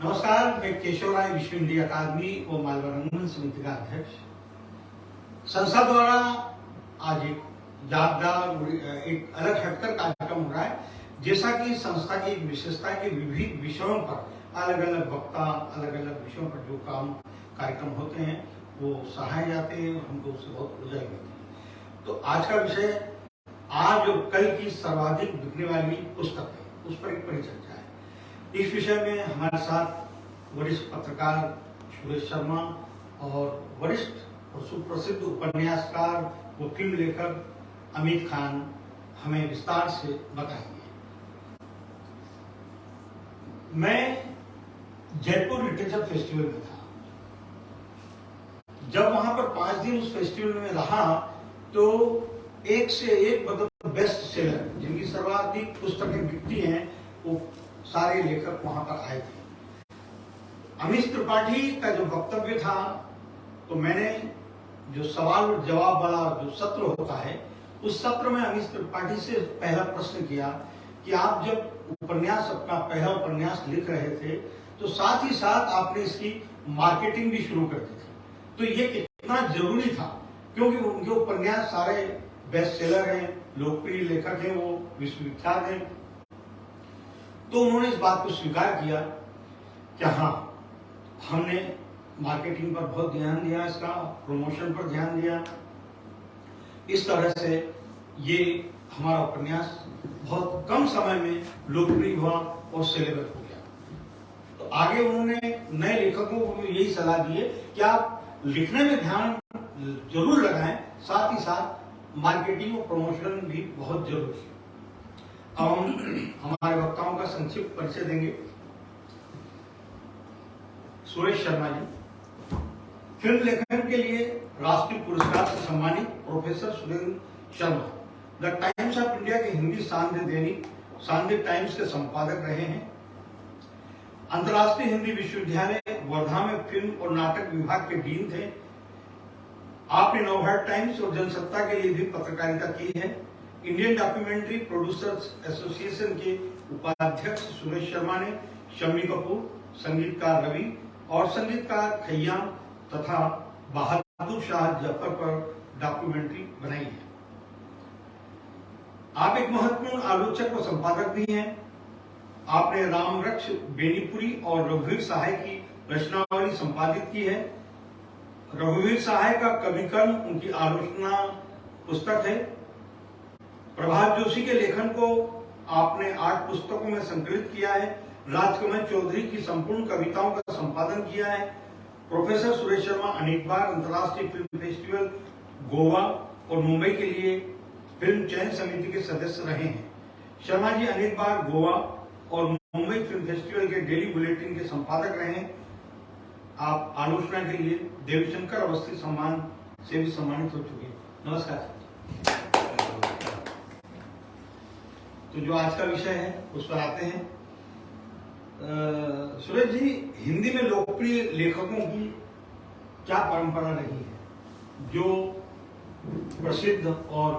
नमस्कार, मैं केशव राय, विश्व हिंदी अकादमी और मालवा रंगमंच समिति का अध्यक्ष। संस्था द्वारा आज एक यादगार, एक अलग हटकर कार्यक्रम हो रहा है। जैसा कि संस्था की एक विशेषता है कि विविध विषयों पर अलग अलग वक्ता, अलग अलग विषयों पर जो कार्यक्रम होते हैं वो सराहे जाते हैं और हमको उससे बहुत ऊर्जा मिलती है। तो आज का विषय आज और कल की सर्वाधिक बिकने वाली पुस्तक है, उस पर एक परिचर्चा है। इस विषय में हमारे साथ वरिष्ठ पत्रकार सुरेश शर्मा और वरिष्ठ और सुप्रसिद्ध उपन्यासकार व फिल्म लेखक अमित खान हमें विस्तार से बताएंगे। मैं जयपुर लिटरेचर फेस्टिवल में था। जब वहां पर 5 दिन उस फेस्टिवल में रहा तो एक से एक मतलब बेस्ट सेलर, जिनकी सर्वाधिक पुस्तकें बिकती हैं, वो सारे लेखक वहां पर आए थे। अमीश त्रिपाठी का जो वक्तव्य था, तो मैंने जो सवाल और जवाब वाला जो सत्र होता है, उस सत्र में अमीश त्रिपाठी से पहला प्रश्न किया कि आप जब उपन्यास, अपना पहला उपन्यास लिख रहे थे, तो साथ ही साथ आपने इसकी मार्केटिंग भी शुरू कर दी थी, तो ये कितना जरूरी था? क्योंकि उनके उपन्यास सारे बेस्ट सेलर हैं, लोकप्रिय लेखक हैं, वो विश्वविख्यात हैं। तो उन्होंने इस बात को स्वीकार किया कि हाँ, हमने मार्केटिंग पर बहुत ध्यान दिया, इसका प्रमोशन पर ध्यान दिया। इस तरह से ये हमारा उपन्यास बहुत कम समय में लोकप्रिय हुआ और सेलेब्रेट हो गया। तो आगे उन्होंने नए लेखकों को यही सलाह दी है कि आप लिखने में ध्यान जरूर लगाएं, साथ ही साथ मार्केटिंग और प्रमोशन भी बहुत जरूरी है। अब हम हमारे वक्ताओं का संक्षिप्त परिचय देंगे। सुरेश शर्मा जी, फिल्म लेखन के लिए राष्ट्रीय पुरस्कार से सम्मानित professor Surendra Sharma, the times of India के हिंदी सांध्य दैनिक सांध्य टाइम्स के संपादक रहे हैं। अंतर्राष्ट्रीय हिंदी विश्वविद्यालय वर्धा में फिल्म और नाटक विभाग के डीन थे। आपने नवभारत टाइम्स और जनसत्ता के लिए भी पत्रकारिता की है। इंडियन डॉक्यूमेंट्री प्रोड्यूसर्स एसोसिएशन के उपाध्यक्ष सुरेश शर्मा ने शम्मी कपूर, संगीतकार रवि और संगीतकार खय्याम तथा बहादुर शाह जफर पर डॉक्यूमेंट्री बनाई है। आप एक महत्वपूर्ण आलोचक व संपादक भी हैं। आपने रामरक्ष बेनीपुरी और रघुवीर सहाय की रचनावली संपादित की है। रघुवीर सहाय का कविकर्म उनकी आलोचना पुस्तक है। प्रभात जोशी के लेखन को आपने 8 पुस्तकों में संकलित किया है। राजकमल चौधरी की संपूर्ण कविताओं का संपादन किया है। प्रोफेसर सुरेश शर्मा अनेक बार अंतर्राष्ट्रीय फिल्म फेस्टिवल गोवा और मुंबई के लिए फिल्म चयन समिति के सदस्य रहे हैं। शर्मा जी अनेक बार गोवा और मुंबई फिल्म फेस्टिवल के डेली बुलेटिन के संपादक रहे हैं। आप आलोचना के लिए देवशंकर अवस्थी सम्मान से भी सम्मानित हो चुके हैं। नमस्कार। तो जो आज का विषय है उस पर आते हैं। सुरेश जी, हिंदी में लोकप्रिय लेखकों की क्या परंपरा रही है जो प्रसिद्ध और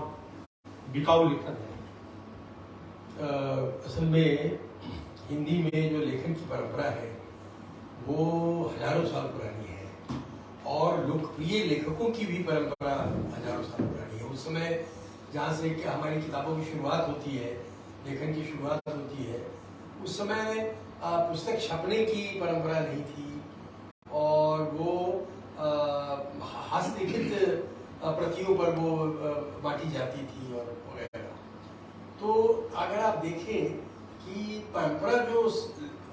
बिकाऊ लेखक हैं? असल में हिंदी में जो लेखन की परंपरा है वो हजारों साल पुरानी है और लोकप्रिय लेखकों की भी परंपरा हजारों साल पुरानी है। उस समय जहाँ से कि हमारी किताबों की शुरुआत होती है, लेखन की शुरुआत होती है, उस समय पुस्तक छपने की परंपरा नहीं थी और वो हस्तलिखित प्रतियों पर वो बांटी जाती थी और वगैरह। तो अगर आप देखें कि परंपरा जो,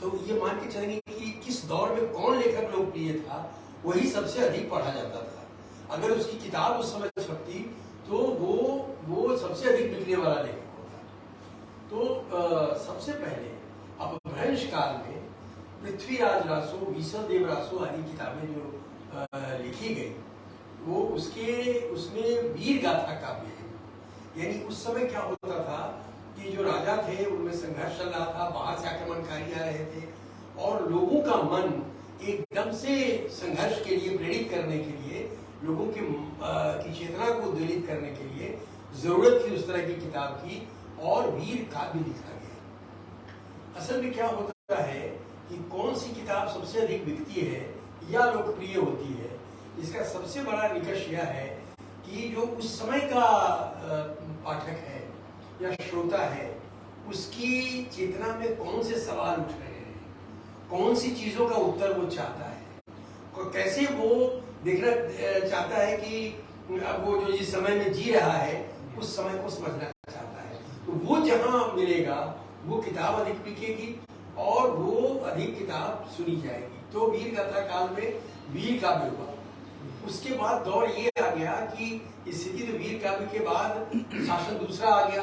तो ये मान के चलेंगे कि किस दौर में कौन लेखक लोकप्रिय था, वही सबसे अधिक पढ़ा जाता था। अगर उसकी किताब उस समय छपती तो वो सबसे अधिक बिकने वाला लेखक होता। तो सबसे पहले अपभ्रंश काल में पृथ्वीराज रासो, बीसलदेव रासो आदि किताबें जो लिखी गई, वो उसमें वीर गाथा काव्य है। यानी उस समय क्या होता था कि जो राजा थे उनमें संघर्ष चल रहा था, बाहर से आक्रमणकारी आ रहे थे और लोगों का मन एकदम से संघर्ष के लिए प्रेरित करने के लिए, लोगों की चेतना को उद्वेलित करने के लिए जरूरत थी उस तरह की किताब की और वीर काव्य लिखा गया। असल में क्या होता है कि कौन सी किताब सबसे अधिक बिकती है या लोकप्रिय होती है, इसका सबसे बड़ा निकष यह है कि जो उस समय का पाठक है या श्रोता है, उसकी चेतना में कौन से सवाल उठ रहे हैं, कौन सी चीजों का उत्तर वो चाहता है, कैसे वो देखना चाहता है कि अब वो जो इस समय में जी रहा है उस समय को समझना चाहता है। तो वो जहाँ मिलेगा वो किताब अधिक बिकेगी और वो अधिक किताब सुनी जाएगी। तो वीर गाथा काल में वीर काव्य हुआ। उसके बाद दौर ये आ गया कि स्थिति तो वीर काव्य के बाद शासन दूसरा आ गया,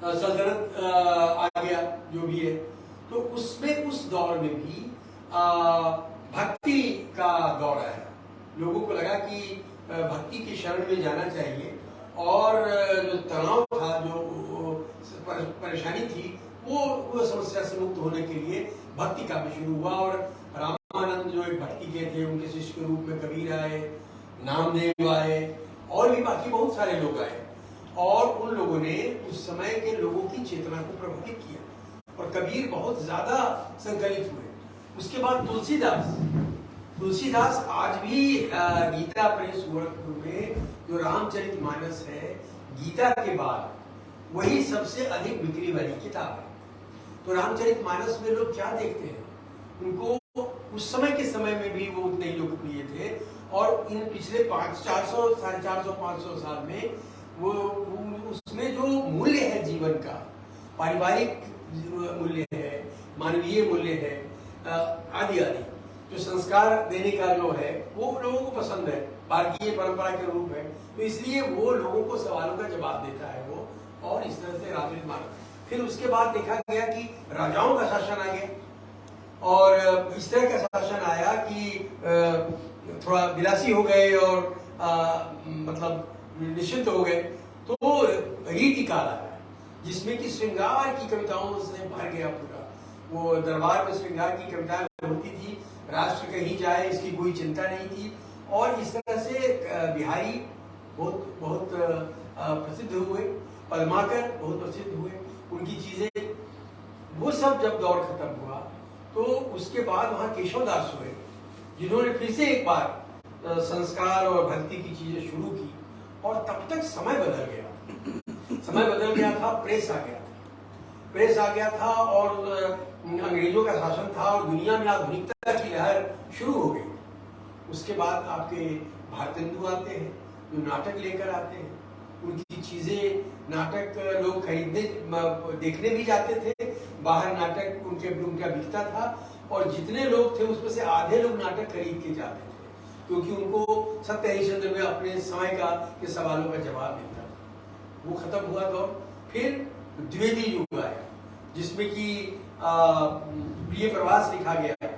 सल्तनत आ गया जो भी है। तो उसमें उस दौर में भी भक्ति का दौर आया। लोगों को लगा कि भक्ति की शरण में जाना चाहिए और जो तनाव था, जो परेशानी थी, वो समस्या से मुक्त होने के लिए भक्ति काव्य शुरू हुआ। और रामानंद जो एक भक्ति के थे, उनके शिष्य के रूप में कबीर आए, नामदेव आए और भी बाकी बहुत सारे लोग आए और उन लोगों ने उस समय के लोगों की चेतना को प्रभावित किया और कबीर बहुत ज्यादा संकलित हुए। उसके बाद तुलसीदास आज भी गीता प्रेस गोरखपुर में जो रामचरितमानस है, गीता के बाद वही सबसे अधिक बिक्री वाली किताब है। तो रामचरितमानस में लोग क्या देखते हैं, उनको उस समय के समय में भी वो उतने ही लोकप्रिय थे और इन पिछले 400, 450, 500 साल में वो उसमें जो मूल्य है जीवन का, पारिवारिक मूल्य है, मानवीय मूल्य है, आदि आदि जो संस्कार देने का जो है वो लोगों को पसंद है, भारतीय परंपरा के रूप है। तो इसलिए वो लोगों को सवालों का जवाब देता है वो, और इस तरह से रामचरितमानस। फिर उसके बाद देखा गया कि राजाओं का शासन आ गया और इस तरह का शासन आया कि थोड़ा विलासी हो गए और मतलब निश्चिंत हो गए। तो रीति काल आया जिसमें कि श्रृंगार की कविताओं से भर गया पूरा। वो दरबार में श्रृंगार की कविताएं होती थी, राष्ट्र कहीं जाए इसकी कोई चिंता नहीं थी। और इस तरह से बिहारी बहुत बहुत प्रसिद्ध हुए, पद्माकर बहुत प्रसिद्ध हुए, उनकी चीजें, वो सब जब दौर खत्म हुआ तो उसके बाद वहाँ केशवदास हुए, जिन्होंने फिर से एक बार संस्कार और भक्ति की चीजें शुरू की। और तब तक समय बदल गया, समय बदल गया था, प्रेस आ गया था और अंग्रेजों का शासन था और दुनिया में आधुनिकता की लहर शुरू हो गई। उसके बाद आपके भारतेंदु आते हैं जो नाटक लेकर आते हैं, उनकी चीजें नाटक लोग खरीदने देखने भी जाते थे, बाहर नाटक उनका बिकता था और जितने लोग थे उसमें से आधे लोग नाटक खरीद के जाते थे क्योंकि उनको सत्य हरिश्चंद्र में अपने समय का के सवालों का जवाब मिलता था। वो खत्म हुआ दौर। फिर द्विवेदी युग आया जिसमें कि प्रिय प्रवास लिखा गया,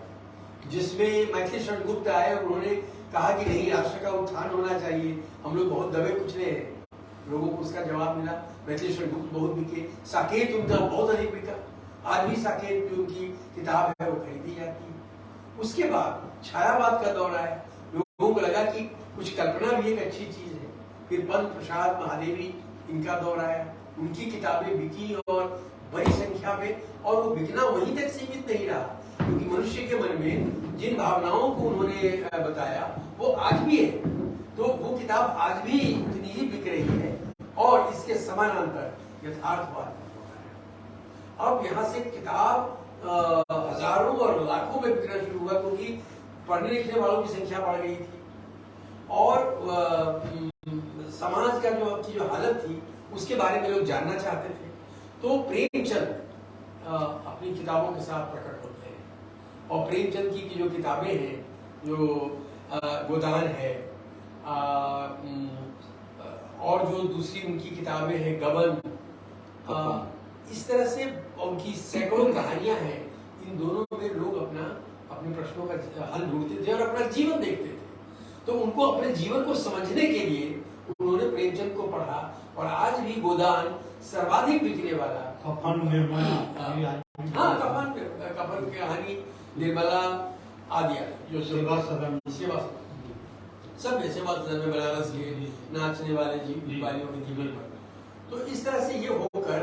जिसमें मैथिली शरण गुप्त आए और उन्होंने कहा कि नहीं, राष्ट्र का उत्थान होना चाहिए, हम लोग बहुत दबे कुचले हैं। लोगों को उसका जवाब मिला, मैथिली शरण गुप्त बहुत बिके, साकेत उनका बहुत अधिक बिका, आज भी साकेत की उनकी किताब है वो खरीदी जाती है। उसके बाद छायावाद का दौर आया, लोगों को लगा कि कुछ कल्पना भी एक अच्छी चीज है। फिर पद्म प्रसाद महादेवी इनका दौर आया, उनकी किताबें बिकी और बड़ी संख्या में, और वो बिकना वहीं तक सीमित नहीं रहा क्योंकि मनुष्य के मन में जिन भावनाओं को उन्होंने बताया वो आज भी है। तो वो किताब आज भी इतनी ही बिक रही है और इसके समानांतर यथार्थवाद हो रहा है। अब यहाँ से किताब हजारों और लाखों में बिकना शुरू हुआ क्योंकि पढ़ने लिखने वालों की संख्या बढ़ गई थी और समाज का जो हालत थी उसके बारे में लोग जानना चाहते थे। तो प्रेमचंद अपनी किताबों के साथ प्रकट होते हैं और प्रेमचंद की जो किताबें हैं, जो गोदान है और जो दूसरी उनकी किताबें हैं गबन, इस तरह से उनकी सैकड़ों कहानियां हैं। इन दोनों में लोग अपने प्रश्नों का हल ढूंढते थे और अपना जीवन देखते थे। तो उनको अपने जीवन को समझने के लिए उन्होंने प्रेमचंद को पढ़ा और आज भी गोदान सर्वाधिक बिकने वाला कफन निर्मला, कफन कहानी, निर्मला आदि जो सेवा सदन सब सेवा सदन में बनारस के नाचने वाले वालियों के जीवन पर। तो इस तरह से ये होकर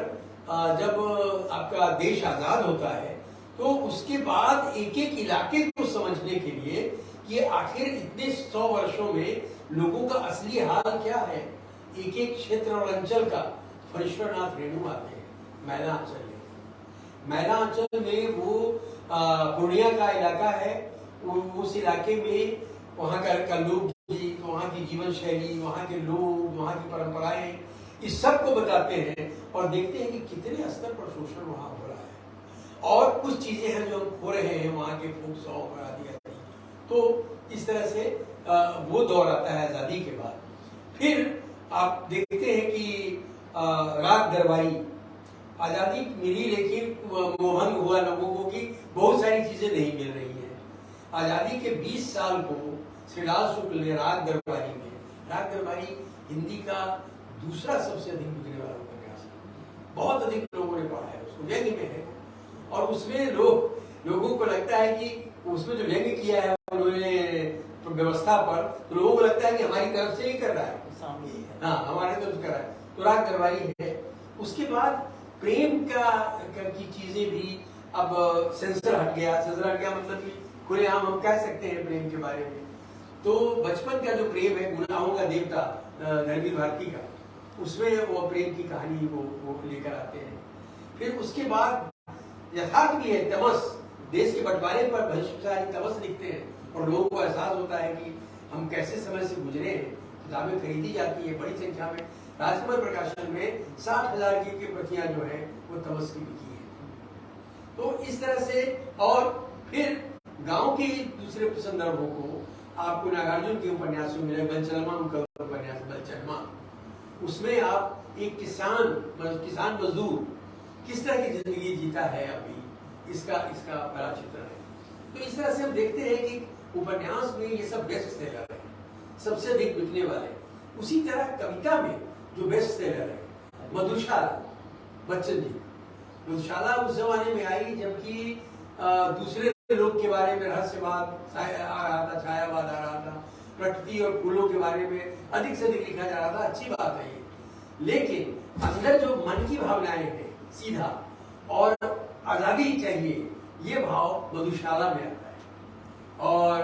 जब आपका देश आजाद होता है तो उसके बाद एक एक इलाके को समझने के लिए कि आखिर इतने 100 वर्षों में लोगों का असली हाल क्या है, एक एक क्षेत्र और अंचल का। फणीश्वरनाथ रेणु आते हैं मैदानांचल में। मैदानांचल में वो पूर्णिया का इलाका है। उस इलाके में वहाँ का लोक गीत, वहाँ की जीवन शैली, वहाँ के लोग, वहाँ की परंपराएं, इस सब को बताते हैं और देखते हैं कि कितने स्तर पर शोषण वहाँ हो रहा है और कुछ चीजें हैं जो हम खो रहे हैं वहाँ के फोक सॉन्ग आदि आदि। तो इस तरह से वो दौर आता है आजादी के बाद। फिर आप देखते हैं कि राग दरबारी, आजादी मिली लेकिन मोहन हुआ लोगों को कि बहुत सारी चीजें नहीं मिल रही हैं। आजादी के 20 साल को श्रीलाल शुक्ल ने राग दरबारी में, राग दरबारी हिंदी का दूसरा सबसे अधिक बिकने वाला उपन्यास है, बहुत अधिक लोगों ने पढ़ा है उसको, व्यंग्य में है। और उसमें लोगों को लगता है कि उसमें जो व्यंग्य किया है उन्होंने व्यवस्था पर, तो लोगों को लगता है कि हमारी तरफ से ही कर रहा है, हाँ हमारे तरफ से कर रहा है, तो राग दरबारी है। उसके बाद प्रेम की चीजें भी अब सेंसर हट गया। सेंसर हट गया मतलब कि खुलेआम हम कह सकते हैं प्रेम के बारे में। तो बचपन का जो प्रेम है, गुनाहों का देवता धर्मवीर भारती का, उसमें वो प्रेम की कहानी वो लेकर आते हैं। फिर उसके बाद यथार्थ भी है, तमस, देश के बंटवारे पर भ्रष्टाचारी तमस लिखते हैं और लोगों को एहसास होता है कि हम कैसे समय से गुजरे हैं। किताबें खरीदी जाती है बड़ी संख्या में। राजकुमार प्रकाशन में 60,000 की प्रतियां जो है वो तमस की बिकी है। तो इस तरह से, और फिर गांव के दूसरे संदर्भों को आपको नागार्जुन के उपन्यासों में बलचलमा, उनका उपन्यास बलचलमा, उसमें आप एक किसान मजदूर किस तरह की जिंदगी जीता है अभी, इसका बड़ा चित्र है। तो इस तरह से हम देखते हैं कि उपन्यास में ये सब बेस्ट सेलर है, सबसे अधिक बिकने वाले। उसी तरह कविता में जो बेस्ट सेलर है, मधुशाला बच्चन जी। मधुशाला उस जमाने में आई जबकि दूसरे लोग के बारे में रहस्यवाद आ रहा था, छायावाद आ रहा था, प्रकृति और फूलों के बारे में अधिक से अधिक लिखा जा रहा था। अच्छी बात है ये, लेकिन अंदर जो मन की भावनाएं हैं सीधा और आजादी चाहिए, ये भाव मधुशाला में आता है। और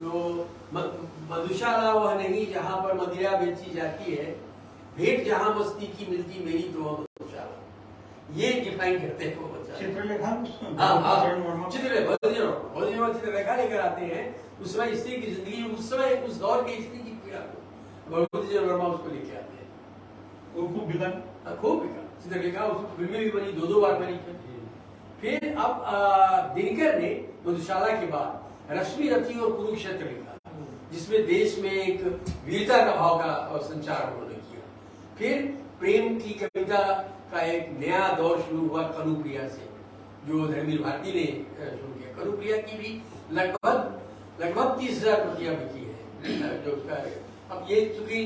जो मधुशाला वह नहीं जहां पर मदिरा बेची जाती है, भेंट जहां मस्ती की मिलती मेरी तो वह मधुशाला, ये डिफाइन करते हैं वो बच्चा। चित्रलेखा, चित्रलेखा लेकर आते हैं। उस समय स्त्री की जिंदगी, उस समय उस दौर की स्त्री की पीड़ा को भगवती वर्मा उसको लेके आते हैं और खूब बिका, खूब बिका चित्रलेखा। उसकी फिल्में भी बनी, 2 बार बनी। फिर अब दिनकर ने मधुशाला के बाद रश्मि रथी और कुरुक्षेत्र लिखा, जिसमें देश में एक वीरता का भाव का संचार उन्होंने किया। फिर प्रेम की कविता का एक नया दौर शुरू हुआ कनुप्रिया से, जो धर्मवीर भारती ने शुरू किया। कनुप्रिया की भी लगभग 30,000 प्रतियां बिकी है जो उसका। अब ये चूंकि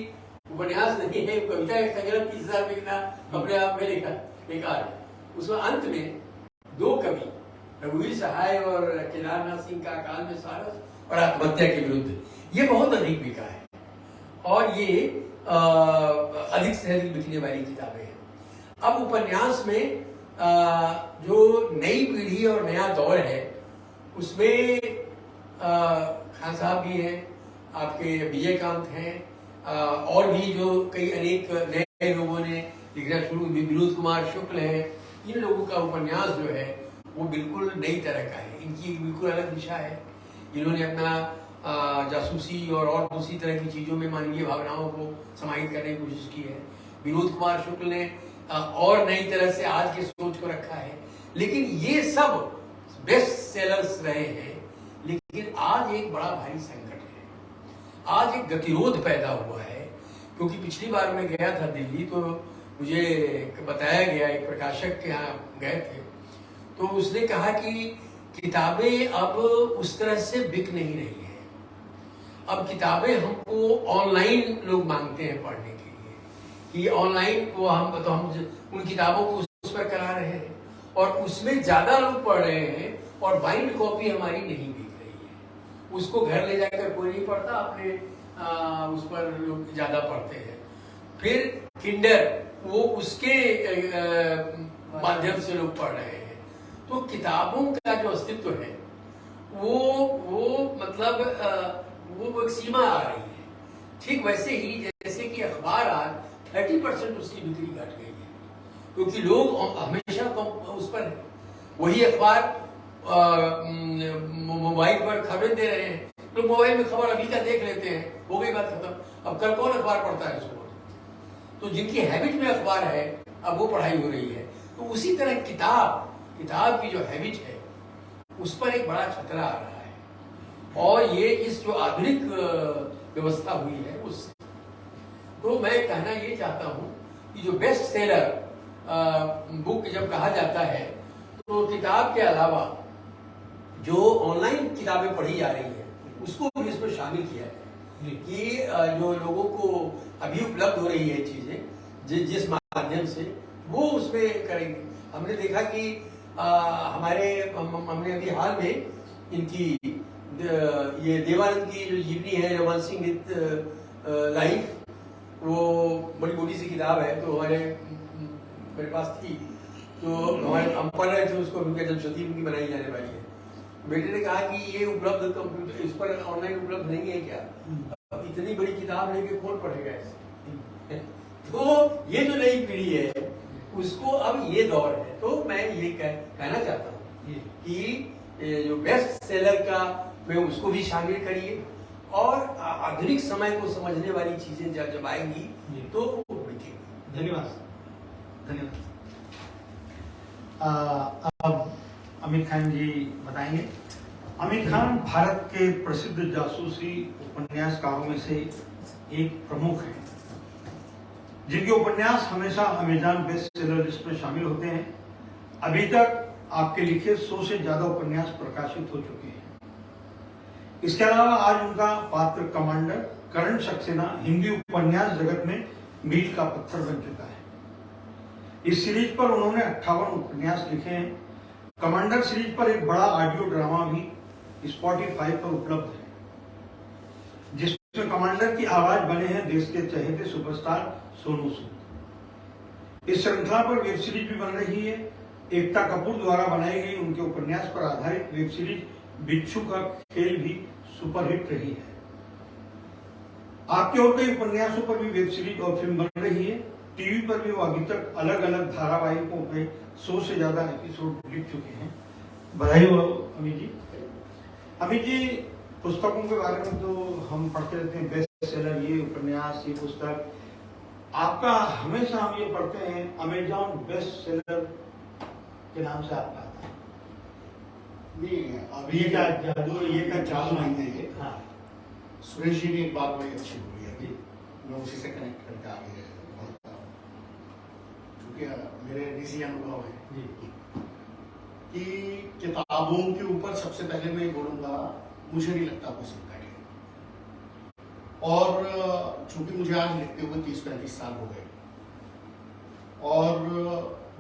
उपन्यास नहीं है, कविता एक संग्रह 30,000 बिकना अपने आप में बेकार है। उसमें अंत में 2 कवि, रघुवीर सहाय और केदारनाथ सिंह का अकाल में सारस और आत्महत्या के विरुद्ध, ये बहुत अधिक बिका है और ये अधिक से अधिक बिकने वाली किताबें हैं। अब उपन्यास में जो नई पीढ़ी और नया दौर है, उसमें खान साहब भी हैं, आपके विजयकांत हैं, और भी जो कई अनेक नए लोगों ने लिखना शुरू, विनोद कुमार शुक्ल है। इन लोगों का उपन्यास जो है वो बिल्कुल नई तरह का है, इनकी बिल्कुल अलग दिशा है। इन्होंने अपना जासूसी और दूसरी तरह की चीजों में मानवीय भावनाओं को समाहित करने की कोशिश की है। विनोद कुमार शुक्ल ने और नई तरह से आज की सोच को रखा है। लेकिन ये सब बेस्ट सेलर्स रहे हैं, लेकिन आज एक बड़ा भारी संकट है, आज एक गतिरोध पैदा हुआ है। क्योंकि पिछली बार मैं गया था दिल्ली, तो मुझे बताया गया, एक प्रकाशक के यहाँ गए थे, तो उसने कहा कि किताबें अब उस तरह से बिक नहीं रही हैं। अब किताबें हमको ऑनलाइन लोग मांगते हैं पढ़ने के लिए, कि ऑनलाइन को हम उन किताबों को उस पर करा रहे हैं और उसमें ज्यादा लोग पढ़ रहे हैं और बाइंड कॉपी हमारी नहीं बिक रही है। उसको घर ले जाकर कोई नहीं पढ़ता, अपने उस पर लोग ज्यादा पढ़ते हैं। फिर किंडर, वो उसके माध्यम से लोग पढ़ रहे हैं। तो किताबों का जो अस्तित्व है वो मतलब वो एक सीमा आ रही है। ठीक वैसे ही जैसे कि अखबार आज 30% उसकी बिक्री घट गई है, क्योंकि लोग हमेशा उस पर है। वही अखबार मोबाइल पर खबरें दे रहे हैं, लोग मोबाइल में खबर अभी का देख लेते हैं, हो गई बात खत्म। अब कल कौन अखबार पढ़ता है सुबह? तो जिनकी हैबिट में अखबार है अब वो पढ़ाई हो रही है। तो उसी तरह किताब की जो हैबिट है उस पर एक बड़ा खतरा आ रहा है, और ये इस जो आधुनिक व्यवस्था हुई है उससे। तो मैं कहना ये चाहता हूँ कि जो बेस्ट सेलर बुक जब कहा जाता है तो किताब के अलावा जो ऑनलाइन किताबें पढ़ी जा रही है उसको भी इसमें शामिल किया है कि जो लोगों को अभी उपलब्ध हो रही है चीजें जिस माध्यम से वो उसमें करेंगे। हमने देखा कि हमने अभी हाल में इनकी ये देवानंद की जो जीवनी है रोमांसिंग विद लाइफ, वो बड़ी मोटी सी किताब है, तो मेरे पास थी, तो हम पढ़ रहे थे उसको, उनके जन्मशती उनकी बनाई जाने वाली है। बेटे ने कहा कि ये उपलब्ध कंप्यूटर इस पर ऑनलाइन उपलब्ध नहीं है क्या? अब इतनी बड़ी किताब लेके कौन पढ़ेगा इसे? तो ये जो नई पीढ़ी है उसको अब ये दौर है। तो मैं ये कहना चाहता हूँ कि जो बेस्ट सेलर का में उसको भी शामिल करिए, और आधुनिक समय को समझने वाली चीजें जब आएंगी तो वो बिकेगी। धन्यवाद। अब अमित खान जी बताएंगे। अमित खान भारत के प्रसिद्ध जासूसी उपन्यासकारों में से एक प्रमुख हैं, जिनके उपन्यास हमेशा अमेजन बेस्ट सेलर लिस्ट में शामिल होते हैं। अभी तक आपके लिखे 100 से ज्यादा उपन्यास प्रकाशित हो चुके हैं। इसके अलावा आज उनका पात्र कमांडर करण सक्सेना हिंदी उपन्यास जगत में मील का पत्थर बन चुका है। इस सीरीज पर उन्होंने 58 उपन्यास लिखे हैं। कमांडर सीरीज पर एक बड़ा ऑडियो ड्रामा भी स्पॉटिफाई पर उपलब्ध है, जिसमें कमांडर की आवाज बने हैं देश के चहेते सुपरस्टार सोनू सूद। इस श्रृंखला पर वेब सीरीज भी बन रही है। एकता कपूर द्वारा बनाई गई उनके उपन्यास पर आधारित वेब सीरीज बिच्छू का खेल भी सुपरहिट रही है। आपके और कई उपन्यासों पर भी वेब सीरीज और फिल्म बन रही है। टीवी पर भी वो अभी तक अलग अलग धारावाहिकों में 100 से ज्यादा एपिसोड लिख चुके हैं। बधाई हो अमित जी। अमित जी, पुस्तकों के बारे में तो हम पढ़ते रहते हैं, बेस्ट सेलर, ये उपन्यास, ये पुस्तक। आपका हमेशा हम ये पढ़ते हैं अमेजॉन बेस्ट सेलर के नाम से आपका आता है। नहीं, अभी क्या जादू ये का 4 महीने है। हाँ, सुरेश जी ने एक बात बड़ी अच्छी बोली है, अभी मैं उसी से कनेक्ट करके आगे बढ़ता हूँ, क्योंकि मेरे निजी अनुभव है कि किताबों के ऊपर सबसे पहले मैं बोलूंगा, मुझे नहीं लगता कोई सकता है। और चूंकि मुझे आज लिखते हुए 30-35 साल हो गए, और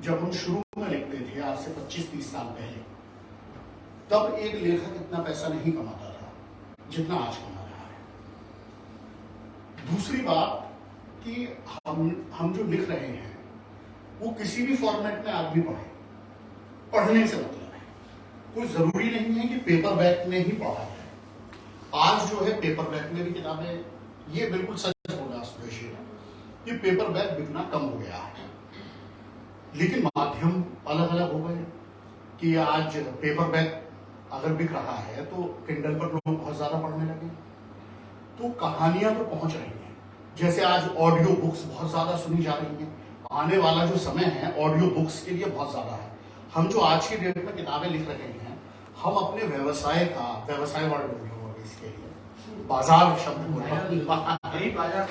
जब हम शुरू में लिखते थे आज से 25-30 साल पहले, तब एक लेखक इतना पैसा नहीं कमाता था जितना आज कमा रहा है। दूसरी बात कि हम जो लिख रहे हैं वो किसी भी फॉर्मेट में आदमी पढ़ने से मतलब है। कोई जरूरी नहीं है कि पेपर बैक में ही पढ़ा है। आज जो है पेपर बैक में भी किताबें, ये बिल्कुल सच बोला सुरेश जी ने कि पेपर बैक बिकना कम हो गया है, लेकिन माध्यम अलग अलग हो गए कि आज पेपर बैक अगर बिक रहा है तो किंडल पर लोग बहुत ज्यादा पढ़ने लगे, तो कहानियां तो पहुंच रही हैं। जैसे आज ऑडियो बुक्स बहुत ज्यादा सुनी जा रही हैं। आने वाला जो समय है ऑडियो बुक्स के लिए बहुत ज्यादा है। हम जो आज की डेट में किताबें लिख रहे हैं, हम अपने व्यवसाय वर्ड बोल रहे हैं, इसके लिए बाजार शब्द बोल रहा हूँ।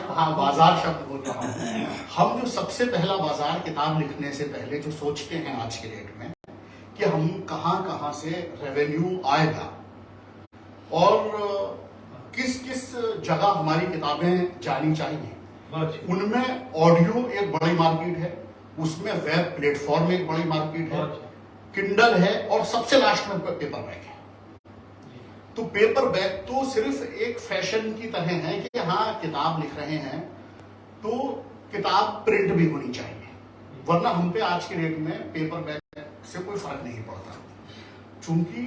हाँ, बाजार शब्द बोल रहा हूँ। हम जो सबसे पहला बाजार किताब लिखने से पहले जो सोचते हैं आज के डेट में कि हम कहां से रेवेन्यू आएगा और किस किस जगह हमारी किताबें जानी चाहिए, उनमें ऑडियो एक बड़ी मार्केट है, उसमें वेब प्लेटफॉर्म एक बड़ी मार्केट है, किंडल है, और सबसे लास्ट में पेपर बैक है। तो पेपर बैक तो सिर्फ एक फैशन की तरह है कि हाँ किताब लिख रहे हैं तो किताब प्रिंट भी होनी चाहिए, वरना हम पे आज के डेट में पेपर बैक से कोई फर्क नहीं पड़ता। चूंकि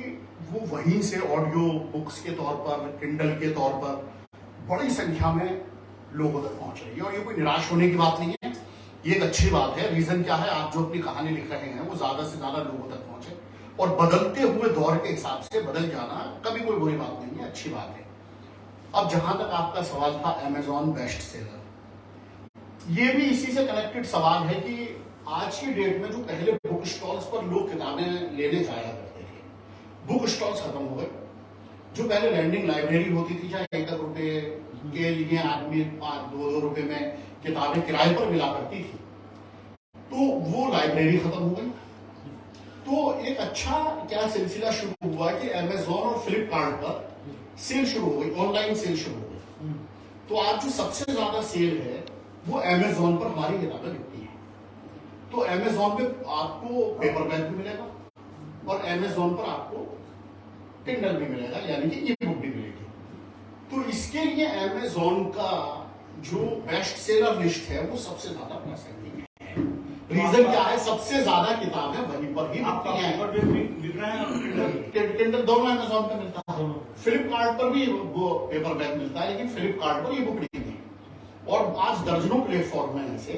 वो वहीं से ऑडियो बुक्स के तौर पर, किंडल के तौर पर बड़ी संख्या में लोगों तक पहुंच रही है, और ये कोई निराश होने की बात नहीं है, ये एक अच्छी बात है। रीजन क्या है, आप जो अपनी कहानी लिख रहे हैं वो ज्यादा से ज्यादा लोगों तक पहुंचे, और बदलते हुए दौर के हिसाब से बदल जाना कभी कोई बुरी बात नहीं है, अच्छी बात है। अब जहां तक आपका सवाल था अमेजॉन बेस्ट सेलर, ये भी इसी से कनेक्टेड सवाल है कि आज की डेट में जो पहले बुक स्टॉल्स पर लोग किताबें लेने जाया करते थे, बुक स्टॉल्स खत्म हो गए। जो पहले लैंडिंग लाइब्रेरी होती थी, जहाँ 1 रुपए के लिए आदमी 5-2 रुपए में किताबें किराए पर मिला करती थी, तो वो लाइब्रेरी खत्म हो गई। तो एक अच्छा क्या सिलसिला शुरू हुआ कि अमेजॉन और फ्लिपकार्ट पर सेल शुरू हो गई, ऑनलाइन सेल शुरू हो गई। तो आज जो सबसे ज्यादा सेल है वो अमेजॉन पर हमारी किताबें बिकती हैं। तो अमेजॉन पे आपको पेपर बैग भी मिलेगा, और अमेजॉन पर आपको किंडल भी मिलेगा, यानी कि ई बुक भी मिलेगी। तो इसके लिए अमेजॉन का जो बेस्ट सेलर लिस्ट है वो सबसे ज्यादा प्रासंगिक है। रीजन क्या है, सबसे ज्यादा किताबें वहीं पर ही आपका बिकती हैं। पेपर बैग भी बिक रहा है और किंडल दोनों अमेजॉन पे मिलता है, फ्लिपकार्ट पर भी वो पेपर बैग मिलता है, लेकिन फ्लिपकार्ट पर ई बुक नहीं है। और आज दर्जनों प्लेटफॉर्म है ऐसे,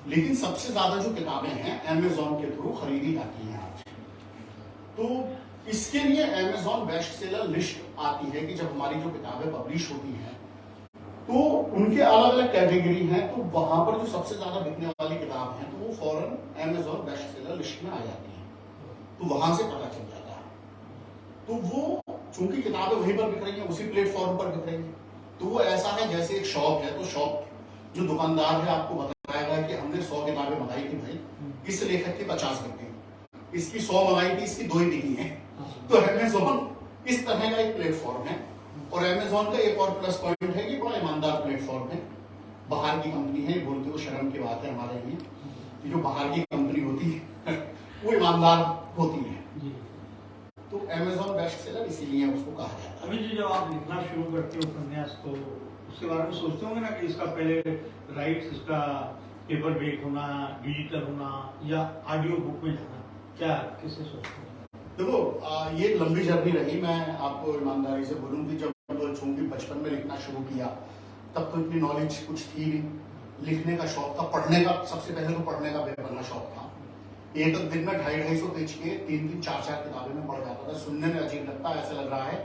लेकिन सबसे ज्यादा जो किताबें हैं अमेजॉन के थ्रू खरीदी जाती हैं आज। तो इसके लिए अमेजॉन बेस्ट सेलर लिस्ट आती है कि जब हमारी जो किताबें पब्लिश होती हैं तो उनके अलग अलग कैटेगरी हैं, तो वहां पर जो सबसे ज्यादा बिकने वाली किताब है तो वो फौरन अमेजॉन बेस्ट सेलर लिस्ट में आ जाती है, तो वहां से पता चल जाता है। तो वो चूंकि किताबें वहीं पर बिक रही हैं, उसी प्लेटफॉर्म पर बिक रही हैं, तो वो ऐसा है जैसे एक शॉप है, तो शॉप जो दुकानदार है आपको बताएगा कि हमने 100 किताबें मंगाई थी भाई, इस लेखक की 50 बिक गई, इसकी 100 मंगाई थी, इसकी 2 ही बिकी है। तो अमेजॉन इस तरह का एक प्लेटफॉर्म है, और अमेजॉन का एक और प्लस पॉइंट है कि बड़ा ईमानदार प्लेटफॉर्म है। बाहर की कंपनी है, बोलते हुए शर्म की बात है हमारे लिए कि जो बाहर की कंपनी होती है वो ईमानदार होती है। तो अमेजॉन बेस्ट सेलर इसीलिए उसको कहा जाता है। अभी जब आप लिखना शुरू करते हो उपन्यास, तो उसके बारे में सोचते होंगे ना कि इसका पहले राइट्स, इसका पेपर बैक होना, डिजिटल होना या ऑडियो बुक में जाना, क्या किसे सोचते हो? देखो ये एक लंबी जर्नी रही। मैं आपको ईमानदारी से बोलूं कि जब चूंकि बचपन में लिखना शुरू किया तब तो इतनी नॉलेज कुछ थी नहीं। लिखने का शौक था, पढ़ने का, सबसे पहले तो पढ़ने का बेपना शौक था। एक दिन में 250-250 पेज के 3-3, 4-4 किताबें में पढ़ जाता था। सुनने में अजीब लगता है, ऐसा लग रहा है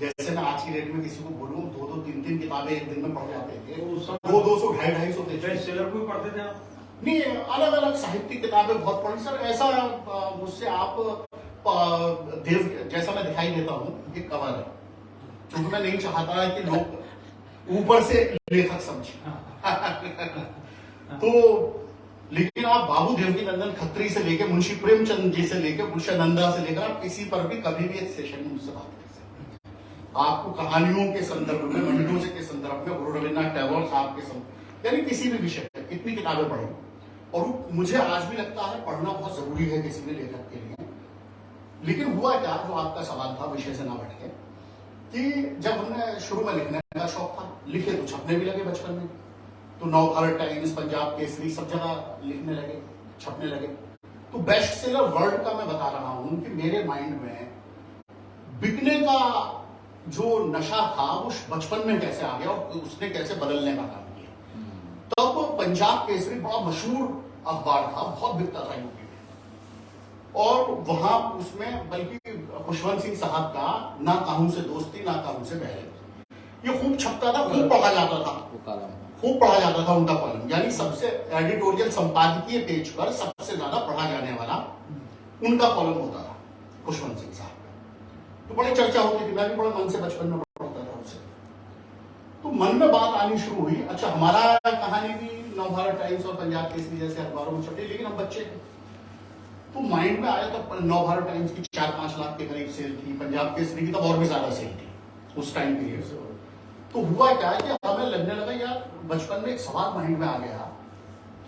जैसे मैं आज की डेट में किसी को बोलूं 2-2, 3-3 किताबें एक दिन में पढ़ जाते थे। 200-250, 250 पेज। बेस्ट सेलर को पढ़ते थे आप? नहीं, अलग अलग साहित्यिक किताबें बहुत पढ़ी सर। ऐसा मुझसे आप देव जैसा मैं दिखाई देता हूँ, ये कवर है, क्योंकि मैं नहीं चाहता है कि लोग ऊपर से लेखक समझे। तो लेकिन आप बाबू देवकीनंदन खत्री से लेकर मुंशी प्रेमचंद जी से लेकर उषानंदा से लेकर आप किसी पर भी कभी भी एक सेशन में मुझसे बात कर सकते हैं। आपको कहानियों के संदर्भ में, मंडों के संदर्भ में, गुरु रविन्द्रनाथ टैगोर साहब के संदर्भ, यानी किसी भी विषय पर इतनी किताबें पढ़ी, और मुझे आज भी लगता है पढ़ना बहुत जरूरी है किसी भी लेखक के लिए। लेकिन हुआ क्या, जो आपका सवाल था विषय से ना भटके, कि जब हमने शुरू में लिखने का शौक था, लिखे तो छपने भी लगे बचपन में, तो नवभारत टाइम्स, पंजाब केसरी, सब जगह लिखने लगे, छपने लगे। तो बेस्ट सेलर वर्ड का मैं बता रहा हूं कि मेरे माइंड में बिकने का जो नशा था वो बचपन में कैसे आ गया और उसने कैसे बदलने का काम किया। तब पंजाब केसरी बड़ा मशहूर अखबार था, बहुत बिकता था यूपी में, और वहां उसमें बल्कि खुशवंत सिंह साहब का ना काहू से दोस्ती ना काहू से बहरे, ये खूब छपता था, खूब पढ़ा जाता था, खूब पढ़ा जाता था उनका कॉलम। यानी सबसे एडिटोरियल संपादकीय पेज पर सबसे ज्यादा पढ़ा जाने वाला उनका कॉलम होता था खुशवंत सिंह साहब का। तो बड़ी चर्चा होती थी, मैं भी बड़े मन से बचपन में पढ़ता था उसे। तो मन में बात आनी शुरू हुई, अच्छा हमारा कहानी भी नवभारत टाइम्स और पंजाब केसरी जैसे अखबारों में छपी, लेकिन हम बच्चे थे, तो माइंड में आया तब नवभारत टाइम्स की 4-5 लाख के करीब सेल थी, पंजाब केसरी की तब और भी ज्यादा सेल थी उस टाइम पीरियड से। तो हुआ क्या है कि हमें लगने लगा यार, बचपन में एक सवाल माइंड में आ गया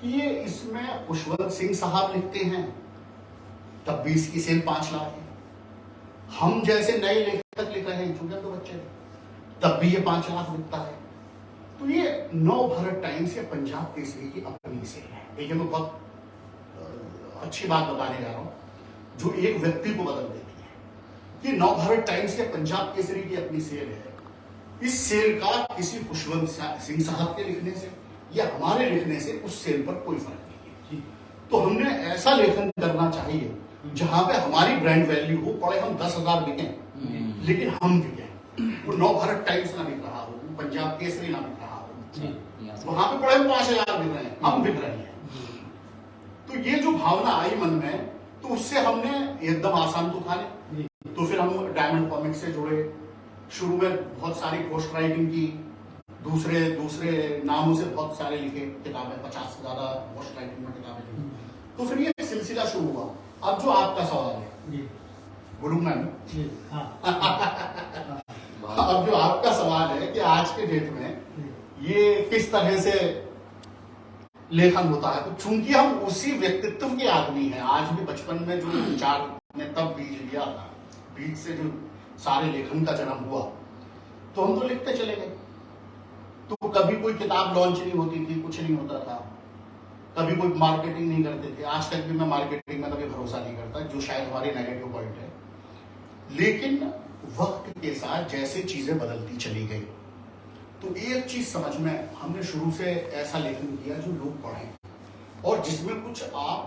कि ये इसमें खुशवंत सिंह साहब लिखते हैं तब भी इसकी सेल 5 लाख है, हम जैसे नए लेखक लिख रहे हैं चूंकि हम तो बच्चे हैं तब भी ये 5 लाख बिकता है। तो ये नवभारत टाइम्स या पंजाब केसरी की अपनी सेल है। देखिए मैं बहुत अच्छी बात बताने जा रहा हूं जो एक व्यक्ति को बदल देती है। कि नवभारत टाइम्स या पंजाब केसरी की अपनी सेल है, इस सेल का किसी खुशवंत सिंह साहब के लिखने से या हमारे लिखने से उस सेल पर कोई फर्क नहीं है। तो हमने ऐसा लेखन करना चाहिए जहां पे हमारी ब्रांड वैल्यू हो, पड़े हम 10,000 बिकें लेकिन हम बिकें। वो नवभारत टाइम्स ना बिक रहा हो, वो पंजाब केसरी ना बिक रहा हो, वहां पे पड़े हम 5,000 बिक रहे हैं, हम बिक रहे हैं। तो ये जो भावना आई मन में, तो उससे हमने एकदम आसान तो था नहीं, तो फिर हम डायमंड कॉमिक्स से जुड़े। शुरू में बहुत सारी पोस्ट राइटिंग की, दूसरे दूसरे नामों से बहुत सारे लिखे किताबें, 50 से ज्यादा पोस्ट राइटिंग में किताबें लिखी। तो फिर ये सिलसिला शुरू हुआ। अब जो आपका सवाल है, बोलूँ मैं? अब जो आपका सवाल है कि आज के डेट में ये किस तरह से लेखन होता है, तो चूंकि हम उसी व्यक्तित्व के आदमी हैं, आज भी बचपन में जो विचार ने तब बीज लिया था, बीज से जो सारे लेखन का जन्म हुआ, तो हम तो लिखते चले गए। तो कभी कोई किताब लॉन्च नहीं होती थी, कुछ नहीं होता था, कभी कोई मार्केटिंग नहीं करते थे। आज तक भी मैं मार्केटिंग में कभी भरोसा नहीं करता, जो शायद हमारी नेगेटिव पॉइंट है। लेकिन वक्त के साथ जैसे चीजें बदलती चली गई, तो एक चीज समझ में हमने शुरू से ऐसा लेखन किया जो लोग पढ़ें और जिसमें कुछ आप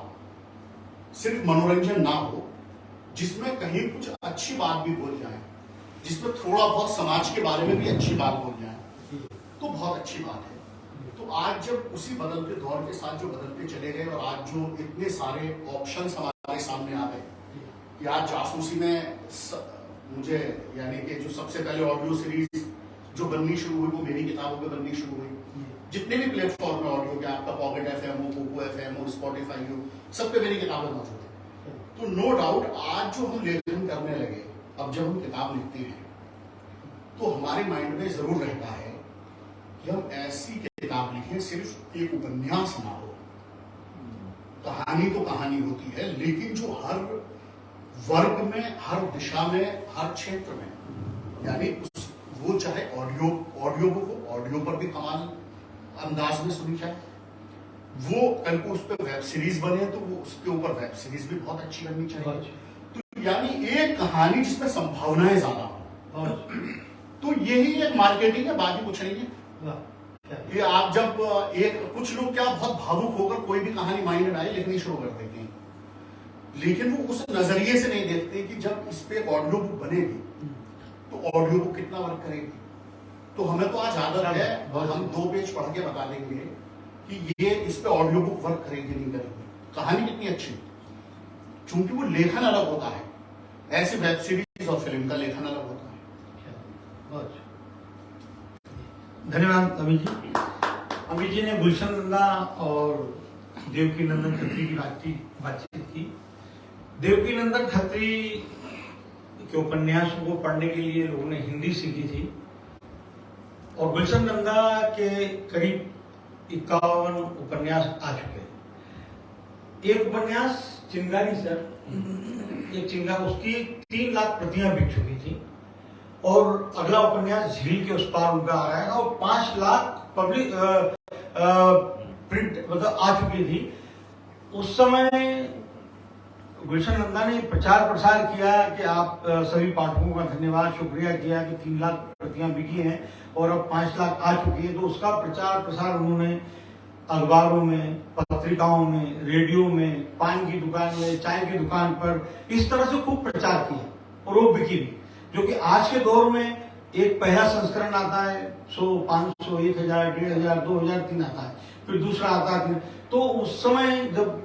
सिर्फ मनोरंजन ना हो, जिसमें कहीं कुछ अच्छी बात भी बोल जाए, जिसमें थोड़ा बहुत समाज के बारे में भी अच्छी बात बोल जाए, तो बहुत अच्छी बात है। तो आज जब उसी बदलते दौर के साथ जो बदलते चले गए और आज जो इतने सारे ऑप्शंस हमारे सामने आ गए कि आज जासूसी में मुझे यानी कि जो सबसे पहले ऑडियो सीरीज जो बननी शुरू हुई वो मेरी किताबों पे बननी शुरू हुई। जितने भी प्लेटफॉर्म में ऑडियो के, आपका पॉकेट एफएम हो, कोको एफएम हो, स्पॉटिफाई हो, सब पे मेरी किताबें मौजूद है। तो नो डाउट आज जो हम लेखन करने लगे, अब जब हम किताब लिखते हैं तो हमारे माइंड में जरूर रहता है कि हम ऐसी किताब लिखें, सिर्फ एक उपन्यास ना हो। कहानी तो कहानी होती है, लेकिन जो हर वर्ग में, हर दिशा में, हर क्षेत्र में, यानी वो चाहे ऑडियो बुक हो, ऑडियो पर भी कमाल अंदाज में सुनी जाए, वो कल को उस पर वेब सीरीज बने तो वो उसके ऊपर वेब सीरीज भी बहुत अच्छी बननी चाहिए। तो यानी एक कहानी जिसमें संभावनाएं ज्यादा हो, तो यही एक मार्केटिंग है, बाकी कुछ नहीं है। ये आप जब कुछ लोग क्या बहुत भावुक होकर कोई भी कहानी माइंड में आए लिखनी शुरू कर देते हैं, लेकिन वो उस नजरिए से नहीं देखते कि जब इस पे ऑडियो बुक बनेगी तो ऑडियो बुक कितना वर्क करेगी। तो हमें तो आज आदत है, हम 2 पेज पढ़ के बता देंगे कि ये इस पे ऑडियो बुक वर्क करेगी नहीं करेगी। कहानी कितनी अच्छी, चूंकि वो लेखन अलग होता है, ऐसे वेब सीरीज और फिल्म का लेखन अलग होता है। धन्यवाद अमित जी। अमित जी ने गुलशन नंदा और देवकी नंदन खत्री की बातचीत की। देवकी नंदन खत्री के उपन्यासों को पढ़ने के लिए लोगों ने हिंदी सीखी थी और गुलशन नंदा के करीब 51 उपन्यास आ चुके हैं। एक उपन्यास चिंगारी सर, एक चिंगारी, उसकी 3 लाख प्रतियां बिक चुकी थी और अगला उपन्यास झील के उस पार उनका आ रहा है और 5 लाख पब्लिक प्रिंट मतलब आ चुकी थी। उस समय गुलशन नंदा ने प्रचार प्रसार किया कि आप सभी पाठकों का धन्यवाद, शुक्रिया किया कि 3 लाख प्रतियां बिकी हैं और अब 5 लाख आ चुकी है। तो उसका प्रचार प्रसार उन्होंने अखबारों में, पत्रिकाओं में, रेडियो में, पान की दुकान में, चाय की दुकान पर इस तरह से खूब प्रचार किया और वो बिकी भी। जो कि आज के दौर में एक पहला संस्करण आता है 100, 500, 1000, 1500, 2000, 3 आता है, फिर दूसरा आता है। तो उस समय जब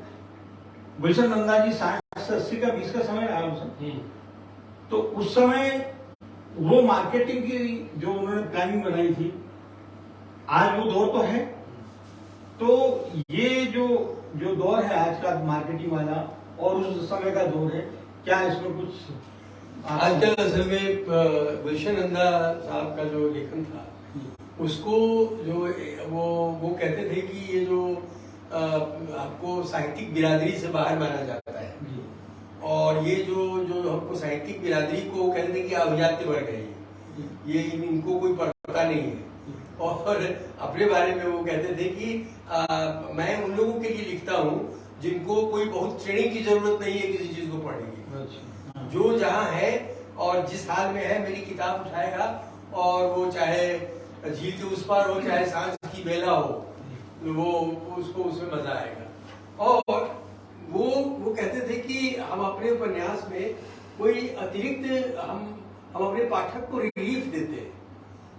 गुलशन नंदा जी 60 से 80 का 20 का समय आया, तो उस समय वो मार्केटिंग की जो उन्होंने प्लानिंग बनाई थी, आज वो दौर तो है। तो ये जो दौर है आज का मार्केटिंग वाला और उस समय का दौर है, क्या इसमें कुछ आजकल असल में गुलशन नंदा साहब का जो लेखन था उसको जो वो कहते थे कि ये जो आपको साहित्यिक बिरादरी से बाहर माना जाता है और ये जो हमको साहित्यिक बिरादरी को कहते थे कि अभिजात्य वर्ग है, ये इनको कोई पता नहीं है। और अपने बारे में वो कहते थे कि मैं उन लोगों के लिए लिखता हूँ जिनको कोई बहुत ट्रेनिंग की जरूरत नहीं है किसी चीज को पढ़ने की, जो जहाँ है और जिस हाल में है मेरी किताब उठाएगा, और वो चाहे झील के उस पार हो चाहे सांझ की बेला हो, वो उसको उसमें मजा आएगा। और वो कहते थे कि हम अपने उपन्यास में कोई अतिरिक्त हम अपने पाठक को रिलीफ देते हैं,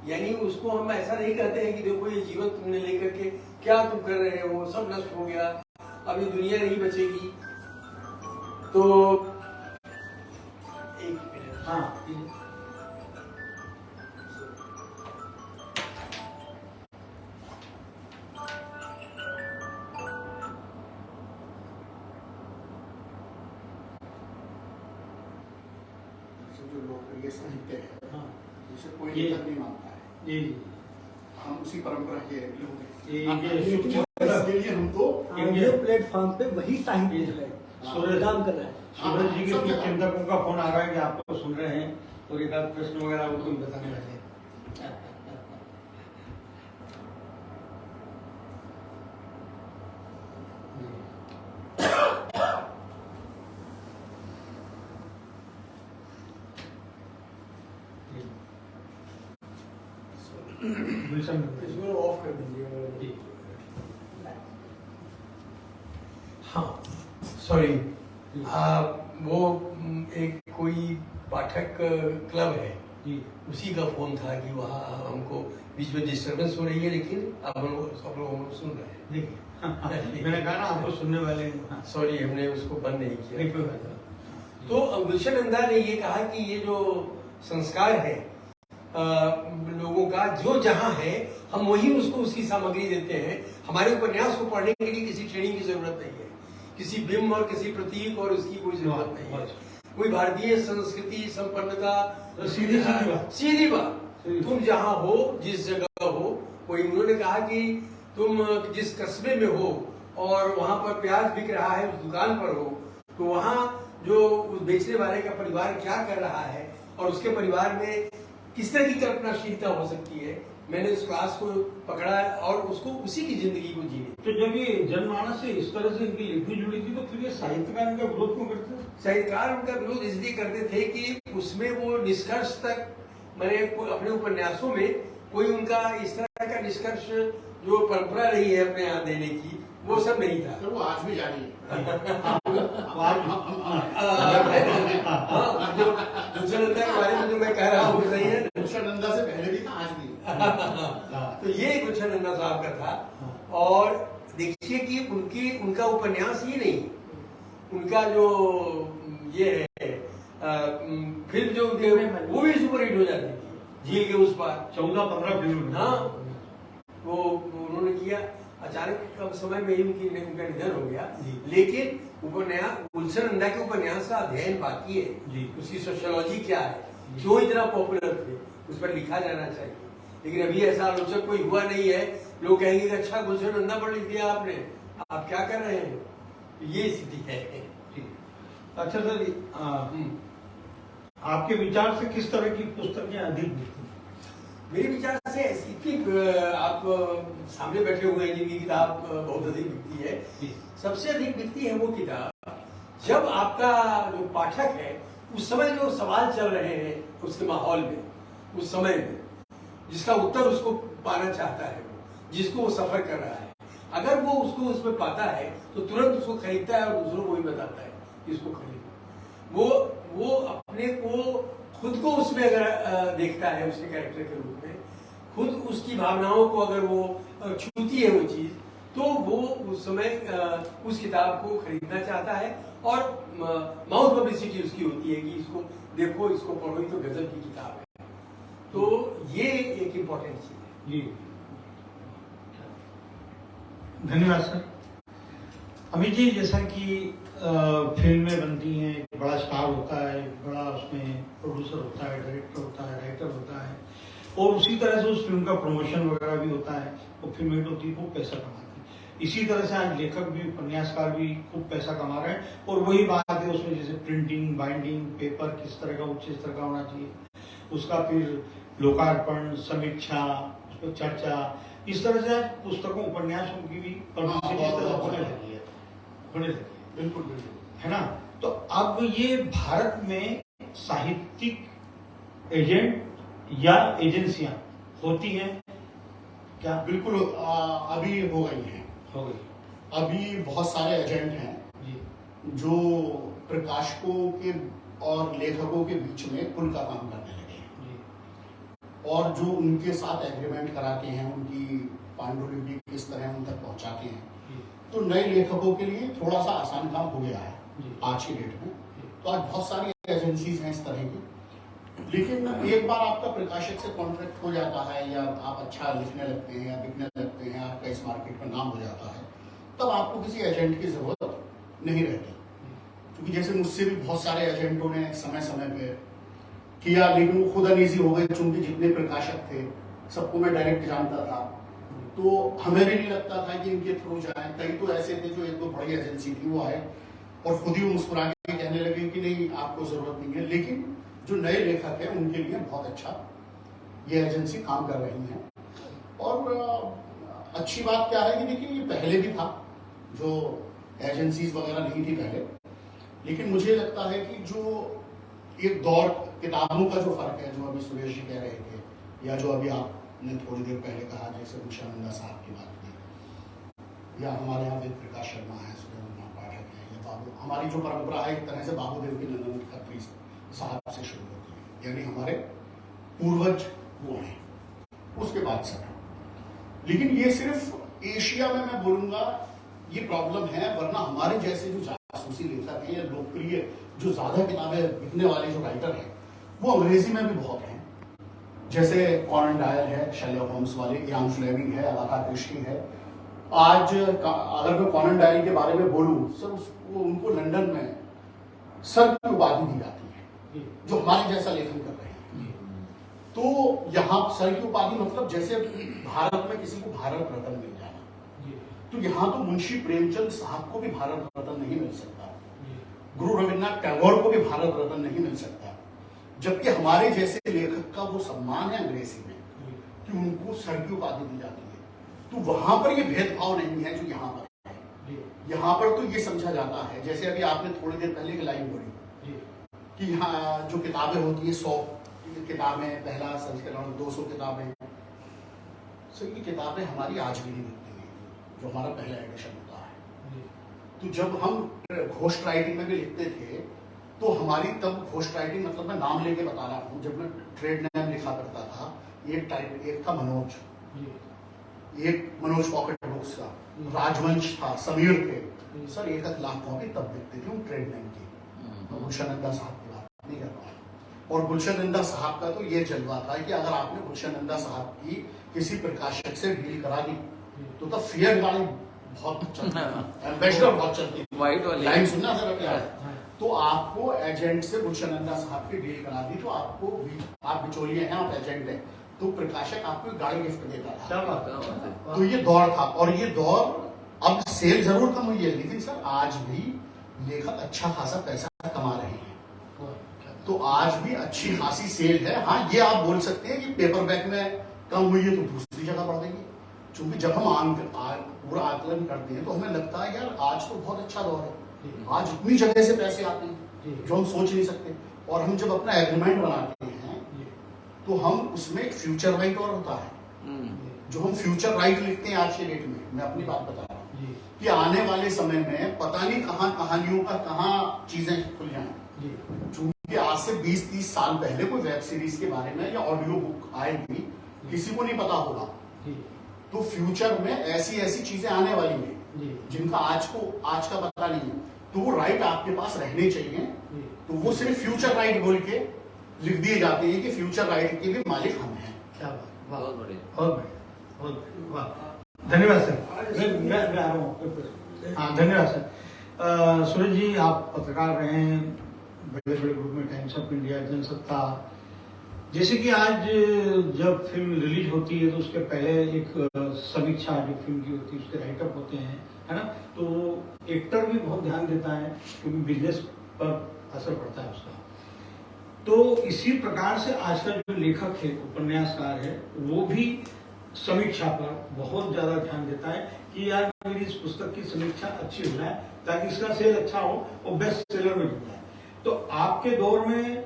यानी उसको हम ऐसा नहीं कहते हैं कि देखो ये जीवन तुमने लेकर के क्या तुम कर रहे हो, सब नष्ट हो गया, अब ये दुनिया नहीं बचेगी। तो एक मिनट, हाँ जो लोकप्रिय साहित्य है, हाँ, उसे कोई ये- लेखक नहीं मानता है, जी हम उसी परंपरा के लोग ये- हैं। ये- इसके लिए हम तो ऑडियो प्लेटफॉर्म पे वही साहित्य है, सूरज काम कर रहा है। सूरज जी के सब कुछ जगह। चिंतकों का फोन आ रहा है कि आपको सुन रहे हैं और एक आध प्रश्न वगैरह वो कोई बताने वाले हैं। गुलशन इसको ऑफ कर दीजिए। हाँ सॉरी, वो एक कोई पाठक क्लब है, जी उसी का फोन था कि वहाँ हमको बीच में डिस्टरबेंस हो रही है, लेकिन अब हम लोग सब लोग सुन रहे हैं। देखिए मैंने कहा ना आपको सुनने वाले हैं। हाँ, सॉरी, हमने उसको बंद नहीं किया। नहीं, कोई बात नहीं। तो गुलशन नंदा ने ये कहा कि ये जो संस्कार है लोगों का, जो जहाँ है हम वही उसको उसकी सामग्री देते हैं। हमारे उपन्यास को पढ़ने के लिए किसी ट्रेनिंग की जरूरत नहीं है, किसी बिंब और किसी प्रतीक और उसकी कोई जरूरत नहीं है। कोई भारतीय संस्कृति संपन्नता, सीधी बात। सीधी बात, तुम जहाँ हो, जिस जगह हो, कोई उन्होंने कहा कि तुम जिस कस्बे में हो और वहां पर प्याज बिक रहा है, उस दुकान पर हो, तो वहां जो उस बेचने वाले का परिवार क्या कर रहा है और उसके परिवार में किस तरह की कल्पनाशीलता हो सकती है, मैंने उस क्लास को पकड़ा और उसको उसी की जिंदगी को जीने। तो जब ये जनमानस से इस तरह से इनकी लेखनी जुड़ी थी तो फिर ये साहित्यकार इनका विरोध क्यों करते थे? साहित्यकार उनका विरोध इसलिए करते थे कि उसमें वो निष्कर्ष तक, मैंने अपने उपन्यासों में कोई उनका इस तरह का निष्कर्ष जो परंपरा रही है अपने यहाँ देने की, वो सब नहीं था। तो वो आज भी जारी है। हाँ, जो गुलशनंदा के बारे में जो मैं कह रहा हूँ सही है। गुलशनंदा से पहले भी था, आज भी तो ये गुलशनंदा साहब का था। और देखिए कि उनका उपन्यास ही नहीं, उनका जो ये है फिल्म जो वो भी सुपर हिट हो जाती थी, झील के उस पार 14-15 फिल्म। हाँ, वो उन्होंने किया। अचानक कम समय में ही उनका निधन हो गया, लेकिन उपन्यास गुलशनंदा के उपन्यास का अध्ययन बाकी है, उसकी सोशियोलॉजी क्या है, क्यों इतना पॉपुलर थे, उस पर लिखा जाना चाहिए। लेकिन अभी ऐसा आलोचक कोई हुआ नहीं है। लोग कहेंगे कि अच्छा गुलशनंदा पर लिख दिया आपने, आप क्या कर रहे हैं, ये स्थिति है। अच्छा सर, आपके विचार से किस तरह की पुस्तकें अधिक बिकती? मेरे विचार से इतनी आप सामने बैठे हुए हैं जिनकी किताब बहुत अधिक बिकती है। सबसे अधिक बिकती है वो किताब जब आपका जो पाठक है उस समय जो सवाल चल रहे हैं उसके माहौल में, उस समय में जिसका उत्तर उसको पाना चाहता है, जिसको वो सफर कर रहा है, अगर वो उसको उसमें पाता है तो तुरंत उसको खरीदता है और दूसरों को भी बताता है कि इसको खरीदो। वो अपने को खुद को उसमें अगर देखता है उसके कैरेक्टर के रूप में, खुद उसकी भावनाओं को अगर वो छूती है वो चीज, तो वो उस समय उस किताब को खरीदना चाहता है। और माउथ पब्लिसिटी उसकी होती है कि इसको देखो, इसको पढ़ो, तो गजब की किताब है। तो ये एक इम्पोर्टेंट चीज है। जी, धन्यवाद सर। अमित जी, जैसा कि फिल्में बनती हैं, एक बड़ा स्टार होता है, बड़ा उसमें प्रोड्यूसर होता है, डायरेक्टर होता है, राइटर होता है, और उसी तरह से उस फिल्म का प्रमोशन वगैरह भी होता है, वो फिल्म हिट होती है, खूब पैसा कमाती है। इसी तरह से आज लेखक भी, उपन्यासकार भी खूब पैसा कमा रहे हैं। और वही बात है उसमें, जैसे प्रिंटिंग, बाइंडिंग, पेपर किस तरह का उच्च स्तर का होना चाहिए, उसका फिर लोकार्पण, समीक्षा, उस पर चर्चा, इस तरह से आज पुस्तकों, उपन्यासों की भी पब्लिसिटी इस तरह से होने लगी है, बिल्कुल बिल्कुल है ना। तो अब ये भारत में साहित्यिक एजेंट या एजेंसियां होती हैं क्या? बिल्कुल अभी हो गई हैं। हो गई अभी बहुत सारे एजेंट हैं जी जो प्रकाशकों के और लेखकों के बीच में पुल का काम करने लगे हैं, जी और जो उनके साथ एग्रीमेंट कराते हैं, उनकी पांडुलिपि किस तरह उन तक पहुंचाते हैं, जी तो नए लेखकों के लिए थोड़ा सा आसान काम हो गया है जी। आज की डेट में। जी। तो आज बहुत सारी एजेंसीज हैं इस तरह की, लेकिन एक बार आपका प्रकाशक से कॉन्ट्रैक्ट हो जाता है या आप अच्छा लिखने लगते हैं या बिकने लगते हैं, आपका इस मार्केट में नाम हो जाता है, तब आपको किसी एजेंट की जरूरत नहीं रहती। क्योंकि जैसे मुझसे भी बहुत सारे एजेंटों ने समय समय पे किया, लेकिन वो खुद अनईजी हो गए, चूंकि जितने प्रकाशक थे सबको मैं डायरेक्ट जानता था, तो हमें भी नहीं लगता था कि इनके थ्रू जाए। कई तो ऐसे थे जो एक दो बड़ी एजेंसी थी वो आए और खुद ही मुस्कुरा के कहने लगे कि नहीं आपको जरूरत नहीं है, लेकिन जो नए लेखक हैं उनके लिए बहुत अच्छा ये एजेंसी काम कर रही है। और अच्छी बात क्या है कि देखिए ये पहले भी था, जो एजेंसीज वगैरह नहीं थी पहले, लेकिन मुझे लगता है कि जो एक दौर किताबों का जो फर्क है, जो अभी सुरेश जी कह रहे थे, या जो अभी आपने थोड़ी देर पहले कहा, जैसे गुलशन साहब की बात की, या हमारे यहाँ वेद प्रकाश शर्मा है, सुरेंद्र पाठक है, या बाबू, हमारी जो परंपरा है एक तरह से बाबूदेव की नंदन खत्री साहब से शुरू होती है, यानी हमारे पूर्वज वो हैं, उसके बाद सब। लेकिन ये सिर्फ एशिया में मैं बोलूंगा ये प्रॉब्लम है, वरना हमारे जैसे जो जासूसी लेखक हैं या लोकप्रिय जो ज्यादा किताबें लिखने वाले जो राइटर हैं वो अंग्रेजी में भी बहुत हैं। जैसे कॉनन डायल है, शर्लॉक होम्स वाले, इयान फ्लेमिंग है, अगाथा क्रिस्टी है। आज अगर मैं कॉनन डायल के बारे में बोलूं, सर उसको उनको लंदन में सर की उपाधि दी जाती है, जो हमारे जैसा लेखन कर रहे हैं। तो यहाँ सर की उपाधि मतलब जैसे भारत में किसी को भारत रत्न मिल जाना, तो यहाँ तो मुंशी प्रेमचंद साहब को भी भारत रत्न नहीं मिल सकता, गुरु रविन्द्रनाथ टैगोर को भी भारत रत्न नहीं मिल सकता, जबकि हमारे जैसे लेखक का वो सम्मान है अंग्रेजी में कि उनको सर की उपाधि दी जाती है। तो वहां पर ये भेदभाव नहीं है जो यहाँ पर है। यहाँ पर तो ये समझा जाता है, जैसे अभी आपने थोड़ी देर पहले की लाइन बोली कि यहाँ जो किताबें होती है 100 किताबें, पहला संस्करण 200 किताबें, सर ये किताबें हमारी आज भी नहीं मिलती हैं, जो हमारा पहला एडिशन होता है। तो जब हम घोस्ट राइटिंग में भी लिखते थे तो हमारी तब घोस्ट राइटिंग मतलब मैं नाम लेके बता रहा हूँ, जब मैं ट्रेड नेम लिखा करता था, एक था मनोज, एक मनोज पॉकेट बुक्स का, राजवंश था, समीर थे, सर 1 लाख कॉपी तब बिकते थे उन ट्रेड नेम की। गुलशन नंदा साहब की बात नहीं कर रहा हूँ। और गुलशन नंदा साहब का तो ये जलवा था कि अगर आपने गुलशन नंदा साहब की किसी प्रकाशक से डील करा दी तो तब फियर वाली बहुत चलती, एम्बेसडर बहुत चलती, व्हाइट वाली लाइन सुनना सर यार। तो आपको एजेंट से गुलशन नंदा साहब की डील करा दी, तो आपको आप बिचौलिए हैं, आप एजेंट हैं, तो प्रकाशक आपको गाड़ी गिफ्ट देता था। क्या बात है? तो ये दौर था, और ये दौर अब सेल जरूर कम हुई है, लेकिन सर आज भी लेखक अच्छा खासा पैसा कमा रहे हैं। तो आज भी अच्छी खासी सेल है। हाँ, ये आप बोल सकते हैं कि पेपरबैक में कम हुई है तो दूसरी जगह बढ़ देगी, क्योंकि जब हम पूरा आकलन करते हैं तो हमें लगता है यार आज तो बहुत अच्छा दौर है, आज इतनी जगह से पैसे आते हैं जो हम सोच नहीं सकते। और हम जब अपना एग्रीमेंट बनाते हैं तो हम उसमें एक फ्यूचर राइट और होता है, जो हम फ्यूचर राइट लिखते हैं आज के डेट में, मैं अपनी बात बता रहा हूँ कि आने वाले समय में पता नहीं कहाँ कहानियों का कहाँ चीजें खुल जाए। चूंकि आज से 20-30 साल पहले कोई वेब सीरीज के बारे में या ऑडियो बुक आएगी किसी को नहीं पता होगा, तो फ्यूचर में ऐसी ऐसी चीजें आने वाली हैं जिनका आज का पता नहीं है, तो वो राइट आपके पास रहने चाहिए। तो वो सिर्फ फ्यूचर राइट बोल के लिख दिए जाते हैं कि फ्यूचर राइट के भी मालिक हम हैं। क्या बात, बहुत बढ़िया, बहुत बढ़िया, बहुत बढ़िया, वाह, धन्यवाद सर। मैं आ रहा हूँ। हाँ, धन्यवाद सर। सूरज जी, आप पत्रकार रहे हैं बड़े बड़े ग्रुप में, टाइम्स ऑफ इंडिया, जनसत्ता, जैसे कि आज जब फिल्म रिलीज होती है तो उसके पहले एक समीक्षा जो फिल्म की होती है उसके राइटअप होते हैं, है ना, तो एक्टर भी बहुत ध्यान देता है क्योंकि बिजनेस पर असर पड़ता है उसका। तो इसी प्रकार से आज का जो लेखक है, उपन्यासकार है, वो भी समीक्षा पर बहुत ज्यादा ध्यान देता है कि यार मेरी इस पुस्तक की समीक्षा अच्छी हो जाए ताकि इसका सेल अच्छा हो और बेस्ट सेलर में जुड़ जाए। तो आपके दौर में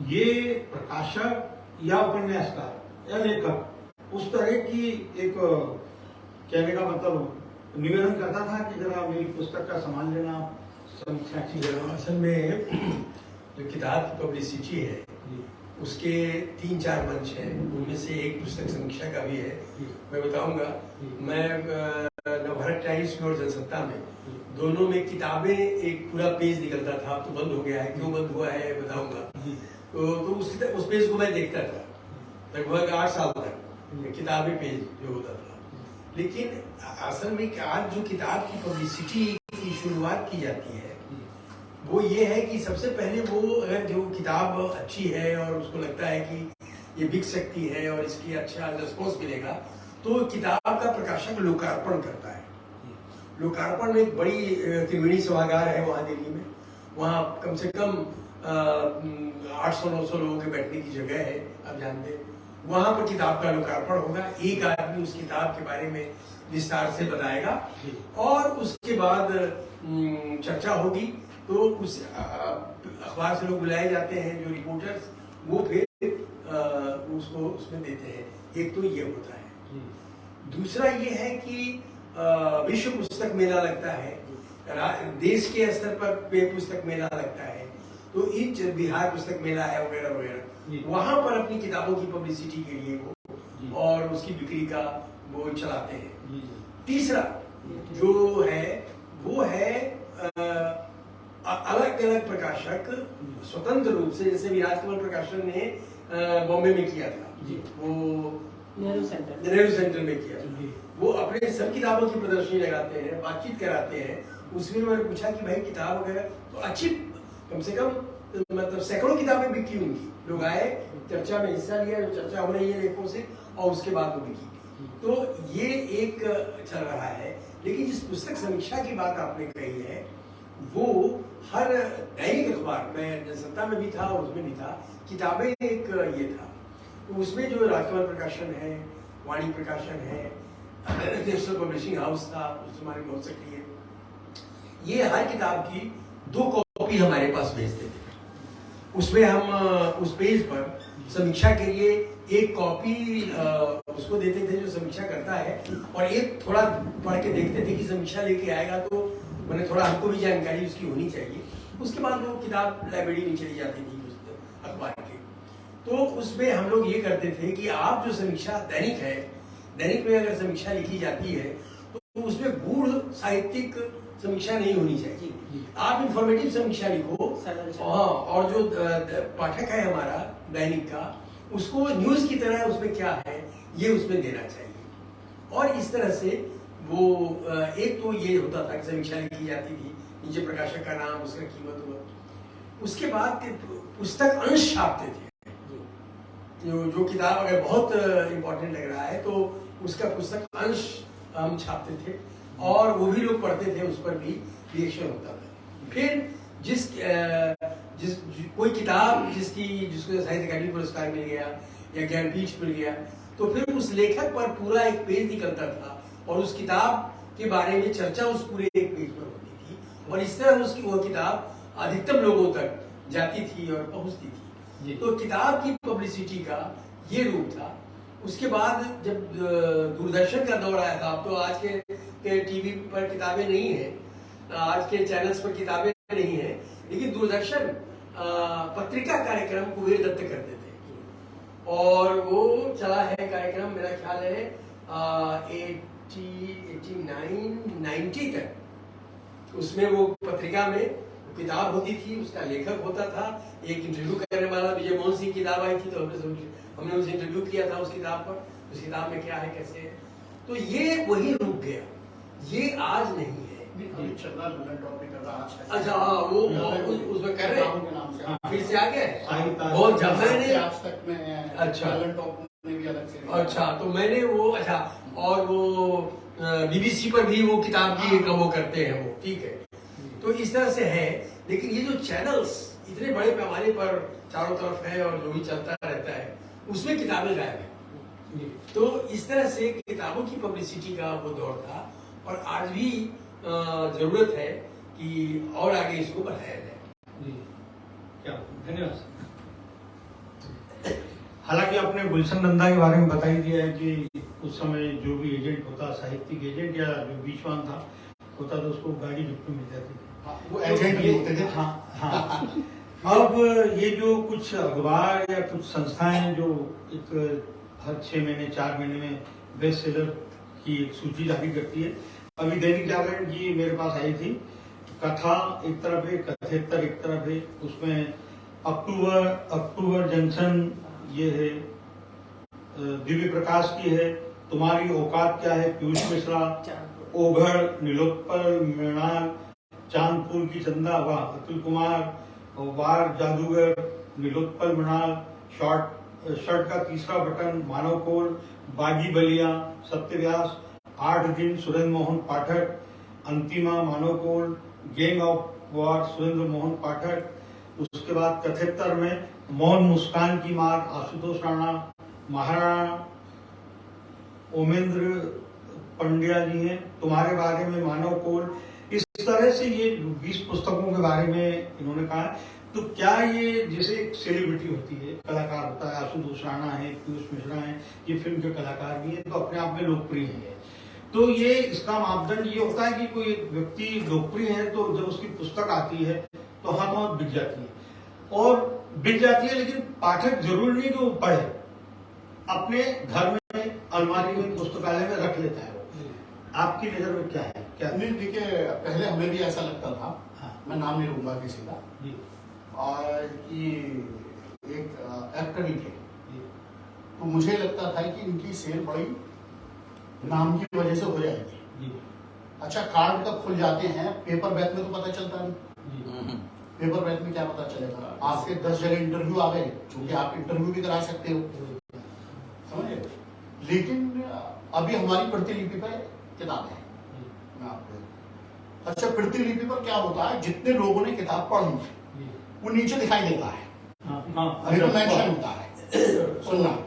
ये प्रकाशक या उपन्यासकार या लेखक उस तरह की एक कहने का मतलब निवेदन करता था कि जरा मेरी पुस्तक का सामान लेना, समीक्षा अच्छी जगह। असल में जो किताब की पब्लिसिटी है उसके 3-4 मंच हैं, उनमें से एक पुस्तक समीक्षा का भी है। मैं बताऊंगा, मैं नवभारत टाइम्स में और जनसत्ता में दोनों में किताबें एक पूरा पेज निकलता था, अब तो बंद हो गया है, क्यों बंद हुआ है बताऊंगा। तो उस पेज को मैं देखता था लगभग 8 साल तक, किताबें पेज जो होता था। लेकिन असल में आज जो किताब की पब्लिसिटी की शुरुआत की जाती है वो ये है कि सबसे पहले वो अगर जो किताब अच्छी है और उसको लगता है कि ये बिक सकती है और इसकी अच्छा रिस्पॉन्स मिलेगा, तो किताब का प्रकाशक लोकार्पण करता है। लोकार्पण में एक बड़ी त्रिवेणी सभागार है वहाँ दिल्ली में, वहाँ कम से कम 800-900 लोगों के बैठने की जगह है, आप जानते हैं। वहाँ पर किताब का लोकार्पण होगा, एक आदमी उस किताब के बारे में विस्तार से बताएगा और उसके बाद चर्चा होगी। तो उस अखबार से लोग बुलाए जाते हैं जो रिपोर्टर्स, वो फिर उसको उसमें देते हैं। एक तो ये होता है। दूसरा ये है कि विश्व पुस्तक मेला लगता है, देश के स्तर पर पुस्तक मेला लगता है, तो इन बिहार पुस्तक मेला है वगैरह वगैरह, वहां पर अपनी किताबों की पब्लिसिटी के लिए वो और उसकी बिक्री का वो चलाते हैं। तीसरा जो है वो है अलग अलग प्रकाशक स्वतंत्र रूप से, जैसे विराजकमल प्रकाशन ने बॉम्बे में किया था, वो नेहरू सेंटर में किया था। वो अपने सब किताबों की प्रदर्शनी लगाते हैं, बातचीत कराते हैं। उसमें मैंने पूछा कि भाई किताब वगैरह तो अच्छी, कम से कम मतलब सैकड़ों किताबें बिकी उनकी, लोग आए, चर्चा में हिस्सा लिया, जो चर्चा हो रही है लेखों से, और उसके बाद वो बिकी। तो ये एक चल रहा है। लेकिन जिस पुस्तक समीक्षा की बात आपने कही है वो हर दैनिक अखबार, मैं जनसत्ता में भी था और उसमें भी था, किताबें एक ये था। तो उसमें जो राजकमल प्रकाशन है, वाणी प्रकाशन है, नेशनल पब्लिशिंग हाउस था उस जमाने में, हो सकती है, ये हर किताब की 2 कॉपी हमारे पास भेजते थे। उसमें हम उस पेज पर समीक्षा के लिए एक कॉपी उसको देते थे जो समीक्षा करता है, और एक थोड़ा पढ़ के देखते थे कि समीक्षा लेके आएगा तो मैंने थोड़ा हमको भी जानकारी उसकी होनी चाहिए। उसके बाद वो किताब लाइब्रेरी में चली जाती थी उस अखबार के। तो उसमें हम लोग ये करते थे कि आप जो समीक्षा दैनिक है, दैनिक में अगर समीक्षा लिखी जाती है तो उसमें गूढ़ साहित्यिक समीक्षा नहीं होनी चाहिए, आप इंफॉर्मेटिव समीक्षा लिखो, और जो पाठक है हमारा दैनिक का, उसको न्यूज की तरह उसमें क्या है ये उसमें देना चाहिए। और इस तरह से वो एक तो ये होता था कि समीक्षा लिखी जाती थी, नीचे प्रकाशक का नाम, उसका कीमत हुआ, उसके बाद पुस्तक अंश छापते थे। जो किताब अगर बहुत इम्पोर्टेंट लग रहा है तो उसका पुस्तक अंश हम छापते थे, और वो भी लोग पढ़ते थे, उस पर भी रिएक्शन होता था। फिर कोई किताब जिसको साहित्य अकादमी पुरस्कार मिल गया या ज्ञानपीठ मिल गया, तो फिर उस लेखक पर पूरा एक पेज निकलता था और उस किताब के बारे में चर्चा उस पूरे एक पेज पर होती थी, और इस तरह उसकी वो किताब अधिकतम लोगों तक जाती थी और पहुंचती थी। तो किताब की पब्लिसिटी का ये रूप था। उसके बाद जब दूरदर्शन का दौर आया था, अब तो आज के टीवी पर किताबें नहीं है, आज के चैनल्स पर किताबें नहीं है, लेकिन दूरदर्शन पत्रिका कार्यक्रम कुबेर दत्त करते थे, और वो चला है कार्यक्रम मेरा ख्याल है 89-90 तक। उसमें वो पत्रिका में किताब होती थी, उसका लेखक होता था, एक इंटरव्यू करने वाला, विजय मोहन सिंह की किताब आई थी तो हमने उनसे इंटरव्यू किया था उस किताब पर, उस किताब में क्या है कैसे है। तो ये वही रुक गया, ये आज नहीं है। अच्छा हाँ, वो उसमें कर रहे हैं, फिर से आ गए बहुत जब मैंने आज तक में, अच्छा में भी अलग से, अच्छा तो मैंने वो, अच्छा, और वो बीबीसी पर भी वो किताब की वो करते हैं वो, ठीक है। तो इस तरह से है, लेकिन ये जो चैनल्स इतने बड़े पैमाने पर चारों तरफ है और जो भी चलता रहता है उसमें किताबें गायब है। तो इस तरह से किताबों की पब्लिसिटी का वो दौर था, और आज भी जरूरत है कि और आगे इसको बढ़ाया जाए। जी, क्या धन्यवाद। हालांकि आपने गुलशन नंदा के बारे में बता ही दिया है कि उस समय जो भी एजेंट होता, साहित्यिक एजेंट या जो बीचवान था होता, तो उसको गाड़ी गिफ्ट में मिल जाती थी। वो एजेंट भी होते थे। हाँ हाँ। अब ये जो कुछ अखबार या कुछ संस्थाएं जो एक हर 6 महीने 4 महीने में बेस्ट सेलर की एक सूची जारी करती है, अभी दैनिक जागरण की मेरे पास आई थी। कथा एक तरफ है, कथेतर एक तरफ है, उसमें अक्टूबर जंक्शन ये है, दिव्य प्रकाश की है, तुम्हारी औकात क्या है पीयूष मिश्रा, ओघड़ नीलोत्पल मृणाल, चांदपुर की चंदा वाह अतुल कुमार, वार जादूगर नीलोत्पल मृणाल, शर्ट का तीसरा बटन मानव कौल, बागी बलिया सत्यव्यास, 8 दिन Surender Mohan Pathak, Antima Manav Kaul, gang of war Surender Mohan Pathak. उसके बाद कथेतर में मौन मुस्कान की मार आशुतोष राणा, महाराणा ओमेंद्र पंड्या जी हैं, तुम्हारे बारे में मानव कौल। इस तरह से ये 20 पुस्तकों के बारे में इन्होंने कहा। तो क्या ये जैसे एक सेलिब्रिटी होती है, कलाकार होता है, आशुतोष राणा है, पीयूष मिश्रा है, ये फिल्म के कलाकार भी है, तो अपने आप में लोकप्रिय है। तो ये इसका मापदंड ये होता है कि कोई एक व्यक्ति लोकप्रिय है तो जब उसकी पुस्तक आती है तो हाथों हाथ बिक जाती है और बिक जाती है, लेकिन पाठक जरूर नहीं कि वो पढ़े, अपने घर में अलमारी में पुस्तकालय में रख लेता है। आपकी नजर में क्या है? क्या नहीं, देखिए पहले हमें भी ऐसा लगता था, हाँ। मैं नाम नहीं लूंगा किसी का, और कि एक एक्टर ही थे, तो मुझे लगता था कि इनकी सेल बड़ी नाम की वजह से हो जाएगी। अच्छा, कार्ड कब खुल जाते हैं, पेपर बैक में तो पता चलता नहीं। पेपर बैक में क्या पता चलेगा? आपके 10 जगह इंटरव्यू आ गए, क्योंकि आप इंटरव्यू भी करा सकते हो, समझे। लेकिन अभी हमारी प्रतिलिपि पर किताब है, मैं आपको, अच्छा प्रतिलिपि पर क्या होता है, जितने लोगों ने किताब पढ़ी वो नीचे दिखाई देता है, वहीं पर मेंशन होता है, सुनना,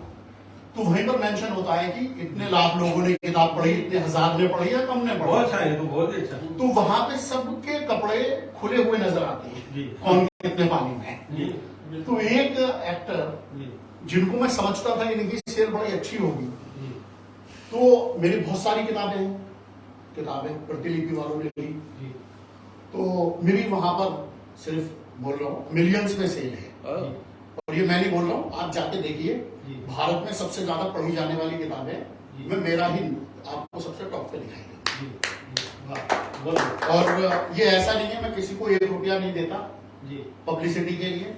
तो वहीं पर मेंशन होता है कि इतने लाख लोगों ने किताब पढ़ी, इतने हजार ने पढ़ी या कम ने पढ़ी। बहुत अच्छा, तो बहुत अच्छा। तो वहां पे सबके कपड़े खुले हुए नजर आते हैं, कौन कितने पानी में है। तो एक एक्टर जिनको मैं समझता था इनकी सेल बड़ी अच्छी होगी, तो मेरी बहुत सारी किताबें प्रतिलिपि वालों ने ली, तो मेरी वहां पर सिर्फ बोल रहा हूँ मिलियंस में सेल है। और ये मैं नहीं बोल रहा हूँ, आप जाके देखिए, भारत में सबसे ज्यादा पढ़ी जाने वाली किताबें में मेरा ही आपको सबसे टॉप पे दिखाई देगा। और ये ऐसा नहीं है मैं किसी को 1 रुपया नहीं देता पब्लिसिटी के लिए,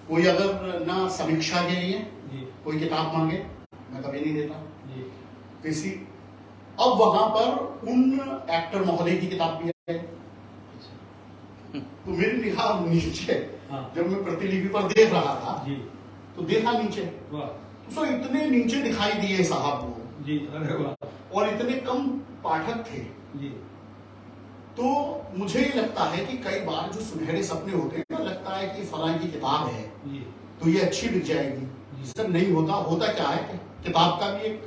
कोई अगर ना समीक्षा के लिए कोई किताब मांगे मैं कभी नहीं देता किसी। अब वहां पर उन एक्टर महोदय की किताब भी है, तो मेरी निगाह नीचे, जब मैं प्रतिलिपि पर देख रहा था तो देखा नीचे, तो इतने नीचे दिखाई दिए साहब वो जी, अरे वाह, और इतने कम पाठक थे जी। तो मुझे ये लगता है कि कई बार जो सुनहरे सपने होते हैं ना, लगता है कि फलां की किताब है जी, तो ये अच्छी बिक जाएगी, सब नहीं होता। होता क्या है कि किताब का भी एक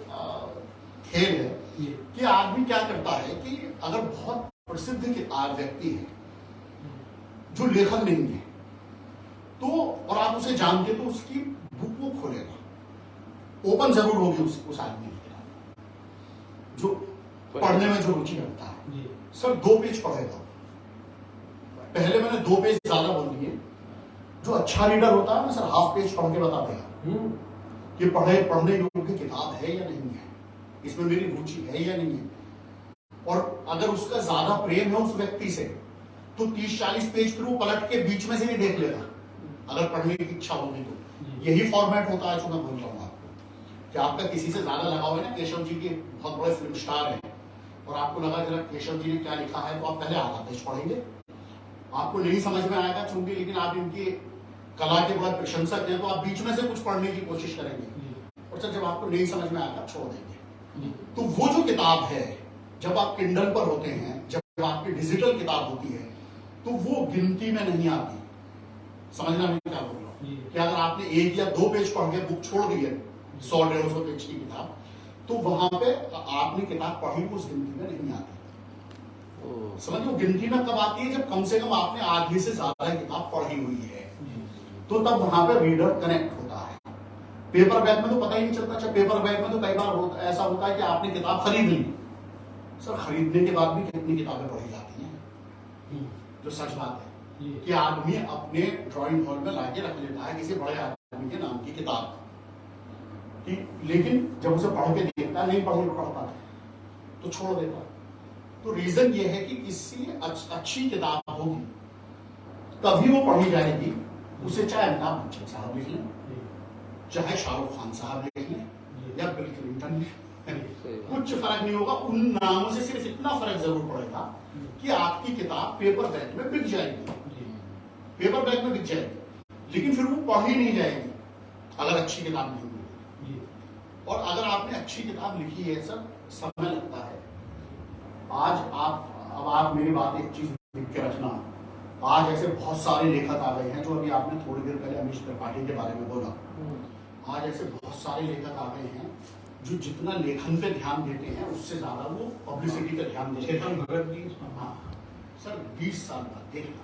खेल है कि आदमी क्या करता है कि अगर बहुत प्रसिद्ध किताब व्यक्ति है जो लेखक नहीं है तो, और आप उसे जानते तो उसकी बुक वो खोलेगा, ओपन जरूर होगी उस आदमी की किताब जो पढ़ने में जो रुचि रखता है। सर 2 पेज पढ़ेगा, पहले मैंने 2 पेज ज्यादा बोल दिए, जो अच्छा रीडर होता है ना सर हाफ पेज पढ़ के बता देगा कि पढ़ने योग्य किताब है या नहीं है, इसमें मेरी रुचि है या नहीं है। और अगर उसका ज्यादा प्रेम है उस व्यक्ति से तो 30-40 पेज फिर वो पलट के बीच में से ही देख लेगा, अगर पढ़ने की इच्छा होगी तो। यही फॉर्मेट होता है जो मैं बोल रहा हूँ आपको, कि आपका किसी से ज्यादा लगाव है ना, केशव जी के बहुत बड़े फिल्म स्टार हैं और आपको लगा जरा केशव जी ने क्या लिखा है, तो आप पहले आधा पेज पढ़ेंगे, आपको नहीं समझ में आएगा चूंकि, लेकिन आप इनकी कला के बड़े प्रशंसक हैं तो आप बीच में से कुछ पढ़ने की कोशिश करेंगे, और सर जब आपको नहीं समझ में आएगा छोड़ देंगे। तो वो जो किताब है, जब आप किंडल पर होते हैं, जब आपकी डिजिटल किताब होती है, तो वो गिनती में नहीं आती। समझना मैं क्या बोल रहा हूँ कि अगर आपने 1 या 2 पेज पढ़ के बुक छोड़ दी है 100-150 पेज की किताब, तो वहां पे आपने किताब पढ़ी उस गिनती में नहीं आती। समझो गिनती में कब आती है, जब कम से कम आपने आधी से ज्यादा किताब पढ़ी हुई है, तो तब वहां पे रीडर कनेक्ट होता है। पेपर बैग में तो पता ही नहीं चलता। अच्छा, पेपर बैग में तो कई बार ऐसा होता है कि आपने किताब खरीद ली, सर खरीदने के बाद भी कितनी किताबें पढ़ी जाती हैं, जो सच बात है कि आदमी अपने ड्राइंग हॉल में लाके रख लेता है किसी बड़े आदमी के नाम की किताब, लेकिन जब उसे पढ़ के देखता नहीं पढ़ पाता तो छोड़ देता। तो रीजन ये है कि किसी अच्छी किताब होगी तभी वो पढ़ी जाएगी। उसे चाहे अमिताभ बच्चन साहब लिख लें, चाहे शाहरुख खान साहब लिख लें या बिल क्लिंटन लिख लें, कुछ फर्क नहीं होगा। उन नामों से सिर्फ इतना फर्क जरूर पड़ेगा कि आपकी किताब पेपर बैग में बिक जाएगी, पेपर बैग में बिक जाएगी, लेकिन फिर वो पढ़ी नहीं जाएगी अगर अच्छी किताब नहीं होगी। और अगर आपने अच्छी किताब लिखी है सर, समय लगता है। अब आप मेरी बात एक चीज लिख के रखना, आज ऐसे बहुत सारे लेखक आ गए हैं, जो अभी आपने थोड़ी देर पहले अमीश त्रिपाठी के बारे में बोला, आज ऐसे बहुत सारे लेखक आ गए हैं जो जितना लेखन पे ध्यान देते हैं उससे ज्यादा वो पब्लिसिटी पे ध्यान देते हैं। भगत भी हाँ सर, 20 साल बाद देखना,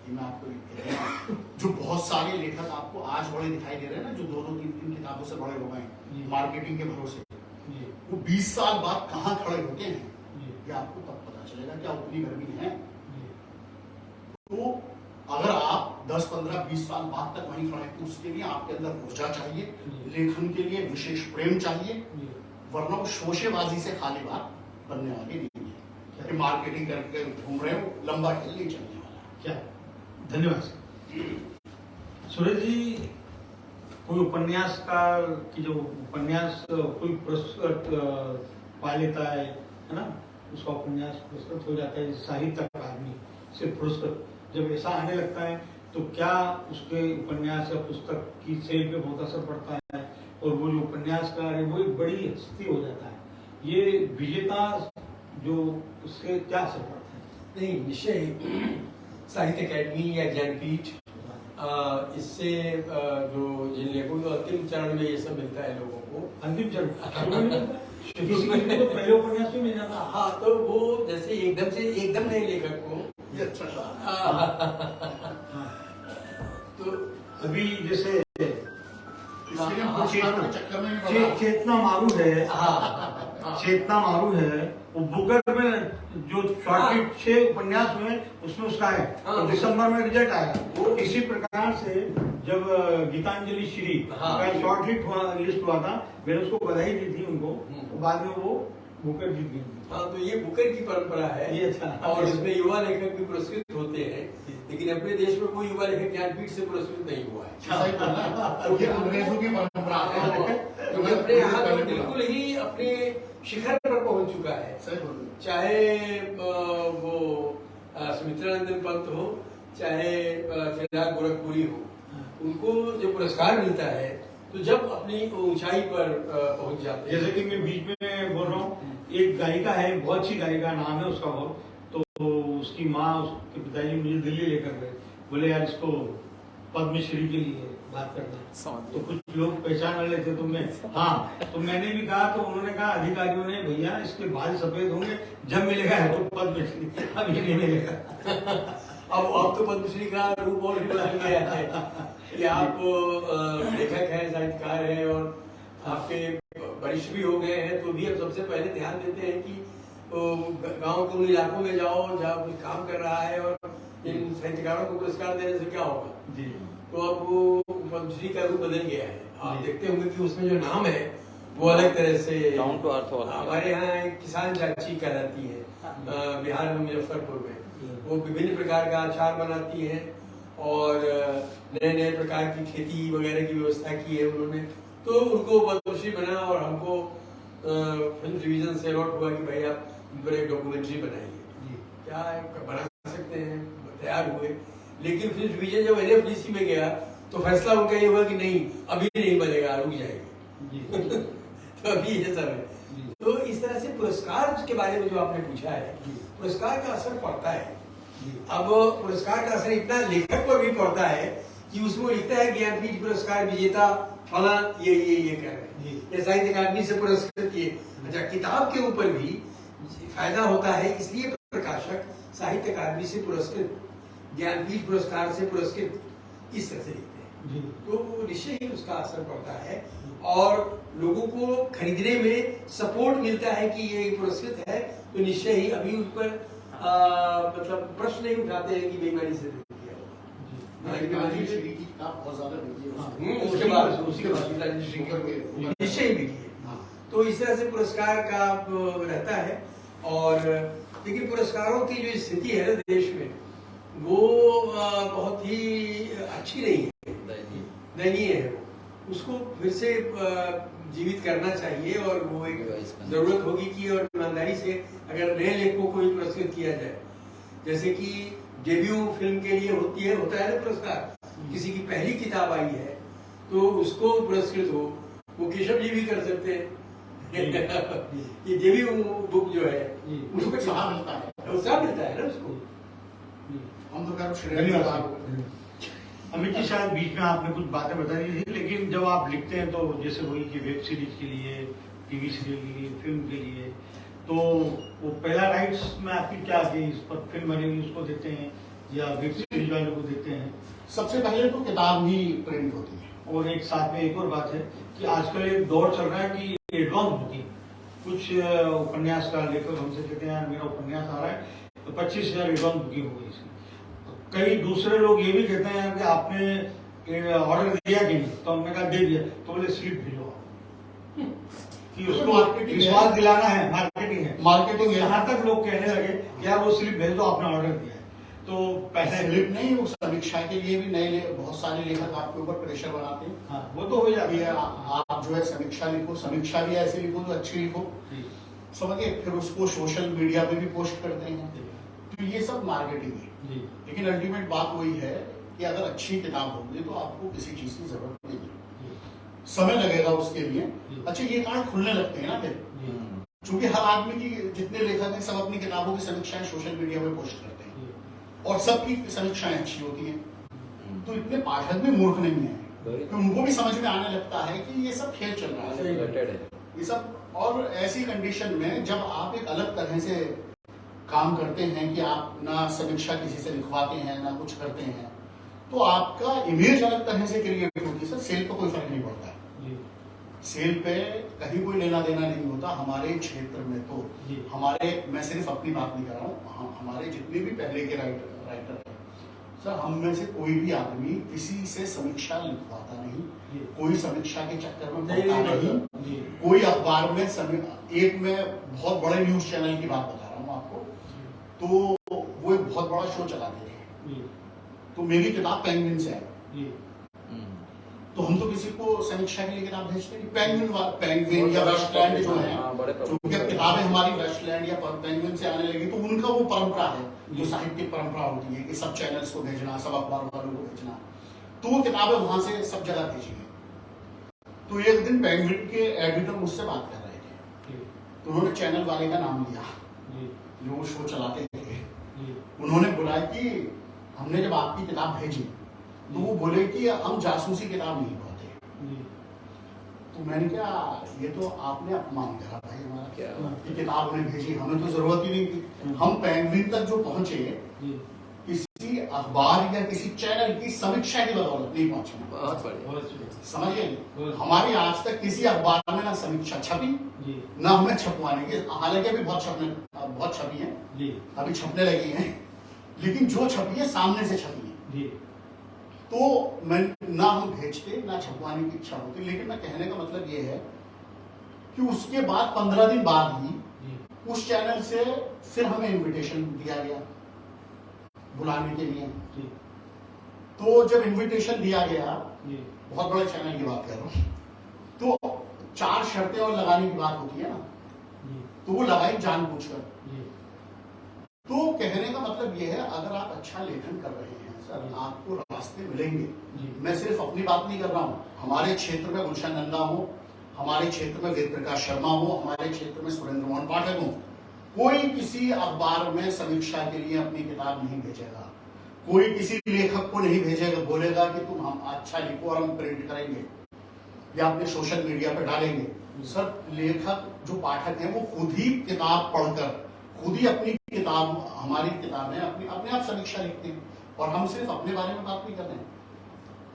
मैं आपको लिख के रहा हूं, जो बहुत सारे लेखक आपको आज बड़े दिखाई दे रहे हैं ना, जो 2-3 किताबों से बड़े हो गए मार्केटिंग के भरोसे, वो 20 साल बाद कहाँ खड़े होते हैं ये आपको तब पता चलेगा क्या उतनी गर्मी है। तो अगर आप 10-15-20 साल बाद तक वहीं खड़े हैं, उसके लिए आपके अंदर ऊर्जा चाहिए, लेखन के लिए विशेष प्रेम चाहिए, वरना वो शोशेबाजी से खाली बात बनने वाली नहीं है कि मार्केटिंग करके घूम रहे हो, लंबा खेल नहीं चलने वाला। क्या? धन्यवाद सूरज जी। कोई उपन्यासकार की जो उपन्यास कोई पुरस्कृत पा लेता है ना, उसका उपन्यास पुरस्कृत हो जाता है, साहित्य अकादमी से पुरस्कृत जब ऐसा आने लगता है तो क्या उसके उपन्यास या पुस्तक की सेल पे बहुत असर पड़ता है और वो जो उपन्यासकार है वो एक बड़ी हस्ती हो जाता है। ये विजेता जो उससे क्या असर पड़ता है? नहीं, निश्चय साहित्य अकेडमी या ज्ञानपीठ इससे जो जिन लेखकों को अंतिम चरण में ये सब मिलता है लोगों को, अंतिम चरण किसी को पहले उपन्यास में मिल जाता। हाँ, तो वो जैसे एकदम नए लेखक को ये अच्छा तो अभी जैसे चक्कर में चेतना मारू है, चेतना मारू है, वो बुकर में जो शॉर्ट 6 उपन्यास में उसमें उसका है, तो दिसंबर में रिजल्ट आएगा। इसी प्रकार से जब गीतांजलि श्री का शॉर्ट हिट लिस्ट हुआ था, मैंने उसको बधाई दी थी उनको, तो बाद में वो बुकर जीत गई। हाँ, तो ये बुकर की परंपरा है, ये अच्छा। और इसमें युवा लेखक भी पुरस्कृत होते हैं, लेकिन अपने देश में कोई युवा लेखक ज्ञानपीठ से पुरस्कृत नहीं हुआ है। ये अंग्रेजों की परंपरा है, तो ये अपने यहाँ तो बिल्कुल ही अपने शिखर पर पहुंच चुका है। चाहे वो सुमित्रानंदन पंत हो, चाहे फिलहाल गोरखपुरी हो, उनको जो पुरस्कार मिलता है तो जब अपनी ऊंचाई पर पहुंच जाते हैं। जैसे कि मैं बीच में बोल रहा हूँ, एक गायिका है, बहुत अच्छी गायिका, नाम है उसका बहुत, तो उसकी माँ उसके पिताजी मुझे दिल्ली लेकर गए, बोले यार इसको पद्मश्री के लिए बात करना, तो कुछ लोग पहचान लेते तो मैं तो मैंने भी कहा, तो उन्होंने कहा अधिकारियों ने, भैया इसके बाल सफेद होंगे, जब मिलेगा तो पद्मश्री, अभी नहीं मिलेगा। अब तो पद्मश्री का रूप और भी बदल गया है कि आप लेखक हैं, साहित्यकार हैं और आपके वरिष्ठ भी हो गए हैं, तो भी अब सबसे पहले ध्यान देते हैं कि गांव के उन इलाकों में जाओ जहाँ कुछ काम कर रहा है, और इन साहित्यकारों को पुरस्कार देने से क्या होगा जी। तो अब वो पद्मश्री का रूप बदल गया है। आप देखते होंगे कि उसमें जो नाम है वो अलग तरह से डाउन टू अर्थ होता है। हमारे यहाँ एक किसान चाची कहलाती है, बिहार में मुजफ्फरपुर में, वो विभिन्न प्रकार का अचार बनाती है और नए नए प्रकार की खेती वगैरह की व्यवस्था की है उन्होंने, तो उनको पद्मश्री बना और हमको फिल्म डिवीजन से अलॉट हुआ कि भाई आप एक डॉक्यूमेंट्री बनाइए। क्या बना सकते हैं, तैयार हुए, लेकिन फिल्म डिवीजन जब NFDC में गया तो फैसला उनका ये हुआ कि नहीं अभी नहीं बनेगा, रुक जाएगी। तो अभी ये सब है। तो इस तरह से पुरस्कार के बारे में जो आपने पूछा है, पुरस्कार का असर पड़ता है। अब पुरस्कार का असर इतना लेखक पर भी पड़ता है कि उसमें लिखता है ज्ञानपीठ पुरस्कार विजेता फला ये कर रहे हैं, ये साहित्य अकादमी से पुरस्कृत किए। अच्छा, किताब के ऊपर भी फायदा होता है, इसलिए प्रकाशक साहित्य अकादमी से पुरस्कृत, ज्ञानपीठ पुरस्कार से पुरस्कृत इस तरह से लिखते हैं। जी। तो वो निश्चय ही उसका असर पड़ता है और लोगों को खरीदने में सपोर्ट मिलता है कि ये पुरस्कृत है, तो निश्चय ही अभी उस पर मतलब प्रश्न नहीं उठाते हैं कि बेईमानी से दिया होगा। गीतांजलि श्री की किताब बहुत ज्यादा बिकी है उसके बाद गीतांजलि श्री की निश्चय ही बिकी है। हाँ। तो इस तरह से पुरस्कार का रहता है। और लेकिन पुरस्कारों की जो स्थिति है ना देश में, वो बहुत ही अच्छी नहीं है, दयनीय है। वो उसको फिर से जीवित करना चाहिए और वो एक जरूरत होगी कि और ईमानदारी से अगर नए लेखकों को ही पुरस्कृत किया जाए, जैसे कि डेब्यू फिल्म के लिए होता है ना पुरस्कार, किसी की पहली किताब आई है तो उसको पुरस्कृत हो, वो केशव जी भी कर सकते हैं। ये डेब्यू बुक जो है उसको उत्साह मिलता है, उत्साह मिलता है ना उसको। हम तो कह धन्यवाद। अमित जी, शायद बीच में आपने कुछ बातें बता दी थी, लेकिन जब आप लिखते हैं तो जैसे वही कि वेब सीरीज के लिए, टीवी सीरियल के लिए, फिल्म के लिए, तो वो पहला राइट्स में आपकी क्या कि इस पर फिल्म बनेगी उसको देते हैं या वेब सीरीज वाले को देते हैं? सबसे पहले तो किताब ही प्रिंट होती है। और एक साथ में एक और बात है कि आजकल एक दौर चल रहा है कि एडवांस बुकिंग, कुछ उपन्यास का लेखक हमसे कहते हैं यार मेरा उपन्यास आ रहा है तो 25,000 एडवांस बुकिंग हो गई इसकी। कई दूसरे लोग ये भी कहते हैं कि आपने ऑर्डर दिया कि नहीं, तो हमने कहा दे दिया, तो बोले स्लिप भेजो कि उसको विश्वास दिलाना है, मार्केटिंग है। मार्केटिंग है। यहाँ तक लोग कहने लगे कि यार वो स्लिप भेज दो, आपने ऑर्डर दिया है। तो पहले स्लिप नहीं, वो समीक्षा के लिए भी बहुत सारे लेखक आपके ऊपर प्रेशर बनाते हैं। हाँ, वो तो हो जाती है। आप जो है समीक्षा लिखो, समीक्षा भी ऐसे लिखो जो अच्छी लिखो, समझिए, फिर उसको सोशल मीडिया पे भी पोस्ट करते हैं, तो ये सब मार्केटिंग है। लेकिन अल्टीमेट बात वही है कि अगर अच्छी किताब होगी तो आपको किसी चीज की जरूरत नहीं है, समय लगेगा उसके लिए। अच्छा, ये कार्ड खुलने लगते हैं ना फिर, क्योंकि हर आदमी की, जितने लेखक हैं सब अपनी किताबों की समीक्षाएं सोशल मीडिया पे पोस्ट करते हैं और सबकी समीक्षाएं अच्छी होती हैं, तो इतने पाठक भी मूर्ख नहीं है, तो उनको भी समझ में आने लगता है कि ये सब खेल चल रहा है ये सब। और ऐसी कंडीशन में जब आप एक अलग तरह से काम करते हैं कि आप ना समीक्षा किसी से लिखवाते हैं ना कुछ करते हैं, तो आपका इमेज अलग तरह से क्रिएट होती है। सर, सेल पे कोई फर्क नहीं पड़ता है, सेल पे कहीं कोई लेना देना नहीं होता। हमारे क्षेत्र में तो मैं सिर्फ अपनी बात नहीं कर रहा हूँ, हमारे जितने भी पहले के राइटर हैं सर, हम में से कोई भी आदमी किसी से समीक्षा लिखवाता नहीं, कोई समीक्षा के चक्कर में पड़ता नहीं, कोई अखबार में एक में बहुत बड़े न्यूज चैनल की बात बता रहा हूँ आपको, तो वो एक बहुत बड़ा शो चलाते थे, तो मेरी किताब पेंगुइन से है, तो हम तो किसी को समीक्षा के लिए किताब भेजते नहीं। पेंगुइन या वेस्टलैंड जो है, क्योंकि अब किताबें हमारी वेस्टलैंड या पेंगुइन से आने लगी, तो उनका वो परंपरा है जो साहित्यिक परंपरा होती है कि सब चैनल्स को भेजना, सब अखबार वालों को भेजना, तो वो किताबें वहां से सब जगह भेजी गई। तो एक दिन पेंगुइन के एडिटर मुझसे बात कर रहे थे, तो उन्होंने चैनल वाले का नाम लिया जो वो शो चलाते थे। उन्होंने बोला कि हमने जब आपकी किताब भेजी तो वो बोले कि हम जासूसी किताब नहीं पढ़ते। तो मैंने कहा ये तो आपने अपमान करा भाई हमारा, क्या किताब उन्हें भेजी, हमें तो जरूरत ही नहीं थी। हम पेंगुइन तक जो पहुंचे किसी अखबार या किसी चैनल की समीक्षा की बदौलत नहीं पहुंचे, समझिए। हमारी आज तक किसी अखबार में ना समीक्षा छपी ना हमें छपवाने की, हालांकि अभी बहुत छपी है, अभी छपने लगी है, लेकिन जो छपी है सामने से छपी है, तो मैं ना हम भेजते ना छपवाने की इच्छा होती। लेकिन मैं कहने का मतलब ये है कि उसके बाद 15 दिन बाद ही उस चैनल से फिर हमें इनविटेशन दिया गया बुलाने के लिए। तो जब इनविटेशन दिया गया, बहुत बड़े चैनल की बात कर रहा हूँ, तो 4 शर्तें और लगाने की बात होती है ना, तो वो लगाई जानबूझकर। तो कहने का मतलब ये है, अगर आप अच्छा लेखन कर रहे हैं सर, आपको रास्ते मिलेंगे। मैं सिर्फ अपनी बात नहीं कर रहा हूँ, हमारे क्षेत्र में गुलशन नंदा हो, हमारे क्षेत्र में वेद प्रकाश शर्मा हो, हमारे क्षेत्र में सुरेंद्र मोहन पाठक हो, कोई किसी अखबार में समीक्षा के लिए अपनी किताब नहीं भेजेगा, कोई किसी लेखक को नहीं भेजेगा, बोलेगा कि तुम हम अच्छा लिखो और हम प्रिंट करेंगे या अपने सोशल मीडिया पर डालेंगे। सर, लेखक जो पाठक हैं वो खुद ही किताब पढ़कर, खुद ही अपनी किताब, हमारी किताब है, अपने आप समीक्षा लिखते हैं, और हम सिर्फ अपने बारे में बात नहीं कर रहे हैं।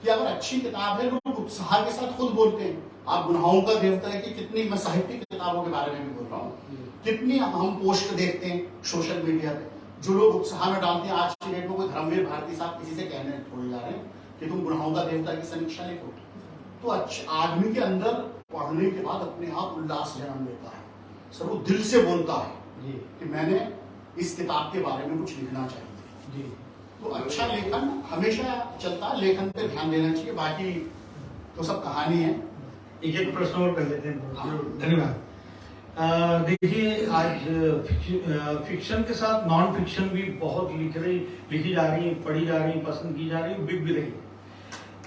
कि अगर अच्छी किताब है, लोग उत्साह के साथ खुद बोलते हैं। आप गुनाहों का देवता है कि कितनी, मैं साहित्यिक किताबों के बारे में भी बोल रहा हूँ, कितनी हम पोस्ट देखते हैं सोशल मीडिया पे, जो लोग उत्साह में डालते हैं। आज की डेट में कोई धर्मवीर भारती साहब किसी से कहने थोड़े जा रहे हैं कि तुम गुनाहों का देवता की समीक्षा लिखो। तो अच्छा, आदमी के अंदर पढ़ने के बाद अपने आप उल्लास जन्म लेता है, सर वो दिल से बोलता है कि मैंने इस किताब के बारे में कुछ लिखना चाहिए जी। तो अच्छा लेखन हमेशा चलता है, लेखन पे ध्यान देना चाहिए, बाकी तो सब कहानी है। एक प्रश्न और कर लेते हैं। धन्यवाद। देखिए, आज फिक्शन के साथ नॉन फिक्शन भी बहुत लिखी जा रही है, पढ़ी जा रही है, पसंद की जा रही है, बिक भी रही है।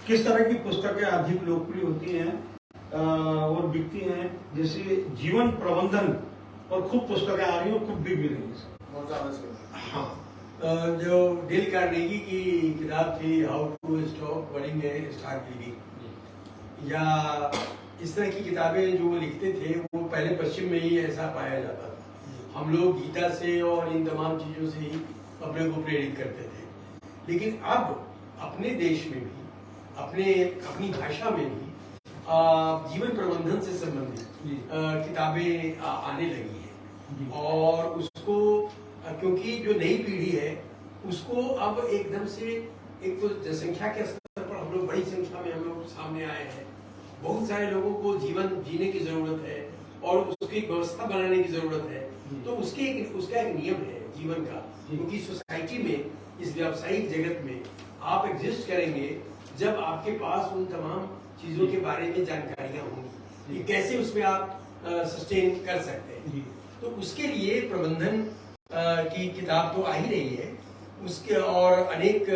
किस तरह की पुस्तकें अधिक लोकप्रिय होती हैं और बिकती हैं? जैसे जीवन प्रबंधन और खूब पुस्तकें आ रही हैं और खूब बिक भी रही हैं। बहुत ज्यादा। हाँ, जो डेल कार्नेगी की किताब थी how to stop worrying and start living, या इस तरह की किताबें जो वो लिखते थे, वो पहले पश्चिम में ही ऐसा पाया जाता था। हम लोग गीता से और इन तमाम चीज़ों से ही अपने को प्रेरित करते थे। लेकिन अब अपने देश में भी, अपनी भाषा में भी जीवन प्रबंधन से संबंधित किताबें आने लगी हैं। और उसको, क्योंकि जो नई पीढ़ी है उसको अब एकदम से, एक तो जनसंख्या के स्तर पर हम लोग बड़ी संख्या में हम लोग सामने आए हैं, बहुत सारे लोगों को जीवन जीने की जरूरत है और उसकी व्यवस्था बनाने की जरूरत है। तो उसका एक नियम है जीवन का, क्योंकि सोसाइटी में, इस व्यावसायिक जगत में आप एग्जिस्ट करेंगे जब आपके पास उन तमाम चीजों के बारे में जानकारियां होंगी कि कैसे उसमें आप सस्टेन कर सकते हैं। तो उसके लिए प्रबंधन की किताब तो आ ही रही है, उसके और अनेक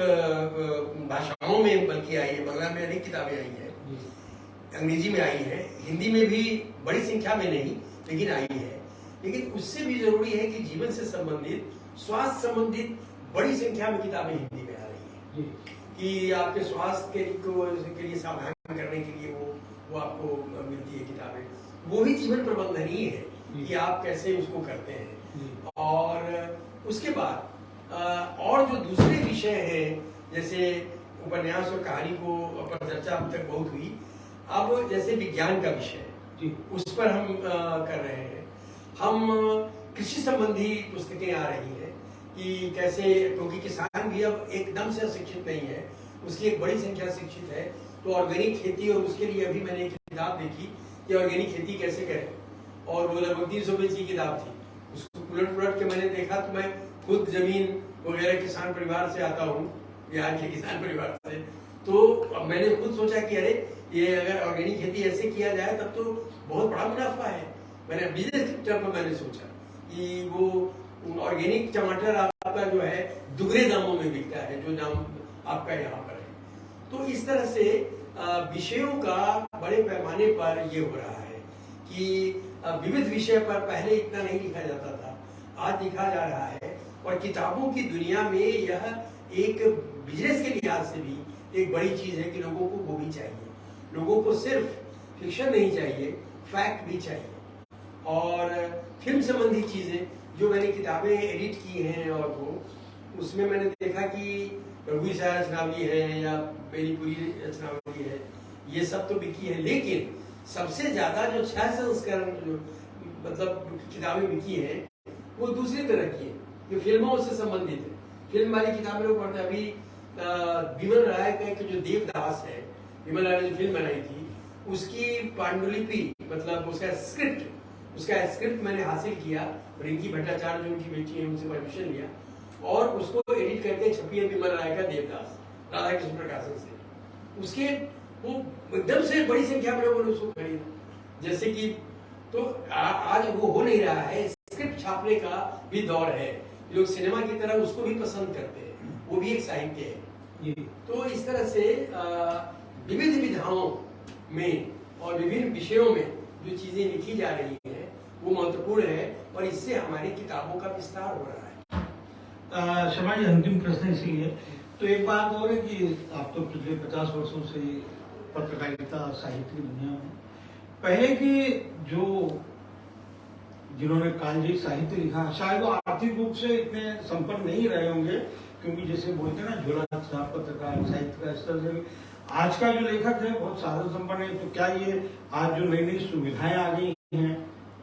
भाषाओं में बल्कि आई है। बांग्ला में अनेक किताबें आई है, अंग्रेजी में आई है, हिंदी में भी बड़ी संख्या में नहीं लेकिन आई है। लेकिन उससे भी जरूरी है कि जीवन से संबंधित, स्वास्थ्य संबंधित बड़ी संख्या में किताबें हिंदी में आ रही है कि आपके स्वास्थ्य के लिए सावधान करने के लिए वो आपको मिलती है किताबें। वो भी जीवन प्रबंधन ही है कि आप कैसे उसको करते हैं। और उसके बाद और जो दूसरे विषय हैं, जैसे उपन्यास और कहानी को पर चर्चा अब तक बहुत हुई, अब जैसे विज्ञान का विषय, उस पर हम कर रहे हैं। हम कृषि संबंधी पुस्तकें आ रही हैं कि कैसे, क्योंकि किसान भी अब एकदम से अशिक्षित नहीं है, उसकी एक बड़ी संख्या शिक्षित है। तो ऑर्गेनिक खेती, और उसके लिए अभी मैंने एक किताब देखी कि ऑर्गेनिक खेती कैसे करें, और वो लगभग 300 पेज की किताब थी। उसको उलट के मैंने देखा, तो मैं खुद जमीन वगैरह किसान परिवार से आता हूँ, बिहार के किसान परिवार से। तो मैंने खुद सोचा कि अरे, ये अगर ऑर्गेनिक खेती ऐसे किया जाए तब तो बहुत बड़ा मुनाफा है। मैंने बिजनेस टर्म में मैंने सोचा कि वो ऑर्गेनिक टमाटर आपका जो है दुगने दामों में बिकता है जो दाम आपका यहाँ पर है। तो इस तरह से विषयों का बड़े पैमाने पर ये हो रहा है कि विविध विषय पर पहले इतना नहीं लिखा जाता था, आज लिखा जा रहा है। और किताबों की दुनिया में यह एक बिजनेस के लिहाज से भी एक बड़ी चीज है कि लोगों को वो भी चाहिए। लोगों को सिर्फ फिक्शन नहीं चाहिए, फैक्ट भी चाहिए। और फिल्म संबंधी चीजें जो मैंने किताबें एडिट की हैं, और वो उसमें मैंने देखा कि रघुवीर सहाय रचनावली है या मेरी पूरी रचनावली है, ये सब तो बिकी है। लेकिन सबसे ज्यादा जो 6 संस्करण जो मतलब किताबें बिकी है, वो दूसरी तरह की है, जो फिल्मों से संबंधित है। फिल्म वाली किताबें लोग पढ़ते हैं। अभी विमल राय का एक जो देवदास है, विमल राय ने फिल्म बनाई थी, उसकी पांडुलिपि मतलब उसका स्क्रिप्ट मैंने हासिल किया। रिंकी भट्टाचार्य जो उनकी बेटी है, उनसे परमिशन लिया और उसको एडिट करके छपी है विमल राय का देवदास, राधा कृष्ण प्रकाशन से। उसके वो एकदम से बड़ी संख्या में लोगों ने उसको खरीदा। जैसे कि तो आज वो हो नहीं रहा है, स्क्रिप्ट छापने का भी दौर है। लोग सिनेमा की तरह उसको भी पसंद करते हैं, वो भी एक साहित्य है। तो इस तरह से विविध विधाओं में और विभिन्न विषयों में जो चीजें लिखी जा रही हैं वो महत्वपूर्ण है, और इससे हमारी किताबों का विस्तार हो रहा है। शर्मा जी, अंतिम प्रश्न इसीलिए तो एक बात और है कि आप तो पिछले 50 वर्षों से पत्रकारिता साहित्य की दुनिया में, पहले की जो जिन्होंने कालजयी साहित्य लिखा, शायद वो आर्थिक रूप से इतने संपन्न नहीं रहे होंगे, क्योंकि जैसे बोलते हैं ना, झोला छाप पत्रकार साहित्य का स्तर से आज का जो लेखक है बहुत साधन संपन्न है, तो क्या ये आज जो नई नई सुविधाएं आ गई हैं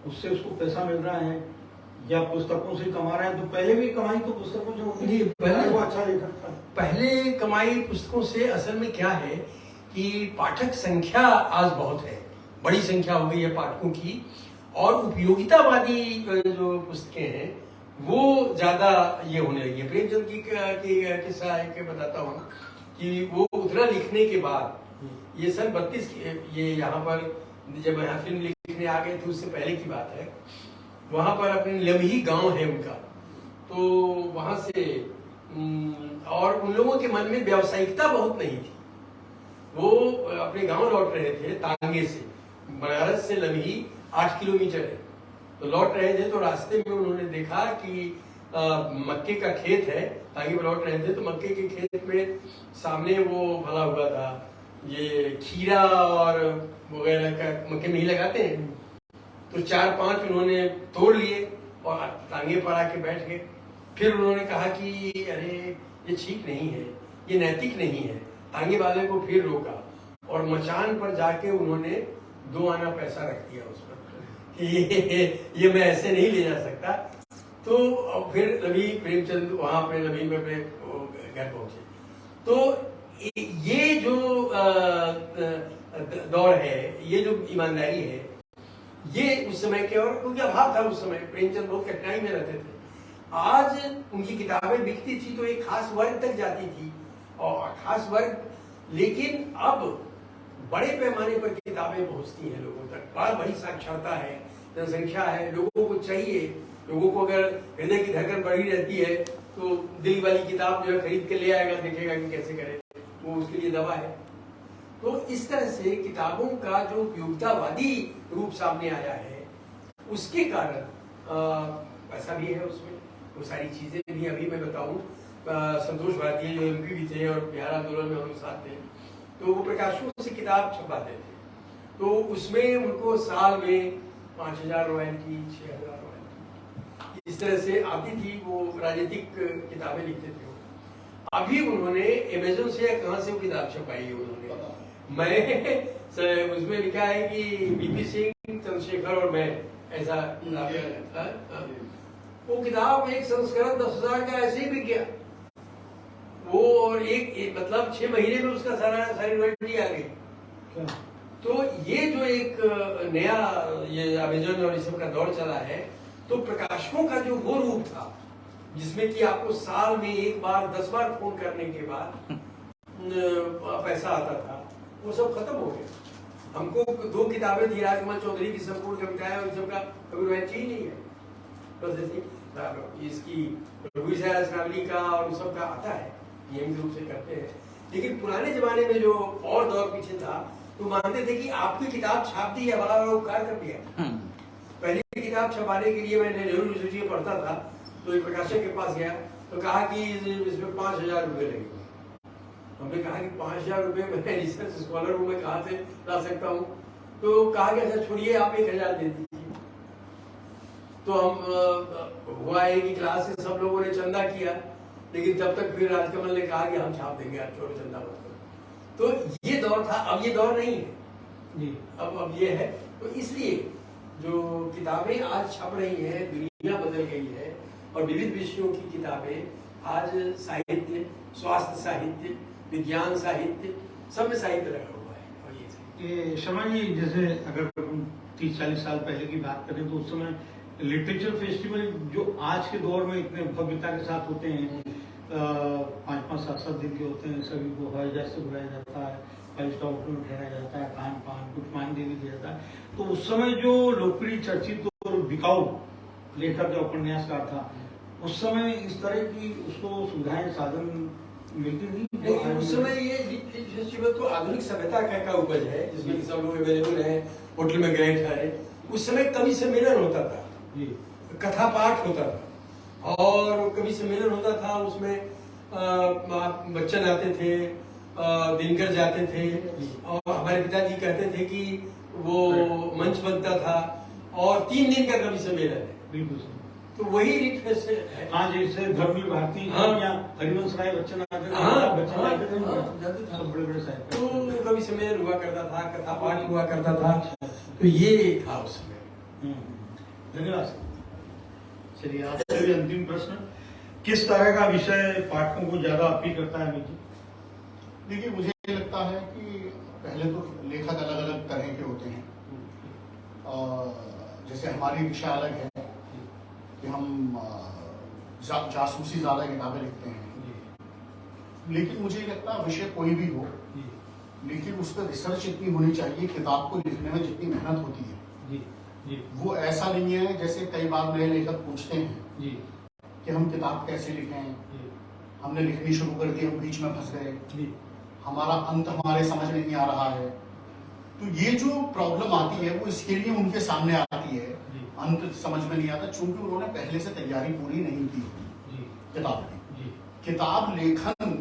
उससे उसको पैसा मिल रहा है या पुस्तकों से कमा रहा है? तो पहले भी कमाई तो पुस्तकों से होती जी, थी, पहले वो अच्छा लेखक था। पहले कमाई पुस्तकों से असल में क्या है कि पाठक संख्या आज बहुत है, बड़ी संख्या हो गई है पाठकों की, और उपयोगितावादी जो पुस्तकें हैं वो ज्यादा ये होने लगी है। प्रेमचंद की किस्सा एक बताता हूँ कि वो उतना लिखने के बाद ये सन 32 ये यहाँ पर जब यहाँ फिल्म लिखने आ गए थे उससे पहले की बात है, वहां पर अपने लम्ही गांव है उनका, तो वहां से और उन लोगों के मन में व्यावसायिकता बहुत नहीं थी। वो अपने गांव लौट रहे थे तांगे से, बनारस से लम्ही 8 किलोमीटर है, तो लौट रहे थे तो रास्ते में उन्होंने देखा कि मक्के का खेत है, तांगे में लौट रहे थे तो मक्के के खेत में सामने वो फला हुआ था, ये खीरा और वगैरह का मक्के में ही लगाते हैं, तो 4-5 उन्होंने तोड़ लिए और टांगे पर आके बैठ गए। फिर उन्होंने कहा कि अरे ये ठीक नहीं है, ये नैतिक नहीं है। टांगे वाले को फिर रोका और मचान पर जाके उन्होंने 2 आना पैसा रख दिया उस पर कि ये मैं ऐसे नहीं ले जा सकता। तो फिर रवि प्रेमचंद वहां पे रवि में अपने घर पहुंचे। तो ये जो दौर है, ये जो ईमानदारी है, ये उस समय के, और क्योंकि अभाव था उस समय, प्रेमचंद बहुत कठिनाई में रहते थे। आज उनकी किताबें बिकती थी तो एक खास वर्ग तक जाती थी, और खास वर्ग, लेकिन अब बड़े पैमाने पर किताबें पहुंचती हैं लोगों तक, बड़ा बड़ी साक्षरता है, जनसंख्या है, लोगों को चाहिए। लोगों को अगर हृदय की धड़कन बढ़ी रहती है तो दिल वाली किताब जो है खरीद के ले आएगा, देखेगा कि कैसे करे, वो उसके लिए दवा है। तो इस तरह से किताबों का जो उपयोगितावादी रूप सामने आया है, उसके कारण ऐसा भी है उसमें, वो सारी चीजें भी। अभी मैं बताऊं, संतोष भारतीय जो MP भी थे और बिहार आंदोलन में उनके साथ थे, तो वो प्रकाशनों से किताब छपाते थे, तो उसमें उनको साल में 5,000 रॉयल्टी, 6,000 रॉयल्टी, इस तरह से आती थी। वो राजनीतिक किताबें लिखते थे। अभी उन्होंने अमेज़न से या कहां से वो किताब छपाई है उन्होंने, मैं उसमें लिखा है कि BP सिंह, चंद्रशेखर और मैं, ऐसा वो किताब एक संस्करण 10,000 का ऐसे ही बिक गया वो, और एक मतलब 6 महीने में उसका सारी रॉयल्टी आ गई। तो ये जो एक नया ये अमेज़न और इस सब का दौर चला है, तो प्रकाशकों का जो वो रूप था जिसमें कि आपको साल में 1 बार 10 बार फोन करने के बाद पैसा आता था, वो सब खत्म हो गया। हमको 2 किताबें थी, राजकमल चौधरी की संपूर्ण कविताएं, और सबका कभी रॉयल्टी ही नहीं है। बस ऐसी इसकी रघुवीर का और सबका आता है, नियमित रूप से करते हैं। लेकिन पुराने जमाने में जो और दौर पीछे था, तो मानते थे कि आपकी किताब छाप दी है, बड़ा उपकार कर दिया। पहली किताब छपाने के लिए मैंने नेहरू यूनिवर्सिटी में पढ़ता था, तो एक प्रकाशक के पास गया तो कहा कि इसमें 5,000 रुपए लगेंगे। हमने कहा कि 5,000 रुपए मैं रिसर्च स्कॉलर हूँ, मैं कहाँ से ला सकता हूँ? तो कहा कि अच्छा छोड़िए, आप 1,000 दे दीजिए। तो हम हुआ है कि क्लास से सब लोगों ने चंदा किया, लेकिन तब तक फिर राजकमल ने कहा कि हम छाप देंगे, आप छोड़ो चंदा मत करो। तो ये दौर था, अब ये दौर नहीं है जी, अब ये है। तो इसलिए जो किताबें आज छप रही हैं, दुनिया बदल गई है, और विविध विषयों की किताबें आज साहित्य, स्वास्थ्य साहित्य, विज्ञान साहित्य, सब में साहित्य रखा हुआ है। और ये शर्मा जी, जैसे अगर 30-40 साल पहले की बात करें तो उस समय लिटरेचर फेस्टिवल जो आज के दौर में इतने भव्यता के साथ होते हैं, 5-5, 7-7 दिन के होते हैं, सभी को हवाई जहाज से बुलाया जाता है, 5 स्टार होटल में ठहराया जाता है, खान पान कुछ मानदेय भी दिया जाता है। तो उस समय जो लोकप्रिय, चर्चित और बिकाऊ लेखक या उपन्यासकार था, उस समय इस तरह की उसको सुविधाएं, साधन मिलती थी। उस समय ये फेस्टिवल तो आधुनिक सभ्यता का उपज है, जिसमें सब लोग अवेलेबल है, होटल में गए ठहरे। उस समय कवि सम्मेलन होता था, कथा पाठ होता था, और कवि सम्मेलन होता था, उसमें बच्चन आते थे, दिनकर जाते थे, और हमारे पिताजी कहते थे कि वो मंच बनता था, और 3 दिन का कवि सम्मेलन है। तो वही रिक्वेस्ट है। हाँ, जैसे धर्मी भारती हाँ। या हरिवंश राय बच्चन आते थे, हाँ, बच्चन आते थे, जाते थे। सब बड़े-बड़े साहिब। तो कवि सम्मेलन हुआ करता था, कथा पाठ हुआ करता था, तो ये था उस समय। धन्यवाद सर। चलिए, आपसे भी अंतिम प्रश्न, किस तरह का विषय पाठकों को ज्यादा अपील करता है अमित जी? देखिए, मुझे लगता है कि पहले तो लेखक अलग अलग तरह के होते हैं। जैसे हमारी दिशा अलग है कि हम जासूसी ज्यादा किताबें लिखते हैं, लेकिन मुझे लगता है विषय कोई भी हो, लेकिन उस पर रिसर्च इतनी होनी चाहिए किताब को लिखने में जितनी मेहनत होती है। जी जी वो ऐसा नहीं है जैसे कई बार नए लेखक पूछते हैं जी कि हम किताब कैसे लिखें, हमने लिखनी शुरू कर दी, हम बीच में फंस गए, जी हमारा अंत हमारे समझ में नहीं आ रहा है। तो ये जो प्रॉब्लम आती है वो इसके लिए उनके सामने आती है, अंत समझ में नहीं आता, चूंकि उन्होंने पहले से तैयारी पूरी नहीं की जी किताब की। जी किताब लेखन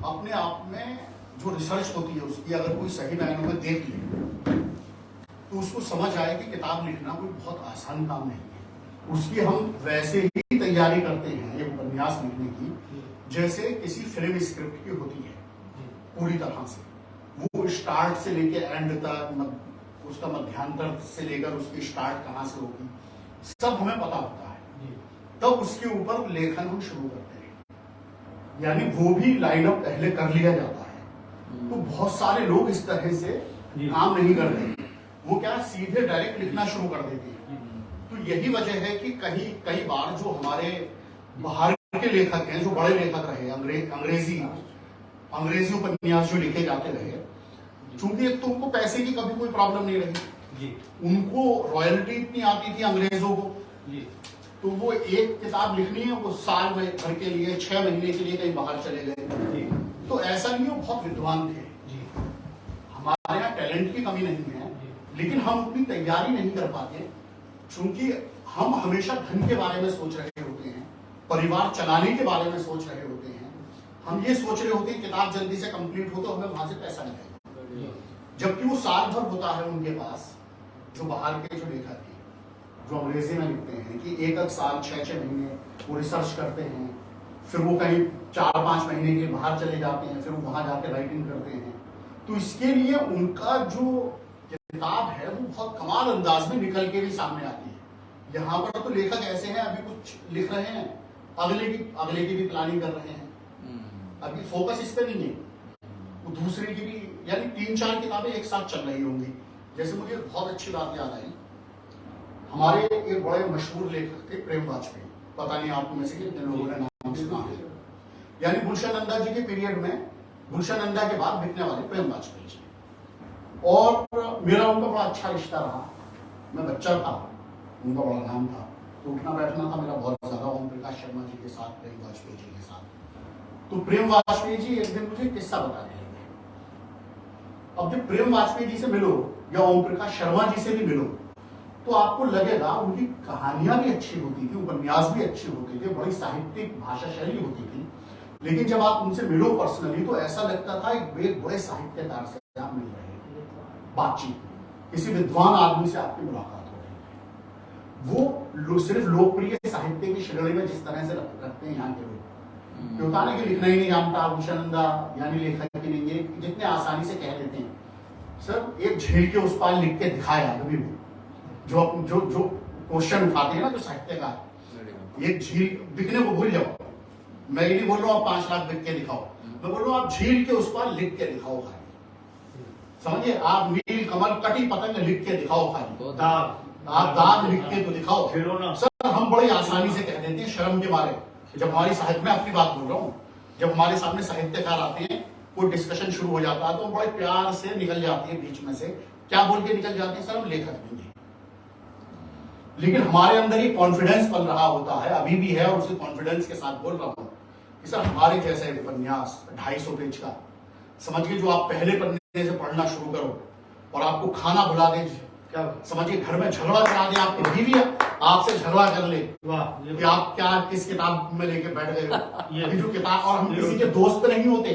अपने आप में जो रिसर्च होती है उसकी अगर कोई सही मायनों में देख ले तो उसको समझ आए कि किताब लिखना कोई बहुत आसान काम नहीं है। उसकी हम वैसे ही तैयारी करते हैं एक उपन्यास लिखने की जैसे किसी फिल्म स्क्रिप्ट की होती है, पूरी तरह से वो स्टार्ट से लेके एंड तक, उसका मध्यांतर से लेकर उसकी स्टार्ट कहाँ से होगी, सब हमें पता होता है। तब उसके ऊपर लेखन हम शुरू करते हैं, यानी वो भी लाइनअप पहले कर लिया जाता है। तो बहुत सारे लोग इस तरह से काम नहीं करते, वो क्या सीधे डायरेक्ट लिखना शुरू कर देते हैं। तो यही वजह है कि कई बार जो हमारे बाहर के लेखक हैं, जो बड़े लेखक रहे, अंग्रेजी उपन्यास जो लिखे जाते रहे, चूंकि एक तो उनको पैसे की कभी कोई प्रॉब्लम नहीं रही, उनको रॉयल्टी इतनी आती थी अंग्रेजों को, तो वो एक किताब लिखनी है, वो साल में भर के लिए 6 महीने के लिए कहीं बाहर चले गए। तो ऐसा नहीं, वो बहुत विद्वान थे। हमारे यहाँ टैलेंट की कमी नहीं है, लेकिन हम उतनी तैयारी नहीं कर पाते, क्योंकि हम हमेशा धन के बारे में सोच रहे होते हैं, परिवार चलाने के बारे में सोच रहे होते हैं। हम ये सोच रहे होते हैं किताब जल्दी से कंप्लीट हो तो हमें वहां से पैसा मिलेगा, जबकि वो साल भर होता है उनके पास। जो बाहर के जो लेखक हैं, जो अंग्रेजी में लिखते हैं, कि एक साल 6-6 महीने वो रिसर्च करते हैं, फिर वो कहीं 4-5 महीने के लिए बाहर चले जाते हैं, फिर वो वहां जाके राइटिंग करते हैं। तो इसके लिए उनका जो किताब है वो बहुत कमाल अंदाज में निकल के भी सामने आती है। यहाँ पर तो लेखक ऐसे हैं, अभी कुछ लिख रहे हैं, अगले की भी प्लानिंग कर रहे हैं, अभी फोकस इस पे नहीं है, वो दूसरे की भी, यानी 3-4 किताबें एक साथ चल रही होंगी। जैसे मुझे बहुत अच्छी बात याद आई, हमारे एक बड़े मशहूर लेखक थे प्रेम वाजपेयी, पता नहीं आप में से कितने लोगों ने नाम सुना है, यानी गुलशन नंदा जी के पीरियड में, गुलशन नंदा के बाद लिखने वाले प्रेम वाजपेयी जी। और मेरा उनका बड़ा अच्छा रिश्ता रहा, मैं बच्चा था, उनका बड़ा नाम था, तो उठना बैठना था मेरा बहुत ज्यादा ओम प्रकाश शर्मा जी के साथ, प्रेम वाजपेयी जी के साथ। तो प्रेम वाजपेयी जी एक दिन मुझे किस्सा बताने लगे। अब जब प्रेम वाजपेयी जी से मिलो या ओम प्रकाश शर्मा जी से भी मिलो तो आपको लगेगा उनकी कहानियां भी अच्छी होती थी, उपन्यास भी अच्छे होते थे, बड़ी साहित्यिक भाषा शैली होती थी, लेकिन जब आप उनसे मिलो पर्सनली तो ऐसा लगता था एक बड़े साहित्यकार से आप मिल रहे हैं, बातचीत, किसी विद्वान आदमी से आपकी मुलाकात हो रही है। वो सिर्फ लोकप्रिय साहित्य की श्रेणी में जिस तरह से रखते हैं यहाँ के लोग, होता ना कि लिखना ही नहीं जानता, भूषणंदा यानी लेखक ही नहीं है, जितने आसानी से कह देते हैं, सर एक झील के उस पार लिख के दिखाया अभी वो जो क्वेश्चन उठाते हैं ना जो साहित्यकार, एक झील दिखने को भूल जाओ, मैं ये नहीं बोल रहा हूँ 5 लाख लिख के दिखाओ, मैं बोल रहा हूँ आप झील के उस पार लिख के दिखाओ खाली, समझिए, आप नील कमल कटी पतंग लिख के दिखाओ खाली, आप दाग लिख के तो दिखाओ। सर हम बड़ी आसानी से कह देते हैं शर्म के मारे, जब हमारी साहित्य में अपनी बात बोल रहा हूँ, जब हमारे सामने साहित्यकार आते हैं, कोई डिस्कशन शुरू हो जाता है तो बड़े प्यार से निकल जाती है बीच में से, क्या बोल के निकल जाते हैं, सर हम लेखक नहीं है, लेकिन हमारे अंदर ये कॉन्फिडेंस पल रहा होता है, अभी भी है, और उसी कॉन्फिडेंस के साथ बोल रहा हूँ कि सर हमारे जैसा एक उपन्यास 250 पेज का, समझिए जो आप पहले पन्ने से पढ़ना शुरू करो और आपको खाना भुला दे, क्या समझिए घर में झगड़ा करा दे, आपकी बीवी आपसे झगड़ा कर ले कि आप क्या किस किताब में लेके बैठ गए हो, अभी जो किताब, और हम किसी के दोस्त नहीं होते,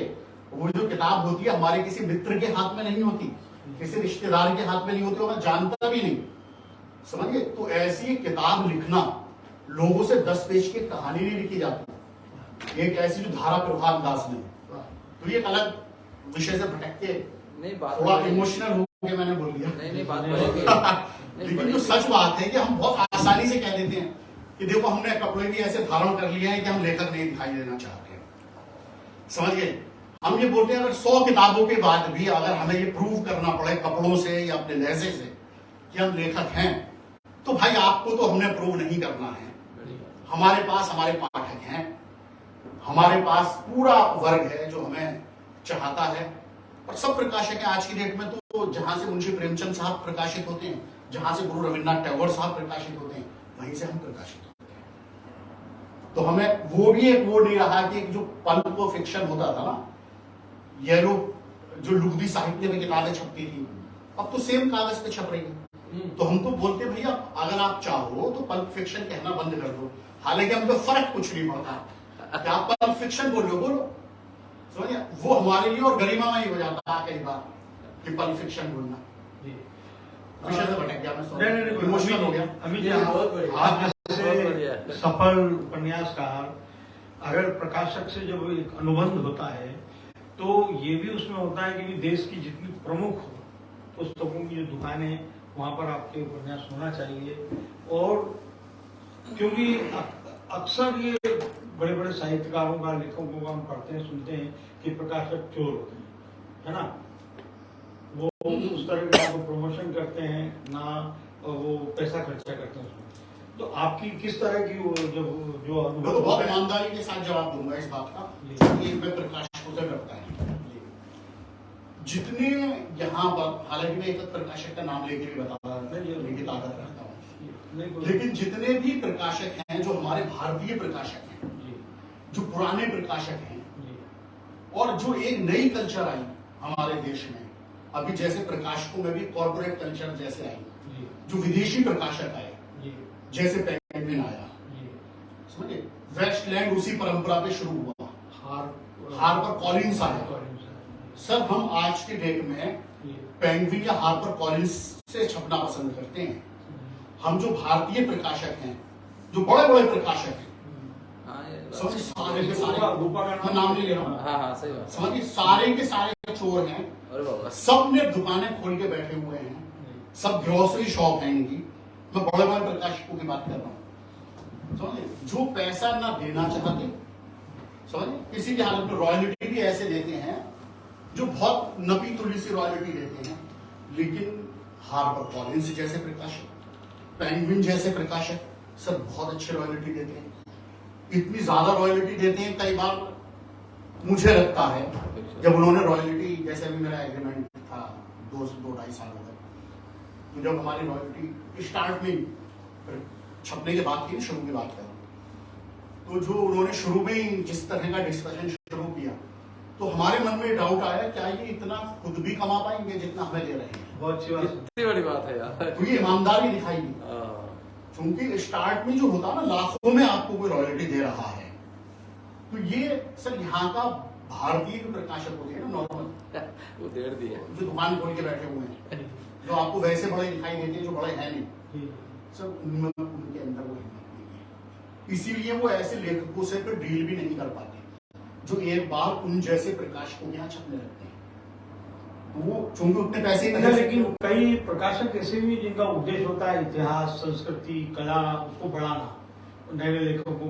वो जो किताब होती है हमारे किसी मित्र के हाथ में नहीं होती, किसी रिश्तेदार के हाथ में नहीं होती, वो मैं जानता भी नहीं, समझिए। तो ऐसी किताब लिखना लोगों से 10 पेज की कहानी नहीं लिखी जाती, एक ऐसी जो धारा प्रभात दास ने, तो ये एक अलग विषय से भटक के नहीं बात थोड़ा बनेगी। इमोशनल हो के मैंने बोल दिया। नहीं बात बनेगी। लेकिन जो सच बात है कि हम बहुत आसानी से कह देते हैं कि देखो हमने कपड़े भी ऐसे धारण कर लिए हैं कि हम लेखक नहीं दिखाई देना चाहते हैं, समझ गए। हम ये बोलते हैं अगर 100 किताबों के बाद भी अगर हमें ये प्रूव करना पड़े कपड़ों से या अपने लहजे से कि हम लेखक हैं, तो भाई आपको तो हमने प्रूव नहीं करना है। हमारे पास हमारे पाठक हैं, हमारे पास पूरा वर्ग है जो हमें चाहता है, और सब प्रकाशक हैं आज की डेट में। तो जहां से मुंशी प्रेमचंद साहब प्रकाशित होते हैं, जहां से गुरु रविन्द्रनाथ टैगोर साहब प्रकाशित होते हैं, वहीं से हम प्रकाशित होते हैं। तो हमें वो भी एक वो नहीं रहा कि जो पल्प फिक्शन होता था ना, ये लोग जो लुगदी साहित्य में किताबें छपती थी, अब तो सेम कागज पे छप रही है। तो हम तो बोलते भैया अगर आप चाहो तो पल्प फिक्शन कहना बंद कर दो, हालांकि हम तो फर्क कुछ नहीं पड़ता कि आप पल्प फिक्शन बोलो समझिए, वो हमारे लिए और गरिमामय हो जाता है कई बार कि पल्प फिक्शन बोलना। विषय से भटक गया मैं, नहीं, इमोशनल हो गया। अमित जी, बहुत बढ़िया। आप बहुत जैसे बढ़िया। सफल उपन्यासकार, अगर प्रकाशक से जब एक अनुबंध होता है तो ये भी उसमें होता है कि देश की जितनी प्रमुख पुस्तकों की जो दुकानें हैं वहां पर आपके उपन्यास होना चाहिए। और क्योंकि अक्सर ये बड़े बड़े साहित्यकारों का, लेखकों का हम पढ़ते हैं सुनते हैं कि प्रकाशक चोर होते हैं, है ना, वो उस तरह का प्रमोशन करते हैं ना, वो पैसा खर्चा करते हैं उसमें। तो आपकी किस तरह की वो जो मैं तो बहुत ईमानदारी के साथ जवाब दूंगा इस बात का कि मैं प्रकाशकों से करता है। जितने यहाँ पर, हालांकि मैं एक प्रकाशक का नाम लेके भी बता रहा था, लेके ताकत रखता हूँ, लेकिन जितने भी प्रकाशक हैं जो हमारे भारतीय प्रकाशक हैं, जो पुराने प्रकाशक हैं, और जो एक नई कल्चर आई हमारे देश में, अभी जैसे प्रकाशकों में भी कॉर्पोरेट कल्चर जैसे आई, जो विदेशी प्रकाशक आए, जैसे पेंगुइन आया, समझे, वेस्टलैंड उसी परंपरा पे शुरू हुआ, हार्पर कॉलिंस आया। सर हम आज के डेट में पेंगुइन या हार्पर कॉलिंस से छपना पसंद करते हैं। हम जो भारतीय प्रकाशक हैं, जो बड़े बड़े प्रकाशक हैं, समझिए सारे के सारे, मैं नाम नहीं ले रहा हूँ, हाँ सही बात। समझिए सारे के सारे चोर हैं, अरे बाबा, सब ने दुकानें खोल के बैठे हुए हैं, सब ग्रोसरी शॉप है इनकी। मैं बड़े बड़े प्रकाशकों की बात कर रहा हूँ, समझिए, जो पैसा ना देना चाहते, समझिए, किसी भी हालत में रॉयल्टी भी ऐसे देते हैं जो बहुत नपी तुली सी रॉयल्टी देते हैं। लेकिन हार्पर कॉलिंस जैसे प्रकाशक, पेंगुइन जैसे प्रकाशक, सब बहुत अच्छे रॉयल्टी देते हैं, इतनी ज्यादा रॉयल्टी देते हैं। कई बार मुझे लगता है जब उन्होंने रॉयल्टी, जैसे अभी मेरा एग्रीमेंट था 2-2.5 साल हो गए, तो जब हमारी रॉयल्टी स्टार्ट में छपने के बाद की, शुरू की बात कर रहा हूं, तो जो उन्होंने शुरू में ही जिस तरह का डिस्कशन शुरू किया, तो हमारे मन में डाउट आया क्या ये इतना खुद भी कमा पाएंगे जितना हमें दे रहे हैं। बहुत अच्छी बात। कितनी बड़ी बात है यार। तो ये ईमानदारी दिखाई दी, हाँ। क्योंकि स्टार्ट में जो होता है ना, लाखों में आपको कोई रॉयल्टी दे रहा है, तो ये सर यहाँ का भारतीय जो प्रकाशक होते हैं ना, नॉर्मल वो देर दिया। जो दुकान खोल के बैठे हुए हैं, जो आपको वैसे बड़े दिखाई देते हैं, जो बड़े हैं नहीं, सब उनमें उनके अंदर वो हिम्मत नहीं है। इसीलिए वो ऐसे लेखकों से फिर डील भी नहीं कर पाते जो एक बार उन जैसे प्रकाशकों के यहाँ छपने लगते हैं। तो वो चूंकि उतने पैसे अच्छा, लेकिन कई प्रकाशक ऐसे भी जिनका उद्देश्य होता है इतिहास, संस्कृति, कला, उसको बढ़ाना, नए नए लेखकों को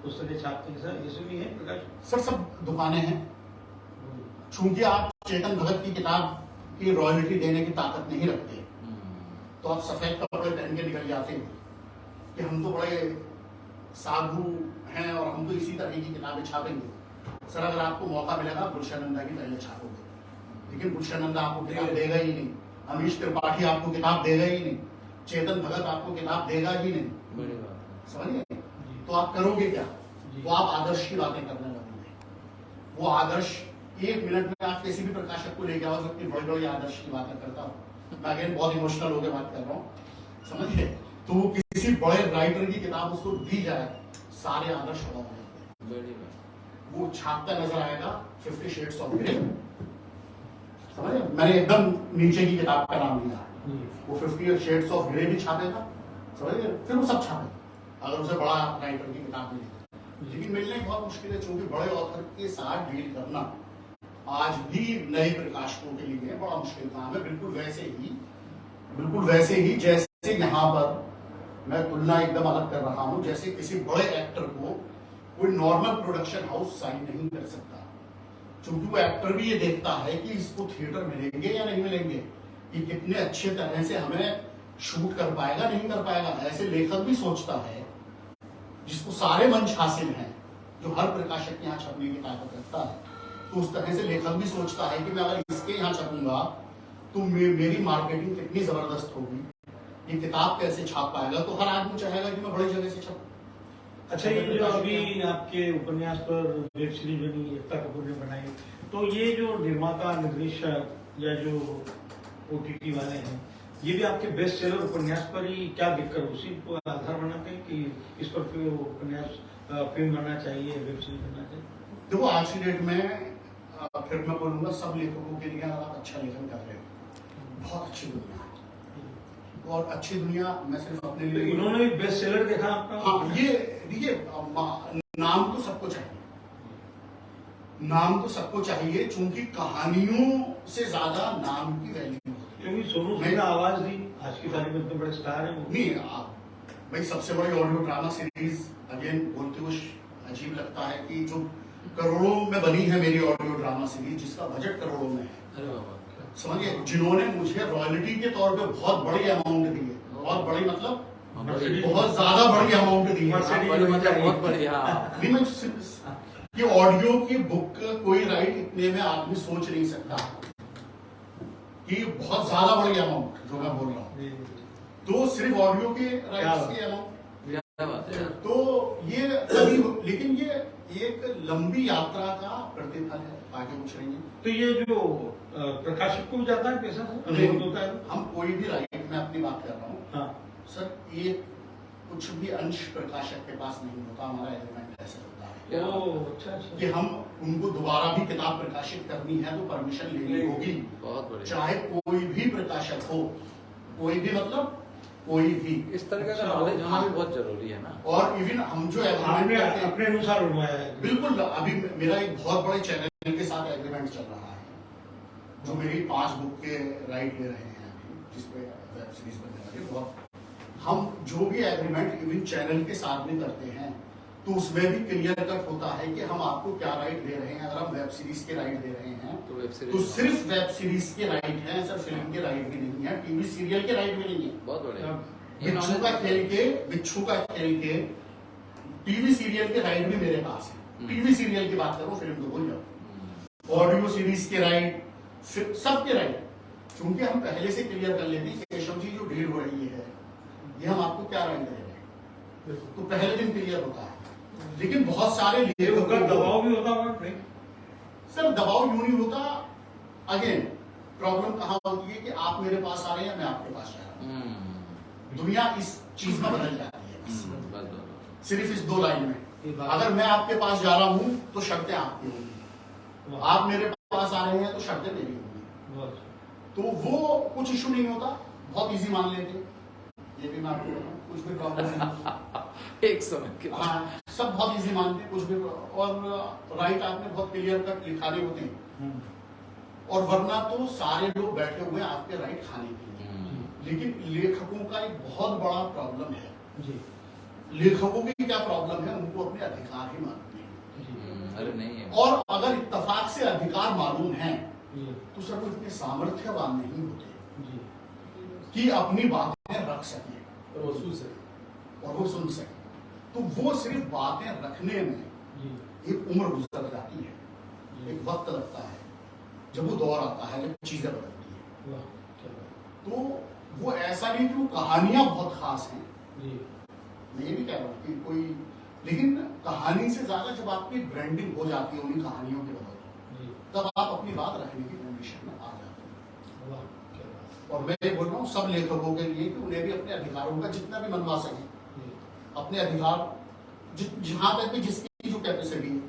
पुस्तकें छापते हैं, सर ऐसे भी है प्रकाशक। सर सब दुकानें हैं, चूंकि आप चेतन भगत की किताब की रॉयल्टी देने की ताकत नहीं रखते, तो आप सफेद कपड़े पहन के निकल जाते हैं कि हम तो बड़े साधु हैं और हम तो इसी तरह की किताबें छापेंगे। सर अगर आपको मौका मिलेगा गुलशनंदा की पहले छापोगे, लेकिन गुलशनंदा आपको किताब देगा ही नहीं, अमीश त्रिपाठी आपको किताब देगा ही नहीं, चेतन भगत आपको किताब देगा ही नहीं, समझिए। तो आप करोगे क्या? तो आप आदर्श की बातें करने लगोगे। वो आदर्श 1 मिनट में आप किसी भी प्रकाशक को लेके आओ, सबकी बड़ी बड़ी आदर्श की बातें करता हूँ मैं, अगेन बहुत इमोशनल होकर बात कर रहा हूँ, समझिए। तो किसी बड़े राइटर की किताब उसको दी जाए, सारे आदर्श खड़ा हो जाते हैं, वो छापता नजर आएगा 50 शेड्स ऑफ ग्रे, समझे। मैंने एकदम नीचे की किताब का नाम लिया, वो 50 शेड्स ऑफ ग्रे भी छापेगा, समझे, फिर वो सब छापेगा। अगर उसे बड़ा राइटर की किताब मिले। लेकिन मिलने बहुत मुश्किल है, क्योंकि बड़े ऑथर के साथ डील करना आज भी नए प्रकाशकों के लिए बड़ा मुश्किल काम है। बिल्कुल वैसे ही जैसे यहाँ पर मैं तुलना एकदम अलग कर रहा हूँ, जैसे किसी बड़े एक्टर को कोई नॉर्मल प्रोडक्शन हाउस साइन नहीं कर सकता, क्योंकि वो एक्टर भी ये देखता है कि इसको थिएटर मिलेंगे या नहीं मिलेंगे, ये कितने अच्छे तरह से हमें शूट कर पाएगा नहीं कर पाएगा। ऐसे लेखक भी सोचता है जिसको सारे मंच हासिल हैं, जो हर प्रकाशक के यहाँ छपने की ताकत रखता है, तो उस तरह से लेखक भी सोचता है कि मैं अगर इसके यहाँ छपूंगा तो मेरी मार्केटिंग कितनी जबरदस्त होगी, ये किताब कैसे छाप पाएगा। तो हर आदमी चाहेगा कि मैं बड़ी जगह से छपूं। अच्छा, ये जो अभी आपके उपन्यास पर वेब सीरीज बनी, एकता कपूर ने बनाई, तो ये जो निर्माता निर्देशक या जो OTT वाले हैं, ये भी आपके बेस्ट सेलर उपन्यास पर ही क्या देखकर उसी को आधार बनाते हैं कि इस पर फिर उपन्यास फिल्म बनना चाहिए, वेब सीरीज बनना चाहिए? देखो, आज की डेट में फिर मैं बोलूंगा सब लेखकों के लिए अगर आप अच्छा लेखन कर रहे हो, बहुत अच्छी दुनिया है। और अच्छी दुनिया मैं सिर्फ अपने तो लिए, इन्होंने भी बेस्ट सेलर देखा आपका? हाँ, ये देखिए, नाम तो सबको चाहिए, नाम तो सबको चाहिए, क्योंकि कहानियों से ज्यादा नाम की वैल्यू होती है। क्योंकि सोनू सूद ने आवाज दी, आज की तारीख में तो बड़े स्टार हैं वो। नहीं, भाई सबसे बड़ी ऑडियो ड्रामा सीरीज, अगेन बोलते हुए अजीब लगता है कि जो करोड़ों में बनी है मेरी ऑडियो ड्रामा सीरीज, जिसका बजट करोड़ों में है, अरे बाबा, समझिए, जिन्होंने मुझे रॉयल्टी के तौर पे बहुत बड़ी अमाउंट दी है, बहुत बड़ी मतलब बहुत ज्यादा बड़ी अमाउंट दी है। बहुत बढ़िया। नहीं, मैं ये ऑडियो की बुक कोई राइट इतने में आदमी सोच नहीं सकता कि बहुत ज्यादा बड़ी अमाउंट जो मैं बोल रहा हूँ, तो सिर्फ ऑडियो के राइट्स की अमाउंट, क्या बात है। तो ये कभी, लेकिन ये एक लंबी यात्रा का प्रतिफल है, आगे कुछ नहीं है। तो ये जो प्रकाशक को भी जाता है पैसा अनुभव होता है? हम कोई भी राइट, मैं अपनी बात कर रहा हूँ, हाँ सर, एक कुछ भी अंश प्रकाशक के पास नहीं होता, हमारा एग्रीमेंट ऐसा होता है अच्छा कि हम उनको दोबारा भी किताब प्रकाशित करनी है तो परमिशन लेनी होगी, बहुत बढ़िया। चाहे कोई भी प्रकाशक हो, कोई भी मतलब कोई भी। इस तरह का नॉलेज होना भी बहुत जरूरी है ना। और इवन हम जो एग्रीमेंट आपने करते हैं, अपने अनुसार उड़वाया है? बिल्कुल, अभी मेरा एक बहुत बड़े चैनल के साथ एग्रीमेंट चल रहा है, जो मेरी 5 बुक के राइट ले रहे हैं अभी, जिसपे वेब सीरीज बनने वाली है। बहुत हम जो भी एग्रीमेंट इवन चैनल के साथ में करते हैं, तो उसमें भी क्लियर कट होता है कि हम आपको क्या राइट दे रहे हैं। अगर हम वेब सीरीज के राइट दे रहे हैं तो वेब सीरीज, तो सिर्फ वेब सीरीज के राइट हैं, सर फिल्म के राइट भी नहीं है, टीवी सीरियल के राइट भी नहीं है। बहुत बढ़िया। बिच्छू का खेल के टीवी सीरियल के राइट भी मेरे पास है। टीवी सीरियल की बात करो, फिल्म तो भूल जाओ, ऑडियो सीरीज के राइट, सब के राइट, क्योंकि हम पहले से क्लियर कर लेते हैं कि केशव जी जो डील हो रही है, ये हम आपको क्या राइट दे रहे हैं, तो पहले दिन क्लियर होता है। लेकिन बहुत सारे लेखकों का दबाव भी होता होगा? नहीं सर, दबाव यूं नहीं होता। अगेन प्रॉब्लम कहाँ होती है कि आप मेरे पास आ रहे हैं, मैं आपके पास जा रहा हूँ, दुनिया इस चीज में बदल जाती है, सिर्फ इस 2 लाइन में। अगर मैं आपके पास जा रहा हूं तो शर्तें आपकी होंगी, आप मेरे पास आ रहे हैं तो शर्तें मेरी होंगी, तो वो कुछ इशू नहीं होता, बहुत इजी मान लेते हैं। ये भी मैं आपको बताऊं, कुछ भी प्रॉब्लम नहीं एक समय के बाद। हाँ, सब बहुत इजी मानते हैं, कुछ भी। और राइट आपने बहुत क्लियर कट लिखाने होते हैं, और वरना तो सारे लोग बैठे हुए हैं आपके राइट खाने के लिए। लेकिन लेखकों का एक बहुत बड़ा प्रॉब्लम है जी। लेखकों की क्या प्रॉब्लम है, उनको अपने अधिकार ही मालूम नहीं। अरे नहीं है। और अगर इत्तेफाक से अधिकार मालूम है तो सर वो इतने सामर्थ्यवान नहीं होते कि अपनी बातें रख सके और वो सुन सके। तो वो सिर्फ बातें रखने में एक उम्र गुजर जाती है, एक वक्त लगता है, जब वो दौर आता है, जब चीजें बदलती है। तो वो ऐसा नहीं कि वो कहानियां बहुत खास हैं, मैं ये भी कह रहा हूँ कि कोई, लेकिन कहानी से ज्यादा जब आपकी ब्रांडिंग हो जाती है उन्हीं कहानियों के बदौलत, तब आप अपनी बात रखने की कंडीशन में आ जाते हैं। और मैं ये बोल रहा हूँ सब लेखकों के लिए कि उन्हें भी अपने अधिकारों का जितना भी मनवा सके, अपने अधिकार जहां तक भी जिसकी जो कैपेसिटी है,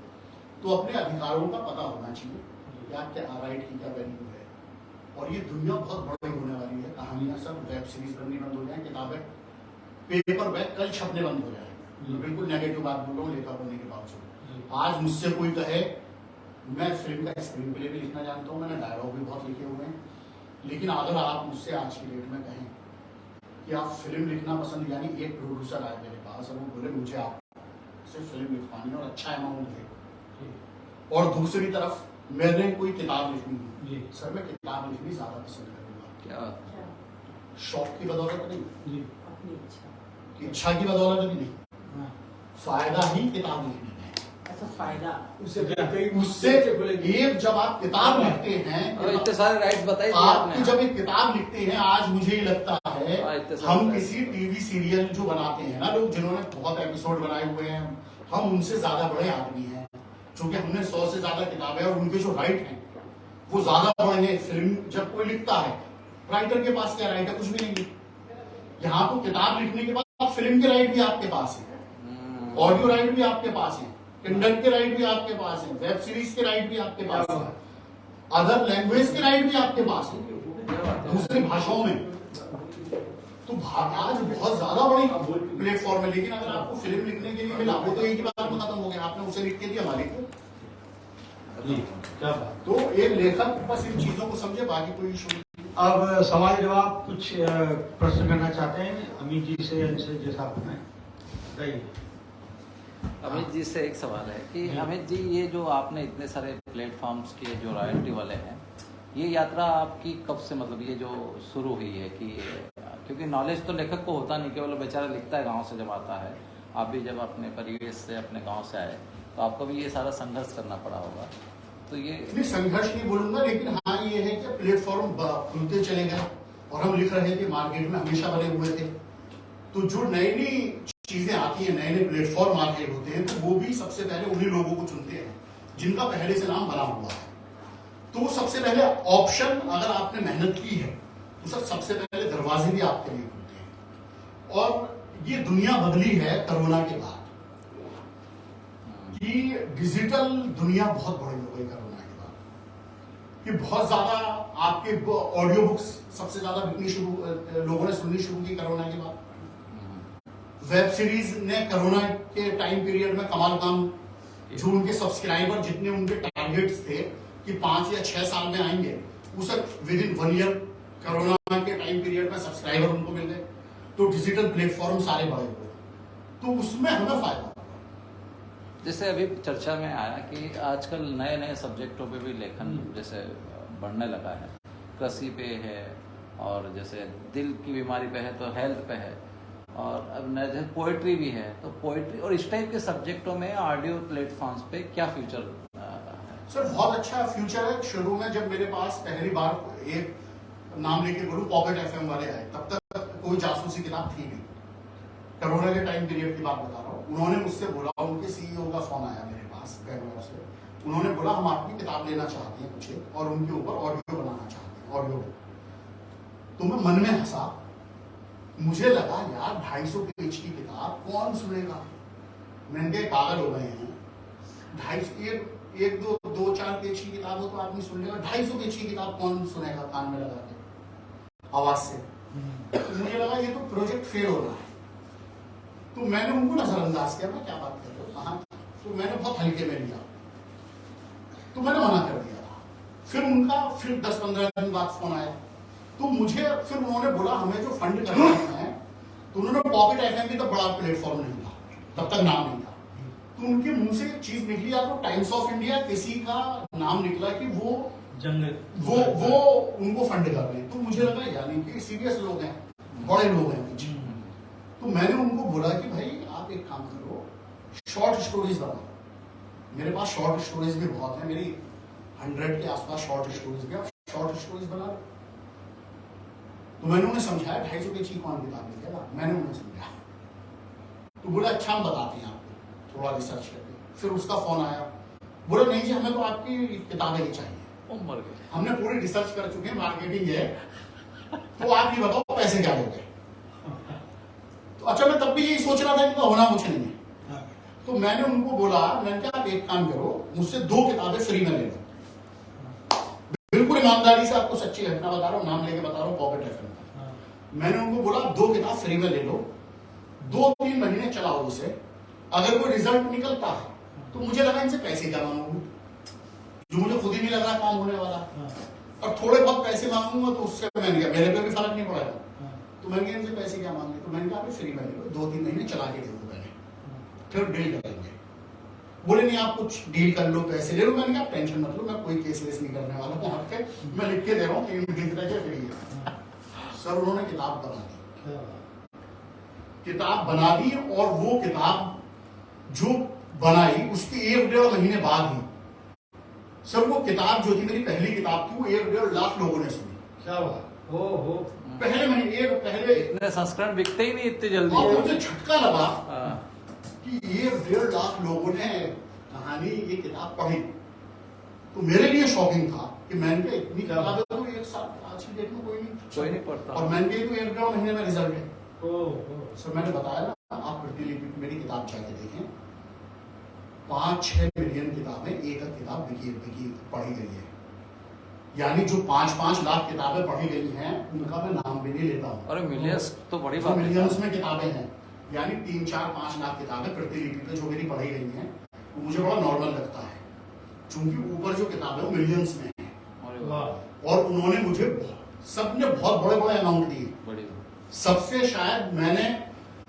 तो अपने अधिकारों का पता होना चाहिए कि आप क्या राइट की क्या वैल्यू है। और ये दुनिया बहुत बड़ी होने वाली है, कहानियां सब वेब सीरीज बननी बंद हो जाए, किताबें पेपर बैग कल छपने बंद हो जाए, मैं बिल्कुल नेगेटिव बात बोल रहा हूँ लेखक होने के बावजूद। आज मुझसे कोई कहे, मैं फिल्म का स्क्रीन प्ले भी लिखना जानता हूँ, मैंने डायलॉग भी बहुत लिखे हुए हैं, लेकिन अगर आप मुझसे आज की डेट में कहें कि आप फिल्म लिखना पसंद, यानी एक प्रोड्यूसर आए मेरे पास और वो बोले मुझे आप सिर्फ फिल्म लिखवानी और अच्छा अमाउंट दे, और दूसरी तरफ मैंने कोई किताब लिखनी है, सर मैं किताब लिखनी ज्यादा पसंद करूंगा। क्या शौक की बदौलत नहीं, अपनी इच्छा। इच्छा की बदौलत भी नहीं, हाँ। फायदा ही किताब लिखने में है। अच्छा, फायदा उससे कई उससे एक जब आप किताब लिखते हैं, और इतने सारे राइट्स बताए दिए आपकी आपने। जब एक किताब लिखते हैं, आज मुझे ये लगता है हाँ, इतने सारे हम राइट्स। किसी टीवी सीरियल जो बनाते हैं ना लोग, जिन्होंने बहुत एपिसोड बनाए हुए हैं, हम उनसे ज्यादा बड़े आदमी हैं, क्योंकि हमने 100 से ज्यादा किताबें, और उनके जो राइट हैं वो ज्यादा बड़े हैं। फिल्म जब कोई लिखता है, राइटर के पास क्या राइट है? कुछ भी नहीं है। यहाँ तो किताब लिखने के बाद फिल्म के राइट भी आपके पास है, ऑडियो राइट भी आपके पास है, किंडल के राइट भी आपके पास है, वेब सीरीज के राइट भी आपके पास है, अदर लैंग्वेज के राइट भी आपके पास है, दूसरी भाषाओं में। तो आज बहुत ज्यादा बड़ी प्लेटफॉर्म है, लेकिन अगर आपको फिल्म लिखने के लिए मिला, वो तो एक ही बार में खत्म हो गया, आपने उसे लिख के दिया मालिक को। क्या बात। तो एक लेखक बस इन चीजों को समझे, बाकी कोई इशू नहीं। अब सवाल जवाब कुछ प्रश्न करना चाहते हैं अमित जी से, इनसे जैसा आपने बताइए। अमित जी से एक सवाल है कि अमित जी, ये जो आपने इतने सारे प्लेटफॉर्म्स के जो रॉयल्टी वाले हैं, ये यात्रा आपकी कब से, मतलब ये जो शुरू हुई है कि, क्योंकि नॉलेज तो लेखक को होता नहीं, केवल बेचारा लिखता है गांव से जब आता है। आप भी जब अपने परिवेश से, अपने गांव से आए, तो आपको भी ये सारा संघर्ष करना पड़ा होगा। तो ये नहीं, संघर्ष नहीं बोलूंगा, लेकिन हाँ ये है कि प्लेटफॉर्म खुलते चले गए और हम लिख रहे थे, मार्केट में हमेशा बने हुए थे। तो जो नई नई चीजें आती हैं, नए नए प्लेटफॉर्म मार्केट होते हैं, तो वो भी सबसे पहले उन्हीं लोगों को चुनते हैं जिनका पहले से नाम बना हुआ है। तो सबसे पहले ऑप्शन, अगर आपने मेहनत की है तो सर सबसे पहले दरवाजे भी आपके लिए खुलते हैं। और ये दुनिया बदली है कोरोना के बाद, कि डिजिटल दुनिया बहुत बड़ी हो गई कोरोना के बाद, कि बहुत ज्यादा आपके ऑडियो बुक्स सबसे ज्यादा बिकनी शुरू, लोगों ने सुननी शुरू की कोरोना के बाद। वेब सीरीज ने कोरोना के टाइम पीरियड में कमाल काम, जो उनके सब्सक्राइबर जितने उनके टारगेट्स थे कि 5 या 6 साल में आएंगे, उसे विद इन 1 ईयर कोरोना के टाइम पीरियड में सब्सक्राइबर उनको मिल गए। तो डिजिटल प्लेटफॉर्म सारे बड़े हुए, तो उसमें हमें फायदा। जैसे अभी चर्चा में आया कि आजकल नए नए सब्जेक्टों पे भी लेखन जैसे बढ़ने लगा है, कृषि पे है, और जैसे दिल की बीमारी पे है तो हेल्थ पे है, और अब जैसे पोइट्री भी है, तो पोइट्री और इस टाइप के सब्जेक्टों में ऑडियो प्लेटफॉर्म्स पे क्या फ्यूचर है? सर बहुत अच्छा फ्यूचर है। शुरू में जब मेरे पास पहली बार एक नाम लेके बोलूं पॉकेट एफएम वाले आए, तब तक कोई जासूसी किताब थी नहीं। कोरोना के टाइम पीरियड की बात बता रहा हूँ। उन्होंने मुझसे बोला, उनके सीईओ का फोन आया मेरे पास बेंगलोर से, उन्होंने बोला हम आपकी किताब लेना चाहते हैं कुछ, और उनके ऊपर ऑडियो बनाना चाहते हैं, ऑडियो। तो मैं मन में हंसा, मुझे लगा यार 250 पेज की किताब कौन सुनेगा। मैंने कहा पागल हो गए हैं, 250 एक दो चार पेज की किताब हो तो आदमी सुन लेगा, 250 पेज की किताब कौन सुनेगा कान में लगा के आवाज से। तो मुझे लगा ये तो प्रोजेक्ट फेल हो रहा है। तो मैंने उनको नजरअंदाज किया, मैं क्या बात कर रहा हूँ कहाँ, तो मैंने बहुत हल्के में लिया, तो मैंने मना कर दिया था। फिर उनका 10-15 दिन बाद फोन आया, तो मुझे फिर उन्होंने बोला हमें जो फंड करना है, तो उन्होंने पॉकेट एफएम भी तो बड़ा प्लेटफॉर्म नहीं था, तब तक नाम नहीं था। तो उनके मुंह से एक चीज निकली, या तो टाइम्स ऑफ इंडिया किसी का नाम निकला कि वो उनको फंड कर रहे हैं। तो मुझे लगा यानी कि सीरियस लोग हैं, बड़े लोग हैं पीछे। तो मैंने उनको बोला कि भाई आप एक काम करो, शॉर्ट स्टोरीज बनाओ। मेरे पास शॉर्ट स्टोरीज भी बहुत है, मेरी 100 के आसपास शॉर्ट स्टोरीज भी, आप शॉर्ट स्टोरीज बना लो। तो मैंने उन्हें समझाया 250 पेज की कौन किताब लिखेगा, मैंने उन्हें समझाया। तो बोला अच्छा हम बताते हैं आपको, थोड़ा रिसर्च करके। फिर उसका फोन आया, बोला नहीं जी हमें तो आपकी किताबें ही चाहिए, हमने पूरी रिसर्च कर चुके हैं, मार्केटिंग है, तो आप ये बताओ पैसे क्या दोगे। तो अच्छा मैं तब भी यही सोच रहा था कि होना कुछ नहीं है। तो मैंने उनको बोला, मैंने कहा आप एक काम करो, मुझसे 2 किताबें फ्री में ले लो। बिल्कुल ईमानदारी से आपको सच्ची घटना बता रहा हूँ, नाम लेके बता रहा हूँ, पॉकेट एफएम का। मैंने उनको बोला 2 किताब फ्री में ले लो, 2-3 महीने चलाओ उसे, अगर कोई रिजल्ट निकलता है तो मुझे लगा इनसे पैसे क्या मांगूंगा, जो मुझे खुद ही नहीं लग रहा काम होने वाला, और थोड़े बहुत पैसे मांगूंगा तो उससे मैंने कहा मेरे पे भी फर्क नहीं पड़ेगा, तो मैंने कहा इनसे पैसे क्या मांगे, तो मैंने कहा आप फ्री में ले लो, 2-3 महीने चला के देखो पहले, फिर डील करेंगे। बोले नहीं आप कुछ डील कर लो, पैसे ले लो। मैंने कहा टेंशन मत लो, मैं कोई केस वेस नहीं करने वाला हूँ आपके, मैं लिख के दे रहा हूँ 3 महीने तक फ्री है। सर उन्होंने किताब बना दी, किताब बना दी, और वो किताब जो बनाई उसके 1-1.5 महीने बाद ही सर वो किताब जो थी मेरी पहली किताब थी, वो 1-1.5 लाख लोगों ने सुनी। क्या बात, हो पहले महीने पहले इतने संस्करण बिकते ही नहीं इतने जल्दी। और मुझे झटका लगा हाँ। कि 1-1.5 लाख लोगों ने कहानी ये किताब पढ़ी, तो मेरे लिए शॉकिंग था कि मैंने कहा इतनी किताबें तो एक साथ आज की डेट में कोई नहीं पढ़ता, और मैंने कहा तो 1-1.5 महीने में रिजल्ट है। सर मैंने बताया ना, आप प्रतिलिपि मेरी किताब जाके देखें, 5-6 मिलियन किताबें एक किताब बिकी पढ़ी गई है, यानी जो 5-5 लाख किताबें पढ़ी गई हैं उनका मैं नाम भी नहीं लेता हूँ। और मिलियंस तो बड़ी बात है। मिलियंस में किताबें हैं, यानी 3-4-5 लाख किताबें प्रतिलिपि पे जो मेरी पढ़ी गई हैं वो मुझे बड़ा नॉर्मल लगता है, क्योंकि ऊपर जो किताबें वो मिलियंस में है, और उन्होंने मुझे सबने बहुत बड़े अमाउंट दिए। सबसे शायद मैंने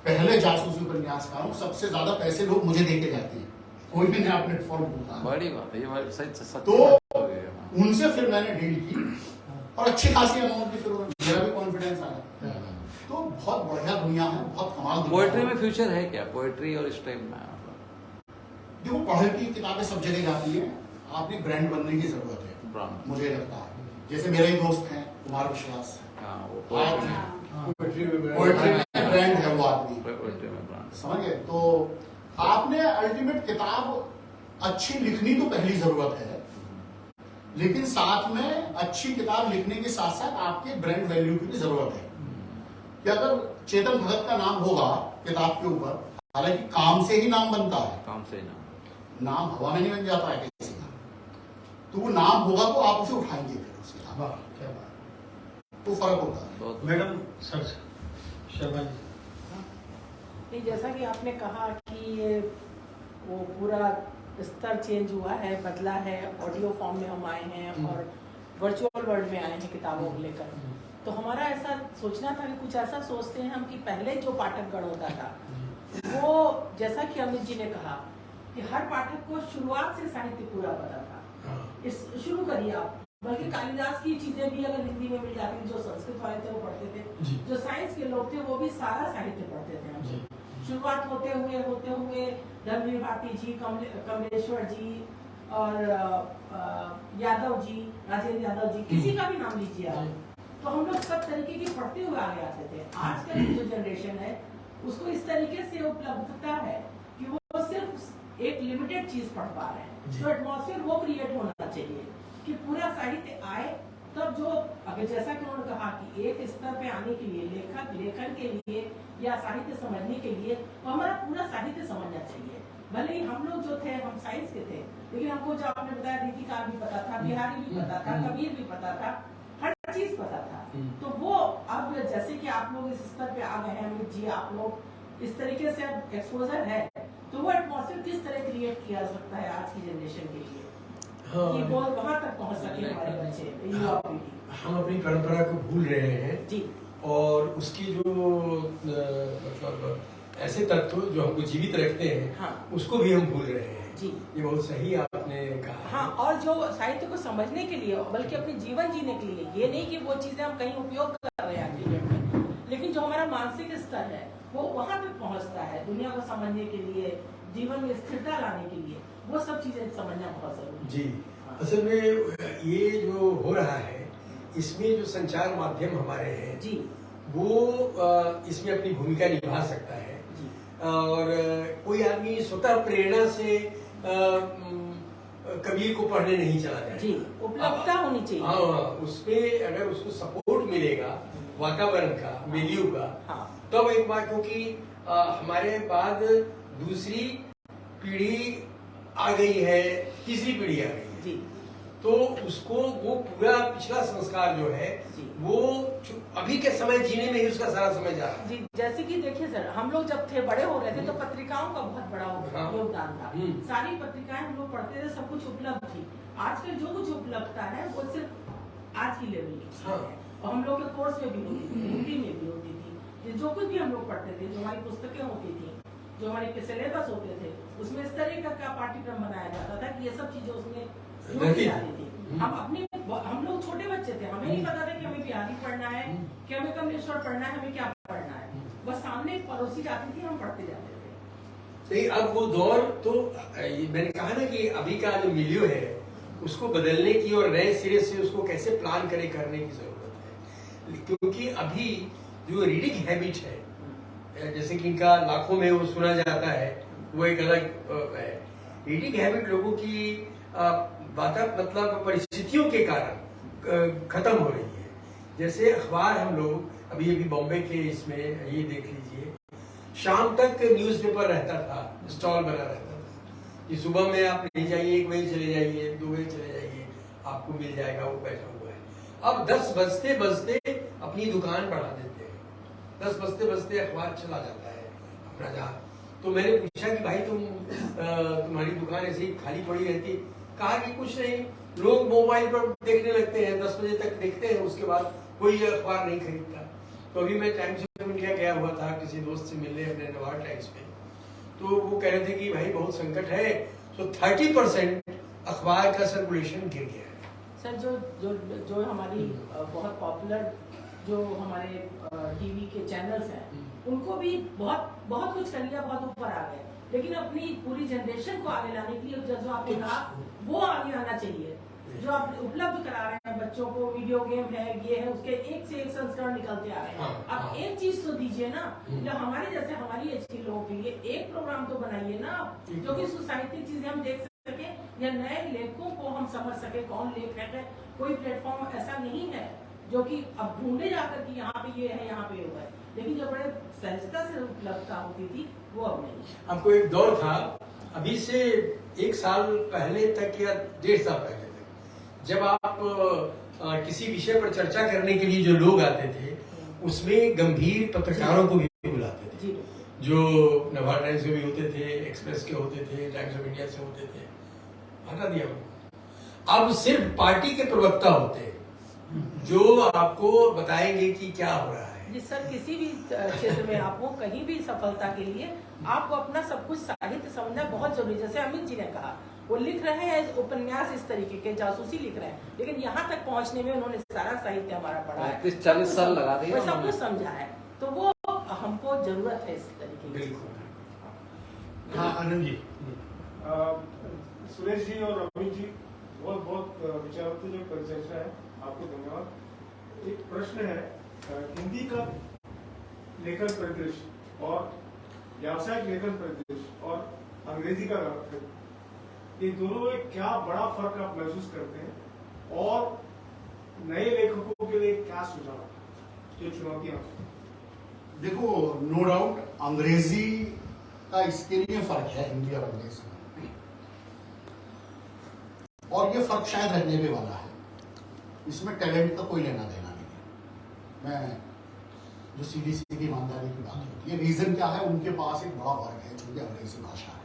पहले जासूसी उपन्यासकार हूँ, सबसे ज्यादा पैसे लोग मुझे देके जाते हैं, कोई भी नया प्लेटफॉर्म होता है। बड़ी बात है ये, सच तो उनसे फिर मैंने डील की और अच्छी खासी अमाउंट की, फिर मेरा भी कॉन्फिडेंस आया। तो बहुत बढ़िया दुनिया है, बहुत कमाल दुनिया पोएट्री है। में फ्यूचर है क्या, पोएट्री और इस टाइप में? देखो पढ़ने की किताबें सब जगह जाती हैं, आपकी ब्रांड बनने की जरूरत है, ब्रांड। मुझे लगता है। जैसे मेरे ही दोस्त हैं कुमार विश्वास, हाँ, वो पोएट्री में ब्रांड है वो आदमी, पोएट्री में ब्रांड समझ गए। तो आपने अल्टीमेट किताब अच्छी लिखनी तो पहली जरूरत है, लेकिन साथ में अच्छी किताब लिखने के साथ साथ आपके ब्रांड वैल्यू की भी जरूरत है। कि अगर चेतन भगत का नाम होगा किताब के ऊपर, हालांकि काम से ही नाम बनता है, काम से नाम हवा में नहीं बन जाता है किसी का, तो वो नाम होगा तो आप उसे उठाएंगे फिर उसके वाह क्या बात। तो फर्क होता है। बहुत मैडम सर शर्मा जी, नहीं, जैसा कि आपने कहा कि ये वो पूरा स्तर चेंज हुआ है, बदला है, ऑडियो फॉर्म में हम आए हैं और वर्चुअल वर्ल्ड में आए हैं किताबों को लेकर, तो हमारा ऐसा सोचना था कि कुछ ऐसा सोचते हैं हम कि पहले जो पाठक गण होता था वो, जैसा कि अमित जी ने कहा कि हर पाठक को शुरुआत से साहित्य पूरा पता था। इस शुरू करिए आप, बल्कि कालिदास की चीजें भी अगर हिंदी में मिल जाती, जो संस्कृत वाले थे वो पढ़ते थे, जो साइंस के लोग थे वो भी सारा साहित्य पढ़ते थे हम। शुरुआत होते हुए धर्मवीर भारती जी, कमलेश्वर जी और यादव जी, राजेंद्र यादव जी, किसी का भी नाम लीजिए आप, तो हम लोग सब तरीके की पढ़ते हुए आगे आते थे। आजकल की जो जनरेशन है उसको इस तरीके से उपलब्धता है कि वो सिर्फ एक लिमिटेड चीज पढ़ पा रहे हैं, तो एटमॉस्फेयर वो क्रिएट होना चाहिए कि पूरा साहित्य आए, तब जो अगर जैसा कि उन्होंने कहा कि एक स्तर पे आने के लिए लेखन के लिए या साहित्य समझने के लिए तो हमारा पूरा साहित्य समझना चाहिए। भले ही हम लोग जो थे हम साइंस के थे, लेकिन हमको जो आपने बताया रीतिकार भी पता था, बिहारी भी पता था, कबीर भी पता था, हर चीज पता था। तो वो अब जैसे कि आप लोग इस स्तर पे आ गए हैं अमित जी, आप लोग इस तरीके से अब एक्सपोजर है, तो वो एटमॉस्फेयर किस तरह क्रिएट किया जा सकता है आज की जनरेशन के लिए, कि वो वहां तक पहुंच सके हमारे बच्चे, युवा पीढ़ी। हम अपनी परंपरा को भूल रहे हैं जी, और उसकी जो मतलब ऐसे तत्व जो हमको जीवित रखते हैं, हाँ, उसको भी हम भूल रहे हैं। जी, ये बहुत सही आपने कहा। हाँ, और जो साहित्य को समझने के लिए, बल्कि अपने जीवन जीने के लिए, ये नहीं कि वो चीजें हम कहीं उपयोग कर रहे हैं जीवन में, लेकिन जो हमारा मानसिक स्तर है वो वहां तक पहुंचता है दुनिया को समझने के लिए, जीवन में स्थिरता लाने के लिए, वो सब चीजें समझना बहुत जरूरी है। जी, असल में ये जो हो रहा है इसमें जो संचार माध्यम हमारे हैं जी, वो इसमें अपनी भूमिका निभा सकता है। जी, और कोई आदमी स्वतः प्रेरणा से कबीर को पढ़ने नहीं चला जाए। जी, उपलब्धता होनी चाहिए। हाँ, उसमें अगर उसको सपोर्ट मिलेगा वातावरण का, मिलियू का, हाँ, तब एक बात, क्योंकि हमारे बाद दूसरी पीढ़ी आ गई है, तीसरी पीढ़ी आ गई है, जी, तो उसको वो पूरा पिछला संस्कार जो है जी। वो अभी के समय जीने में ही उसका सारा समय जा रहा है। जी, जैसे कि देखिए सर, हम लोग जब थे बड़े हो रहे थे तो पत्रिकाओं का बहुत बड़ा हाँ। योगदान था। सारी पत्रिकाएं हम लोग पढ़ते थे, सब कुछ उपलब्ध थी। आजकल जो कुछ उपलब्धता है वो सिर्फ आज की लेवल की हाँ। है, और हम लोग के कोर्स में भी होती थी, हिंदी में भी होती थी। जो कुछ भी हम लोग पढ़ते थे, जो हमारी पुस्तकें होती थी, जो हमारे सिलेबस होते थे, उसमें इस तरह का पाठ्यक्रम बनाया जाता था कि ये सब चीजें उसमें रहती थी। हम लोग छोटे बच्चे थे, हमें नहीं पता था कि हमें बिहारी पढ़ना है, कि हमें कमलेश्वर पढ़ना है, हमें क्या पढ़ना है। बस सामने एक पड़ोसी जाती थी, हम पढ़ते जाते थे। नहीं, अब वो दौर तो मैंने कहा ना कि अभी का जो मिलियो है उसको बदलने की और नए सिरे से उसको कैसे प्लान करने की जरूरत है। क्योंकि अभी जो रीडिंग हैबिट है, जैसे कि इनका लाखों में वो सुना जाता है, वो एक अलग है। रीडिंग हैबिट लोगों की मतलब परिस्थितियों के कारण खत्म हो रही है। जैसे अखबार हम लोग अभी बॉम्बे के इसमें ये देख लीजिए, शाम तक न्यूज़पेपर रहता था, स्टॉल बना रहता था कि सुबह में आप नहीं जाइए, 1 बजे चले जाइए, 2 बजे चले जाइए, आपको मिल जाएगा, वो बैठा हुआ है। अब 10 बजते बजते अपनी दुकान बढ़ा देते हैं, 10 बजते बजते अखबार चला जाता है अपना जहाँ। तो मैंने पूछा कि भाई तुम्हारी दुकान ऐसी खाली पड़ी रहती? कहा कि कुछ नहीं, लोग मोबाइल पर देखने लगते हैं, 10 बजे तक देखते हैं, उसके बाद कोई अखबार नहीं खरीदता। तो अभी मैं टाइम्स ऑफ इंडिया गया हुआ था किसी दोस्त से मिलने अपने नवार टाइम्स में, तो वो कह रहे थे कि भाई बहुत संकट है, तो 30% अखबार का सर्कुलेशन गिर गया है। सर, जो हमारी बहुत पॉपुलर जो हमारे टीवी के चैनल्स हैं, उनको भी बहुत कुछ कर लिया, बहुत ऊपर आ गए, लेकिन अपनी पूरी जनरेशन को आगे लाने के लिए जो आपने कहा वो आगे आना चाहिए। जो आप उपलब्ध करा रहे हैं बच्चों को, वीडियो गेम है, ये है, उसके एक से एक संस्करण निकलते आ रहे हैं। अब एक चीज तो दीजिए ना, जो हमारे जैसे हमारी एज के लोगों के लिए एक प्रोग्राम तो बनाइए ना, जो कि सोसाइटी चीजें हम देख सके या नए लेखकों को हम समझ सके कौन लेखक है। कोई प्लेटफॉर्म ऐसा नहीं है जो कि अब ढूंढे जाकर कि यहाँ पे ये है, यहाँ पे वो है, लेकिन जो बड़े सहजता से उपलब्धता होती थी वो अब नहीं। आपको एक दौर था, अभी से 1 साल पहले तक या 1.5 साल पहले तक, जब आप किसी विषय पर चर्चा करने के लिए जो लोग आते थे, उसमें गंभीर पत्रकारों को भी बुलाते थे, जो नवार टाइम्स के भी होते थे, एक्सप्रेस के होते थे, टाइम्स ऑफ इंडिया से होते थे, हटा दिया उनको। अब सिर्फ पार्टी के प्रवक्ता होते हैं जो आपको बताएंगे कि क्या हो रहा है। जी सर, किसी भी क्षेत्र में आप हो, कहीं भी सफलता के लिए आपको अपना सब कुछ साहित्य समझना बहुत जरूरी है। जैसे अमित जी ने कहा, वो लिख रहे हैं उपन्यास इस तरीके के, जासूसी लिख रहे हैं, लेकिन यहाँ तक पहुँचने में उन्होंने सारा साहित्य हमारा पढ़ा है, 40 साल लगा दिए, सब कुछ समझा है, तो वो हमको जरूरत है इस तरीके की। बिल्कुल। हाँ आनंद जी। सुरेश जी और अमित जी, बहुत विचारोत्तेजक परिचर्चा है, आपको धन्यवाद। एक प्रश्न है, हिंदी का लेखन परिदृश्य और व्यावसायिक लेखन परिदृश्य और अंग्रेजी का ये दोनों में क्या बड़ा फर्क आप महसूस करते हैं, और नए लेखकों के लिए क्या सुझाव, जो चुनौतियां? देखो, नो डाउट अंग्रेजी का इसके लिए फर्क है हिंदी और अंग्रेजी में, और ये फर्क शायद रहने भी वाला है। इसमें टैलेंट का कोई लेना देना नहीं है। मैं जो सीधी ईमानदारी की बात होती है, रीजन क्या है, उनके पास एक बड़ा वर्ग है जो कि अंग्रेजी भाषा है।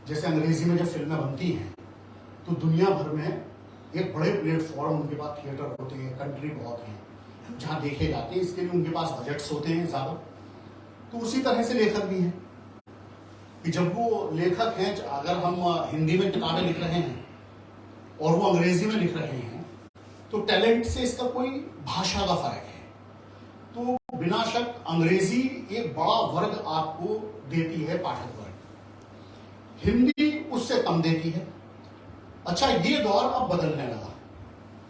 जैसे अंग्रेजी में जब फिल्में बनती हैं तो दुनिया भर में एक बड़े प्लेटफॉर्म उनके पास थिएटर होते हैं, कंट्री बहुत हैं जहाँ देखे जाते हैं, इसके लिए उनके पास बजट्स होते हैं ज़्यादा। तो उसी तरह से लेखक भी हैं कि जब वो लेखक हैं, अगर हम हिंदी में किताबें लिख रहे हैं और वो अंग्रेजी में लिख रहे हैं, तो टैलेंट से इसका कोई भाषा का फर्क है। तो बिना शक अंग्रेजी एक बड़ा वर्ग आपको देती है, पाठक वर्ग। हिंदी उससे कम देती है। अच्छा, ये दौर अब बदलने लगा।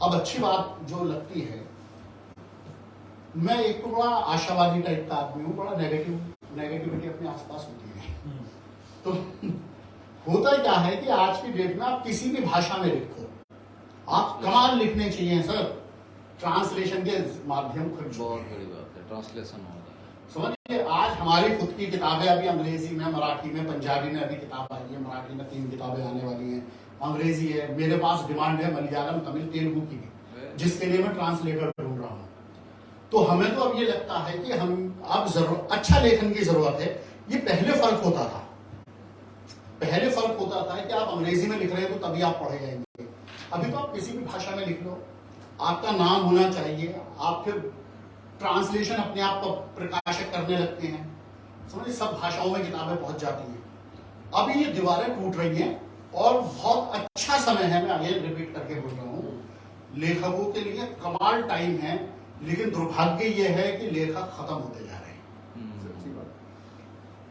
अब अच्छी बात जो लगती है, मैं एक तो बड़ा आशावादी टाइप का आदमी हूँ, बड़ा नेगेटिविटी अपने आसपास होती है। तो होता क्या है कि आज की डेट में आप किसी भी भाषा में लिखो, आप कमाल लिखने चाहिए सर, ट्रांसलेशन के माध्यम खुद बहुत बड़ी बात है, ट्रांसलेशन हो रहा है। समझिए, आज हमारी खुद की किताबें अभी अंग्रेजी में, मराठी में, पंजाबी में अभी किताब आई है, मराठी में 3 किताबें आने वाली हैं, अंग्रेजी है, मेरे पास डिमांड है मलयालम, तमिल, तेलुगु की भी, जिसके लिए मैं ट्रांसलेटर ढूंढ रहा हूँ। तो हमें तो अब ये लगता है कि हम अब जरूर अच्छा लेखन की जरूरत है। ये पहले फर्क होता था, पहले फर्क होता था कि आप अंग्रेजी में लिख रहे हो तो तभी आप पढ़े जाएंगे। अभी तो आप किसी भी भाषा में लिख लो, आपका नाम होना चाहिए, आप फिर ट्रांसलेशन अपने आप को प्रकाशित करने लगते हैं, समझिए सब भाषाओं में किताबें पहुंच जाती हैं। अभी ये दीवारें टूट रही हैं और बहुत अच्छा समय है, मैं अगेन रिपीट करके बोल रहा हूँ, लेखकों के लिए कमाल टाइम है। लेकिन दुर्भाग्य ये है कि लेखक खत्म होते जा रहे हैं।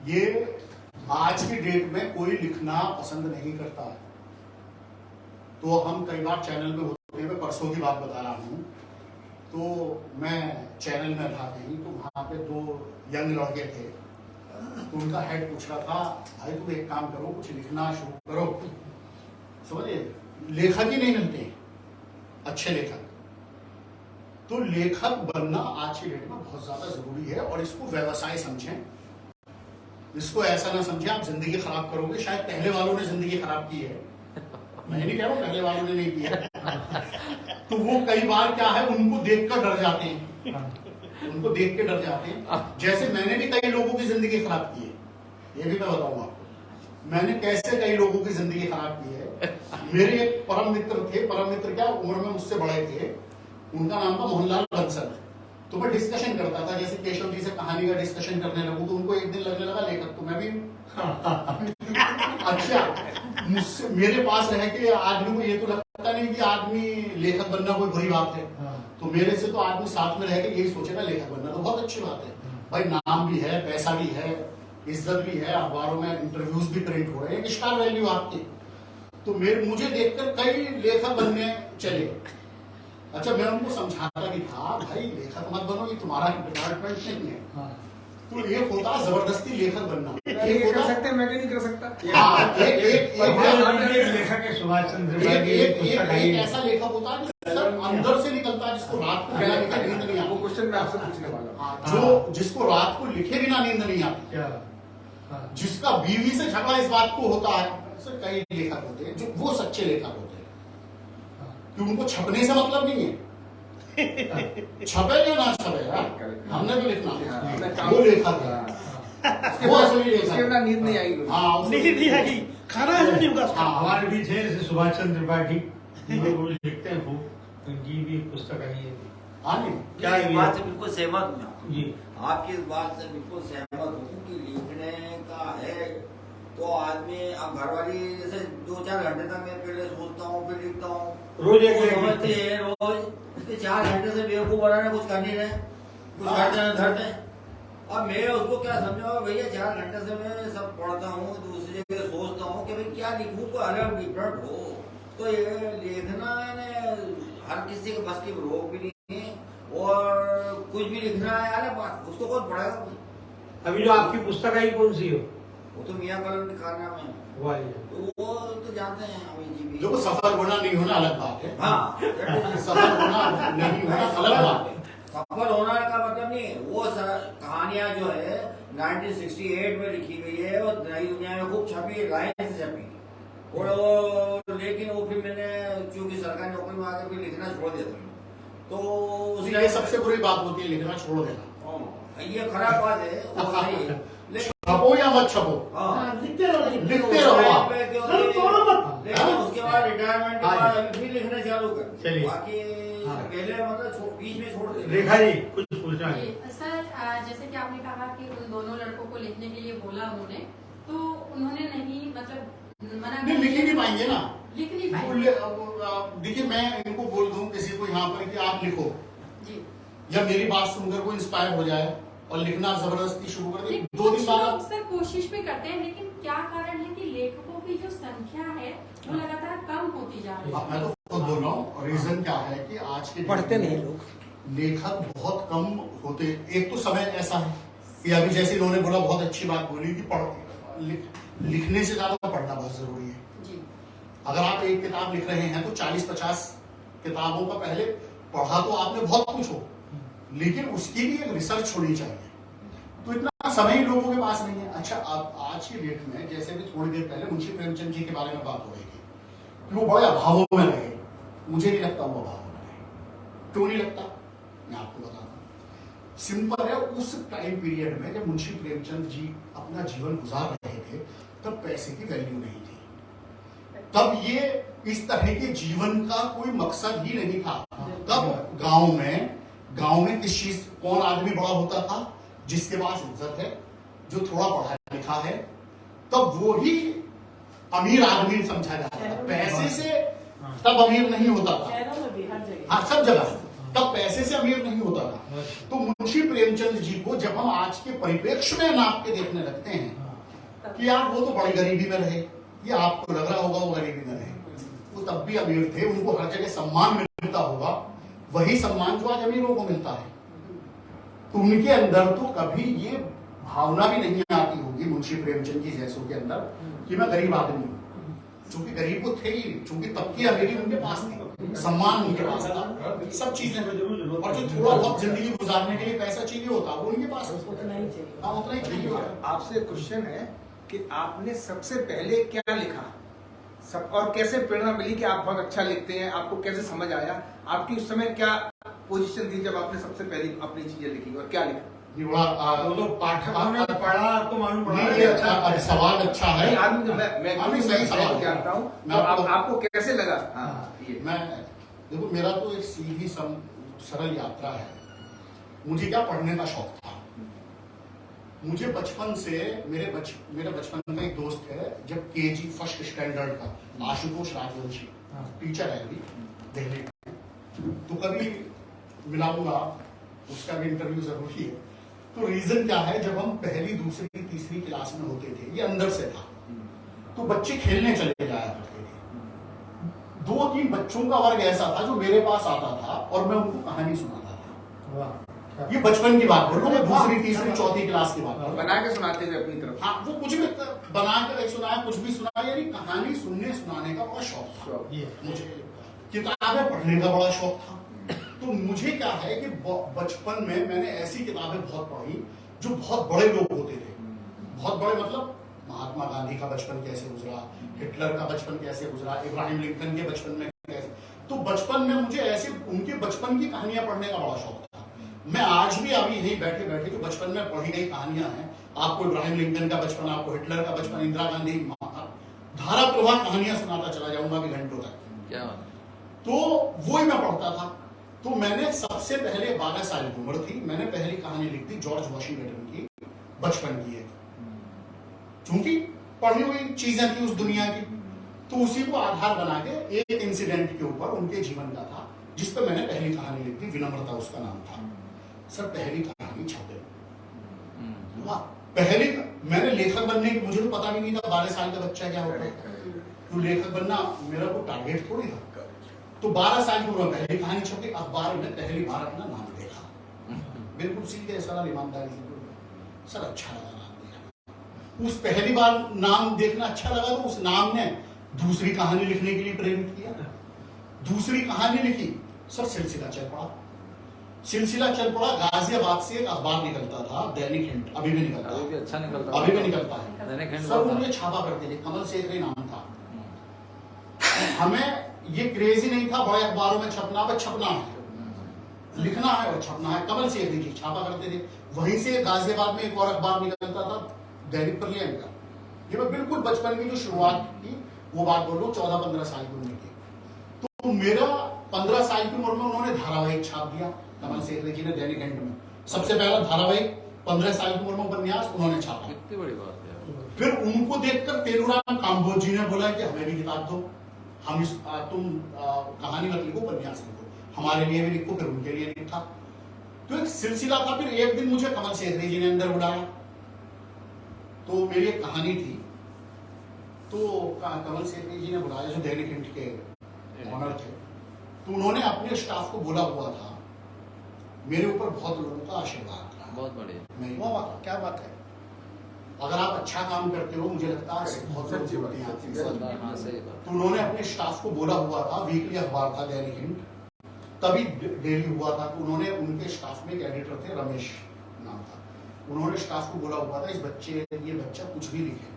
ये आज की डेट में कोई लिखना पसंद नहीं करता है। तो हम कई बार चैनल में होते हुए, परसों की बात बता रहा हूँ, तो मैं चैनल में था कहीं, तो वहां पे 2 यंग लड़के थे। तो उनका हेड पूछ रहा था, भाई तुम एक काम करो, कुछ लिखना शुरू करो। समझिए लेखक ही नहीं मिलते अच्छे लेखक। तो लेखक बनना आज की डेट में बहुत ज्यादा जरूरी है और इसको व्यवसाय समझें। इसको ऐसा ना समझें आप जिंदगी खराब करोगे। शायद पहले वालों ने जिंदगी खराब की है, मैं नहीं कह रहा हूं पहले वालों ने नहीं किया। तो वो कई बार क्या है, उनको देखकर डर जाते हैं, उनको देख के डर जाते हैं। जैसे मैंने भी कई लोगों की जिंदगी खराब की है, ये भी मैं बताऊंगा आपको मैंने कैसे कई लोगों की जिंदगी खराब की है। मेरे एक परम मित्र थे, परम मित्र क्या उम्र में मुझसे बड़े थे, उनका नाम था मोहनलाल बंसल। तो मैं डिस्कशन करता था, जैसे केशव जी से कहानी का डिस्कशन करने लगूं तो उनको एक दिन लगने लगा लेखक तो मैं भी अच्छा मुझसे मेरे पास रह के आदमी को ये तो लगता नहीं कि आदमी लेखक बनना कोई बुरी बात है। तो मेरे से तो आदमी साथ में रह के यही सोचेगा लेखक बनना तो बहुत अच्छी बात है भाई, नाम भी है, पैसा भी है, इज्जत भी है, अखबारों में इंटरव्यूज भी प्रिंट हो रहे हैं, स्टार वैल्यू आपकी। तो मुझे देखकर कई लेखक बनने चले। अच्छा मैं उनको समझाता भी था, भाई लेखक मत बनो, ये तुम्हारा डिपार्टमेंट नहीं है। तो एक होता जबरदस्ती लेखक बनना, एक होता सकते हैं, मैं नहीं कर सकता। एक लेखक है सुभाष चंद्र बोस की एक पुस्तक आई एक है। ऐसा लेखक होता है जो सर अंदर से निकलता है, जिसको रात को बिना लिखे नींद नहीं वो आती। क्वेश्चन मैं आपसे पूछने वाला हूं। जो जिसको रात को लिखे बिना नींद नहीं आती, क्या जिसका बीवी से झगड़ा इस बात को होता है, सर कई लेखक होते हैं जो वो सच्चे लेखक होते हैं कि उनको छपने से मतलब नहीं है, छपे या ना छपे हमने तो लिखना, वो लेखक है, वो असली लेखक है। नींद नहीं आएगी। हाँ नहीं आएगी, खाना है नहीं होगा। हाँ हमारे भी थे जैसे सुभाष चंद्र त्रिपाठी, वो लिखते हैं खूब, उनकी भी एक पुस्तक आई है। हाँ नहीं क्या इस बात से बिल्कुल सहमत हूँ जी, आपकी इस बात से बिल्कुल सहमत हूँ कि लिखने का है तो आदमी अब घर वाली जैसे 2-4 घंटे तक मैं पहले सोचता हूँ फिर लिखता हूँ, रोज एक वो लेख समझते लिखते हैं रोज कि 4 घंटे से बेवकूफ बनाने कुछ कर नहीं रहे, कुछ करते हैं धरते हैं। अब मैं उसको क्या समझाऊंगा, भैया 4 घंटे से मैं सब पढ़ता हूँ, दूसरी जगह सोचता हूँ कि भाई क्या लिखूँ को अलग डिफरेंट हो। तो ये लिखना ने हर किसी के बस की रोक भी नहीं है और कुछ भी लिखना है यार बात उसको कौन पढ़ेगा। अभी जो आपकी पुस्तक आई कौन सी हो? वो तो मियाँ कलम के कारनामे में, वो आई है। तो वो तो जानते हैं अमित जी भी। देखो सफल होना नहीं होना अलग बात है। हाँ सफल होना नहीं होना अलग बात है। सफल होना का मतलब नहीं है, वो कहानियां जो है 1968 में लिखी गई है और नई दुनिया में खूब छपी है, लाइन से छपी है। और वो लेकिन वो फिर मैंने चूंकि सरकारी नौकरी में आकर फिर लिखना छोड़ दिया था, तो ये सबसे बुरी बात होती है लिखना छोड़ देना। ये खराब बात है, वो सही है लेकिन छपो या मत छपो, हाँ, लिखते रहो लिखते रहो आप। लेकिन उसके बाद रिटायरमेंट के बाद अभी फिर लिखना चालू कर, चलिए। बाकी पहले मतलब बीच में छोड़ दे। रेखा जी कुछ पूछना है? सर जैसे कि आपने कहा कि उन दोनों लड़कों को लिखने के लिए बोला उन्होंने, तो उन्होंने नहीं मतलब मना नहीं लिख ही नहीं पाएंगे ना। लिख नहीं पाए। देखिए मैं इनको बोल दूं किसी को यहाँ पर कि आप लिखो, जी या मेरी बात सुनकर कोई इंस्पायर हो जाए और लिखना जबरदस्ती शुरू कर दे, लेकिन 2 दिन कुछ बाद लोग सर कोशिश भी करते हैं, लेकिन क्या कारण है कि लेखकों की जो संख्या है वो लगातार कम होती जा रही अब मैं तो खुद बोल रहा हूँ, रीजन क्या है कि आज के पढ़ते डेट में नहीं लोग। लेखक बहुत कम होते। एक तो समय ऐसा है कि अभी जैसे इन्होंने बोला, बहुत अच्छी बात बोली कि लिखने से ज्यादा पढ़ना बहुत जरूरी है। जी अगर आप एक किताब लिख रहे हैं तो 40-50 किताबों का पहले पढ़ा तो आपने बहुत कुछ हो, लेकिन उसकी भी एक रिसर्च होनी चाहिए। तो इतना समय ही लोगों के पास नहीं है। अच्छा अब आज की डेट में जैसे भी थोड़ी देर पहले मुंशी प्रेमचंद जी के बारे में बात हो रही थी, कि वो बड़े अभावों में रहे। मुझे नहीं लगता वो अभावों में रहे। क्यों नहीं लगता, मैं आपको बताता हूँ। सिंपल है, उस टाइम पीरियड में जब मुंशी प्रेमचंद जी अपना जीवन गुजार रहे थे, तब पैसे की वैल्यू नहीं थी। तब ये इस तरह के जीवन का कोई मकसद ही नहीं था। तब गांव में किस चीज, कौन आदमी बड़ा होता था, जिसके पास इज्जत है, जो थोड़ा पढ़ा लिखा है, तब वो ही अमीर आदमी समझा जाता था। पैसे से तब अमीर नहीं होता था। शहरों में भी हर जगह, हाँ, सब जगह तब पैसे से अमीर नहीं होता था। तो मुंशी प्रेमचंद जी को जब हम आज के परिप्रेक्ष्य में नाप के देखने लगते हैं कि यार वो तो बड़ी गरीबी में रहे, ये आपको लग रहा होगा वो गरीबी में रहे, वो तब भी अमीर थे, उनको हर जगह सम्मान मिलता होगा, वही सम्मान जो आज अमीरों को मिलता है। तो उनके अंदर तो कभी ये भावना भी नहीं आती होगी मुंशी प्रेमचंद जी जैसों के अंदर कि मैं गरीब आदमी हूँ, क्योंकि गरीब वो थे ही, क्योंकि तब की अमीरी उनके पास थी, सम्मान उनके पास था, सब चीजें। और जो थोड़ा बहुत जिंदगी गुजारने के लिए पैसा चाहिए होता वो उनके पास उतना ही चाहिए। हाँ, उतना ही चाहिए होता। आपसे क्वेश्चन है कि आपने सबसे पहले क्या लिखा, सब और कैसे प्रेरणा मिली कि आप बहुत अच्छा लिखते हैं, आपको कैसे समझ आया, आपकी उस समय क्या पोजीशन थी जब आपने सबसे पहले अपनी चीजें लिखी और क्या लिखा? ये बड़ा तो पाठकों ने पढ़ा, आपको मालूम पड़ा। ये अच्छा सवाल अच्छा है। आदमी मैं सही सवाल जानता हूँ, मैं आपको कैसे लगा? हाँ, मैं देखो, मेरा तो एक सीधी सरल यात्रा है। मुझे क्या पढ़ने का शौक था। मुझे बचपन से मेरे बचपन में एक दोस्त है, जब केजी फर्स्ट स्टैंडर्ड का, आशुतोष राजवंशी, टीचर है अभी दिल्ली में, तो कभी मिलाऊंगा, उसका भी इंटरव्यू जरूरी है। तो रीजन क्या है, जब हम पहली दूसरी तीसरी क्लास में होते थे, ये अंदर से था, तो बच्चे खेलने चले जाया करते थे। 2-3 बच्चों का वर्ग ऐसा था जो मेरे पास आता था और मैं उनको कहानी सुनाता था। ये बचपन की बात बोल रहा हूँ, दूसरी तीसरी चौथी क्लास की बात बोल रहा हूँ। बना के सुनाते थे अपनी तरफ? हाँ, वो कुछ भी बना के सुनाया, कुछ भी सुनाया, यानी कहानी सुनने सुनाने का बड़ा शौक था मुझे। किताबें पढ़ने का बड़ा शौक था। तो मुझे क्या है कि बचपन में मैंने ऐसी किताबें बहुत पढ़ी जो बहुत बड़े लोग होते थे। बहुत बड़े मतलब महात्मा गांधी का बचपन कैसे गुजरा, हिटलर का बचपन कैसे गुजरा, इब्राहिम लिंकन के बचपन में कैसे। तो बचपन में मुझे ऐसे उनके बचपन की कहानियां पढ़ने का बड़ा शौक था। मैं आज भी अभी यही बैठे बैठे जो बचपन में पढ़ी गई कहानियां हैं, आपको इब्राहिम लिंकन का बचपन, आपको हिटलर का बचपन, इंदिरा गांधी, धारा प्रवाह कहानियां सुनाता चला जाऊंगा अभी घंटों तक। क्या तो वो ही मैं पढ़ता था। तो मैंने सबसे पहले 12 साल की उम्र थी, मैंने पहली कहानी लिख दी जॉर्ज वॉशिंगटन की, बचपन की है, क्योंकि पढ़ी हुई चीजें थी उस दुनिया की। तो उसी को आधार बना के एक इंसिडेंट के ऊपर उनके जीवन का था, जिस पर मैंने पहली कहानी लिख दी, विनम्रता उसका नाम था। सर पहली कहानी छपे, वाह, पहले मैंने लेखक बनने की, मुझे तो पता भी नहीं था 12 साल का बच्चा क्या होता है, तो लेखक बनना मेरा को टारगेट थोड़ी था। तो 12 साल की उम्र में पहली कहानी छपी, अखबार में पहली बार अपना नाम देखा, बिल्कुल सीधे सरल ईमानदारी से। सर अच्छा लगा नाम देखना, उस पहली बार नाम देखना अच्छा लगा, तो उस नाम ने दूसरी कहानी लिखने के लिए प्रेरित किया। दूसरी कहानी लिखी, सर सिलसिला चल पड़ा। सिलसिला चल पड़ा, गाजियाबाद से एक अखबार निकलता था, दैनिक हिंट, अभी भी निकलता अभी भी है, अच्छा निकलता अभी भी निकलता है। दैनिक हिंट सर उन्हें छापा करते थे, कमल सेठरी नाम था। हमें ये क्रेजी नहीं था बड़े अखबारों में छपना, बस छपना है, लिखना है और छपना है। कमल सेठरी जी छापा करते थे। वहीं से गाजियाबाद में एक और अखबार निकलता था, दैनिक प्रलियन का। ये मैं बिल्कुल बचपन की जो शुरुआत की वो बात बोल रहा हूँ, 14-15 साल की उम्र की। तो मेरा 15 साल की उम्र में उन्होंने धारावाहिक छाप दिया, कमल सेठरी जी ने दैनिक हिंट में। सबसे पहला धारावाहिक 15 साल की उम्र में उपन्यास उन्होंने छापा। कितनी बड़ी बात है। फिर उनको देखकर तेलुराम काम्बोज जी ने बोला कि हमें भी किताब दो, हम तुम कहानी मत लिखो, उपन्यास लिखो, हमारे लिए भी लिखो। फिर उनके लिए लिखा, तो एक सिलसिला था। फिर एक दिन मुझे कमल सेठरी जी ने अंदर बुलाया, तो मेरी एक कहानी थी, तो कमल सेठरी जी ने बुलाया जो दैनिक हिंट के ऑनर थे। तो उन्होंने अपने स्टाफ को बोला हुआ था, मेरे ऊपर बहुत लोगों का आशीर्वाद था, बहुत बढ़िया। मैं वाह, क्या बात है। अगर आप अच्छा काम करते हो, मुझे लगता है बहुत लोग जोड़ते हैं आपके साथ। हाँ, सही बात। तो उन्होंने अपने स्टाफ को बोला हुआ था, वीकली अखबार था दैनिक हिंट, तभी डेली हुआ था। तो उन्होंने, उनके स्टाफ में एक एडिटर थे, रमेश नाम था, उन्होंने स्टाफ को बोला हुआ था, इस बच्चे, ये बच्चा कुछ भी लिखे,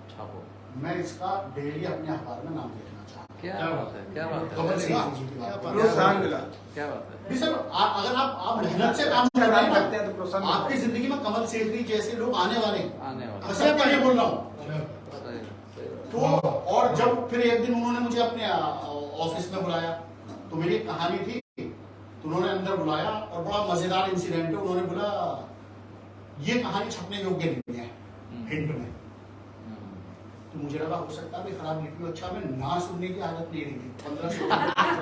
छापो। मैं इसका डेली अपने अखबार में नाम लिखना चाहता हूं। क्या बात है, क्या बात है, कमल very सेठी good. जी की बात प्रोत्साहन मिला। क्या बात है। नहीं सर, अगर आप मेहनत से काम कर रहे हैं करते हैं ना, तो प्रोत्साहन मिलता आपकी है। जिंदगी में कमल सेठी जैसे लोग आने वाले हैं। आने वाले। मैं सबके लिए बोल रहा हूँ। सही, सही। तो और जब फिर एक दिन उन्होंने मुझे अपने ऑफिस में बुलाया, तो मेरी एक कहानी थी, तो उन्होंने अंदर बुलाया और बड़ा मजेदार इंसिडेंट है। उन्होंने बोला ये कहानी छपने योग्य नहीं है हिंट में। तो मुझे लगा हो सकता है खराब लिखी हो। अच्छा, मैं ना सुनने की आदत नहीं रही थी 15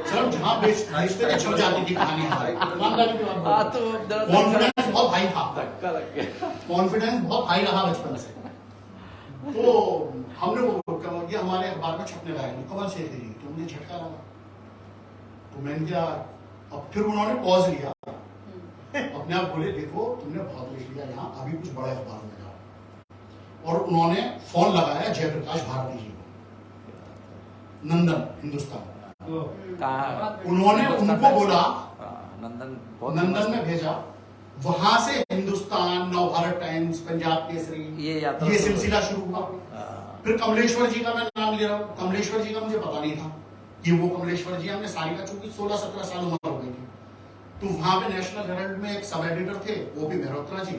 सर, जहाँ बेचते थे छप जाती थी कहानी। हाँ, तो जरा कॉन्फिडेंस बहुत हाई था, धक्का लग गया। कॉन्फिडेंस बहुत हाई रहा बचपन से। तो हमने वो ये हमारे अखबार में छपने लायक नहीं, कमल सेठी जी। तो मुझे झटका लगा। तो मैंने क्या, अब फिर उन्होंने पॉज लिया, अपने आप बोले देखो तुमने बहुत लिख लिया यहाँ, अभी कुछ बड़े अखबारों में जाओ। और उन्होंने फोन लगाया जयप्रकाश भारती जी को, नंदन हिंदुस्तान। कहाँ? उन्होंने उनको बोला, नंदन बहुत नंदन में भेजा, वहां से हिंदुस्तान, नवभारत टाइम्स, पंजाब केसरी, ये यात्रा ये शुरू सिलसिला शुरू हुआ। फिर कमलेश्वर जी का मैं नाम ले रहा हूँ। कमलेश्वर जी का मुझे पता नहीं था कि वो कमलेश्वर जी। हमने सारिका, चूंकि 16-17 साल उम्र हो गई थी, तो वहां पे नेशनल हेराल्ड में एक सब एडिटर थे, वो भी मेहरोत्रा जी।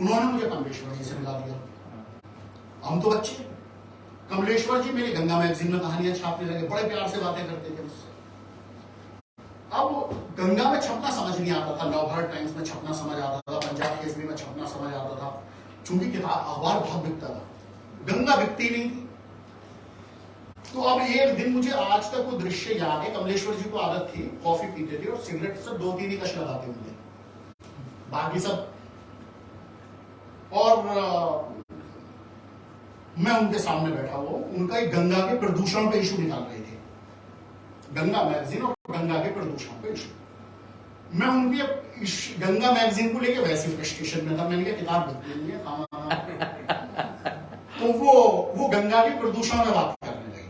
उन्होंने मुझे कमलेश्वर जी से मिला दिया। हम तो बच्चे, कमलेश्वर जी मेरी गंगा मैगजीन में कहानियां छापने लगे, बड़े प्यार से बातें करते थे मुझसे। अब गंगा में छपना समझ नहीं आता था, नवभारत टाइम्स में छपना समझ आता था, पंजाब केसरी में छपना समझ आता था, चूंकि किताब अखबार बहुत बिकता था, गंगा बिकती नहीं थी। तो अब एक दिन मुझे आज तक वो दृश्य याद है। कमलेश्वर जी को आदत थी, कॉफी पीते थे और सिगरेट से 2-3 ही कश लगाते होंगे, बाकी सब। और मैं उनके सामने बैठा हुआ, उनका एक गंगा के प्रदूषण पे इशू निकाल रहे थे, गंगा मैगजीन और गंगा के प्रदूषण पे इशू। मैं उनकी गंगा मैगजीन को लेके वैसे फ्रस्ट्रेशन में था। मैंने कहा किताब बिकती नहीं है। तो वो गंगा के प्रदूषण में बात करने लगे।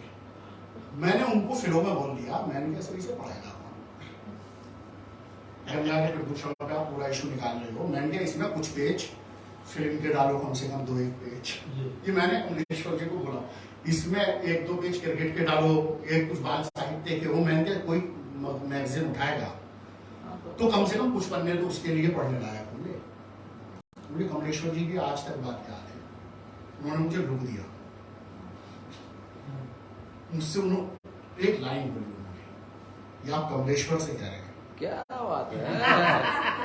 मैंने उनको फिलो में बोल दिया, मैंने कैसे इसे पढ़ाएगा, गंगा के प्रदूषण का पूरा इशू निकाल रहे हो। मैंने कहा इसमें कुछ पेज फिल्म के डालो, कम से कम 2-1 पेज। ये मैंने कमलेश्वर जी को बोला, इसमें 1-2 पेज क्रिकेट के डालो, एक कुछ बाल साहित्य के हो। मैंने कोई मैगजीन उठाएगा तो कम से कम कुछ पन्ने तो उसके लिए पढ़ने लायक होंगे। मुझे कमलेश्वर जी की आज तक बात याद है। उन्होंने मुझे रुक दिया, मुझसे उन्होंने एक लाइन बोली, उन्होंने, ये आप कमलेश्वर से कह रहे हैं? क्या बात है।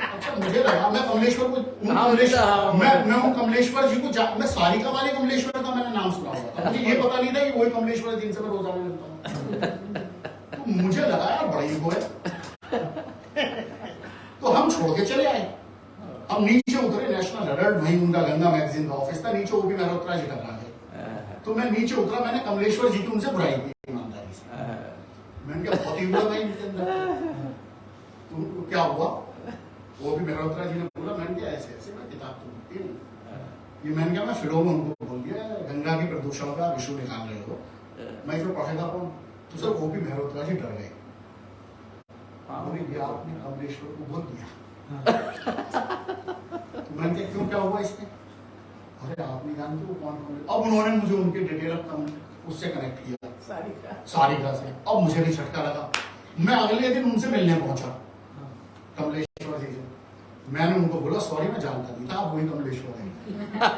अच्छा, मुझे लगा मैं कमलेश्वर को मैं हूँ कमलेश्वर जी को मैं सारिका वाले कमलेश्वर का मैंने नाम सुना हुआ था। मुझे ये पता नहीं था कि वही कमलेश्वर है जिनसे मैं रोजाना मिलता हूँ। तो मुझे लगा यार बड़ा ही वो है। तो हम छोड़ के चले आए। हम नीचे उतरे, नेशनल हेराल्ड, वहीं उनका गंगा मैगजीन का ऑफिस था नीचे, वो भी मेहरोत्रा जी कर रहा है। तो मैं नीचे उतरा, मैंने कमलेश्वर जी की उनसे बुराई की ईमानदारी से। मैंने कहा बहुत ही बुरा भाई इनके अंदर। तो क्या हुआ, वो भी मेहरोत्रा जी ने बोला, मैंने कहा ऐसे ऐसे मैं किताब तो मिलती नहीं। ये मैंने कहा मैं फिलो में उनको बोल दिया, गंगा की प्रदूषण का विषय निकाल रहे हो, मैं इसमें पढ़ेगा कौन? तो सर वो भी मेहरोत्रा जी डर गए। आपने कमलेश्वर को बोल दिया। तो मैंने कहा क्यों, क्या हुआ इसमें? अरे आप नहीं जानते वो कौन। अब उन्होंने मुझे उनके डिटेल उससे कनेक्ट किया, सारिका से। अब मुझे भी झटका लगा। मैं अगले दिन उनसे मिलने पहुंचा, कमलेश्वर जी से। मैंने उनको बोला सॉरी मैं जानता नहीं था आप वही कमलेश्वर हैं।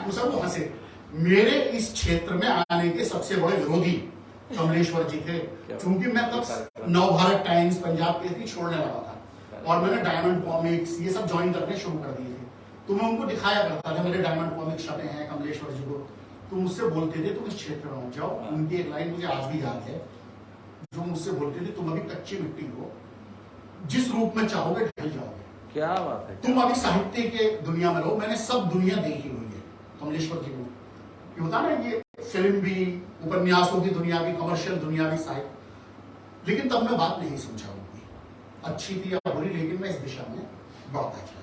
वो सब हंसे। मेरे इस क्षेत्र में आने के सबसे बड़े विरोधी कमलेश्वर जी थे, क्योंकि मैं तब नवभारत टाइम्स, पंजाब केसरी छोड़ने लगा था और मैंने डायमंड कॉमिक्स ये सब ज्वाइन करने शुरू कर दिए थे। तो मैं उनको दिखाया करता था, मेरे डायमंड कॉमिक्स छपे हैं कमलेश्वर जी को। तो मुझसे बोलते थे तुम इस क्षेत्र में जाओ। उनकी एक लाइन मुझे आज भी याद है, जो मुझसे बोलते थे, तुम अभी कच्ची मिट्टी हो, जिस रूप में चाहोगे ढल जाओगे। क्या बात है। तुम अभी साहित्य के दुनिया में रहो। मैंने सब दुनिया देखी हुई है कमलेश्वर जी को। ये होता ना, ये फिल्म भी, उपन्यासों की दुनिया भी, कमर्शियल दुनिया भी, साहित्य। लेकिन तब मैं बात नहीं समझा उनकी, अच्छी थी या बुरी, लेकिन मैं इस दिशा में बढ़ता चला।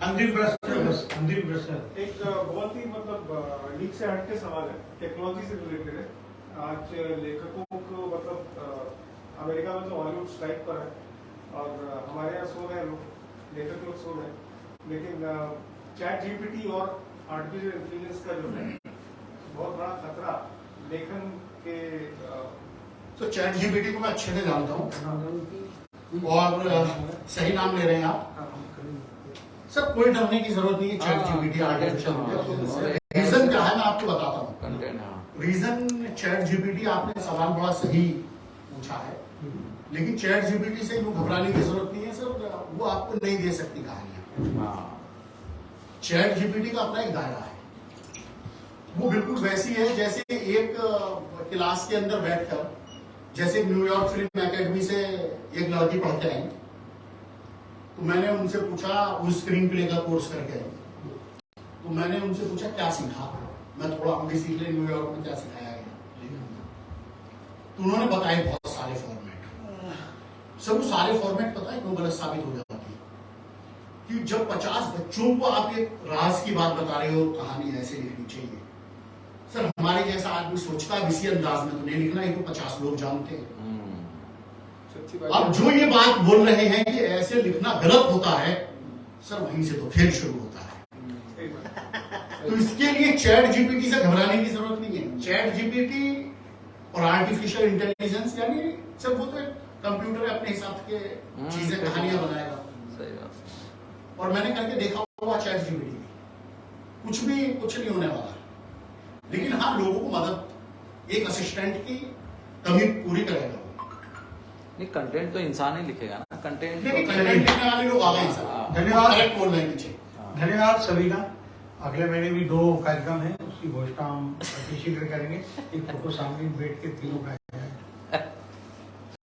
अंतिम प्रश्न, अंतिम प्रश्न। एक बहुत ही मतलब लीक से हटके सवाल है, टेक्नोलॉजी से रिलेटेड है। आज लेखकों को मतलब अमेरिका में तो हॉलीवुड स्ट्राइक पर है और हमारे यहाँ सो रहे लोग, लेखक लोग सो रहे, लेकिन चैट जीपीटी और आर्टिफिशियल इंटेलिजेंस का जो है बहुत बड़ा खतरा लेखन के तो चैट जीपीटी को मैं अच्छे से जानता हूँ और सही नाम ले रहे हैं आप। सर कोई डरने की जरूरत नहीं है चैट जीपीटी आर्टिफिशियल। रीजन क्या है मैं आपको बताता हूँ। कंटेंट, हाँ। रीजन चैट जीपीटी, आपने सवाल बड़ा सही पूछा है, लेकिन चैट जीपीटी से यूं घबराने की जरूरत नहीं है सर, वो आपको नहीं दे सकती कहानियां। हाँ। चैट जीपीटी का अपना एक दायरा है, वो बिल्कुल वैसी है जैसे एक क्लास के अंदर बैठकर, जैसे न्यूयॉर्क फिल्म एकेडमी से एक लड़की पढ़ के आई, तो मैंने उनसे पूछा, वो स्क्रीन प्ले का कोर्स करके आई, तो मैंने उनसे पूछा क्या सीखा, मैं थोड़ा हम भी सीख ले न्यूयॉर्क में क्या सिखाया गया। तो उन्होंने बताए बहुत सारे फॉर्मेट। सब वो सारे फॉर्मेट पता है क्यों गलत साबित हो जाती है? कि जब 50 बच्चों को आप एक राज की बात बता रहे हो, कहानी ऐसे लिखनी चाहिए, सर हमारे जैसा आदमी सोचता है इसी अंदाज में तो नहीं लिखना, ये तो 50 लोग जानते हैं। अब जो ये बात बोल रहे हैं कि ऐसे लिखना गलत होता है, सर वहीं से तो खेल शुरू होता है। तो इसके लिए चैट जीपीटी से घबराने की जरूरत नहीं है। चैट जीपीटी और आर्टिफिशियल इंटेलिजेंस यानी सर वो तो एक कंप्यूटर अपने हिसाब के चीजें कहानियां बनाएगा। सही बात। और मैंने करके देखा हुआ चैट जीपीटी, कुछ नहीं होने वाला, लेकिन हाँ लोगों को मदद, एक असिस्टेंट की कमी पूरी करेगा। नहीं, कंटेंट तो इंसान ही लिखेगा ना, कंटेंट लेकिन कंटेंट लिखने वाले लोग आ गए सर। धन्यवाद। करेक्ट बोल रहे हैं पीछे। धन्यवाद सभी का। अगले महीने भी 2 कार्यक्रम है, उसकी घोषणा हम शीघ्र करेंगे। एक फोटो सामने बैठ के तीनों का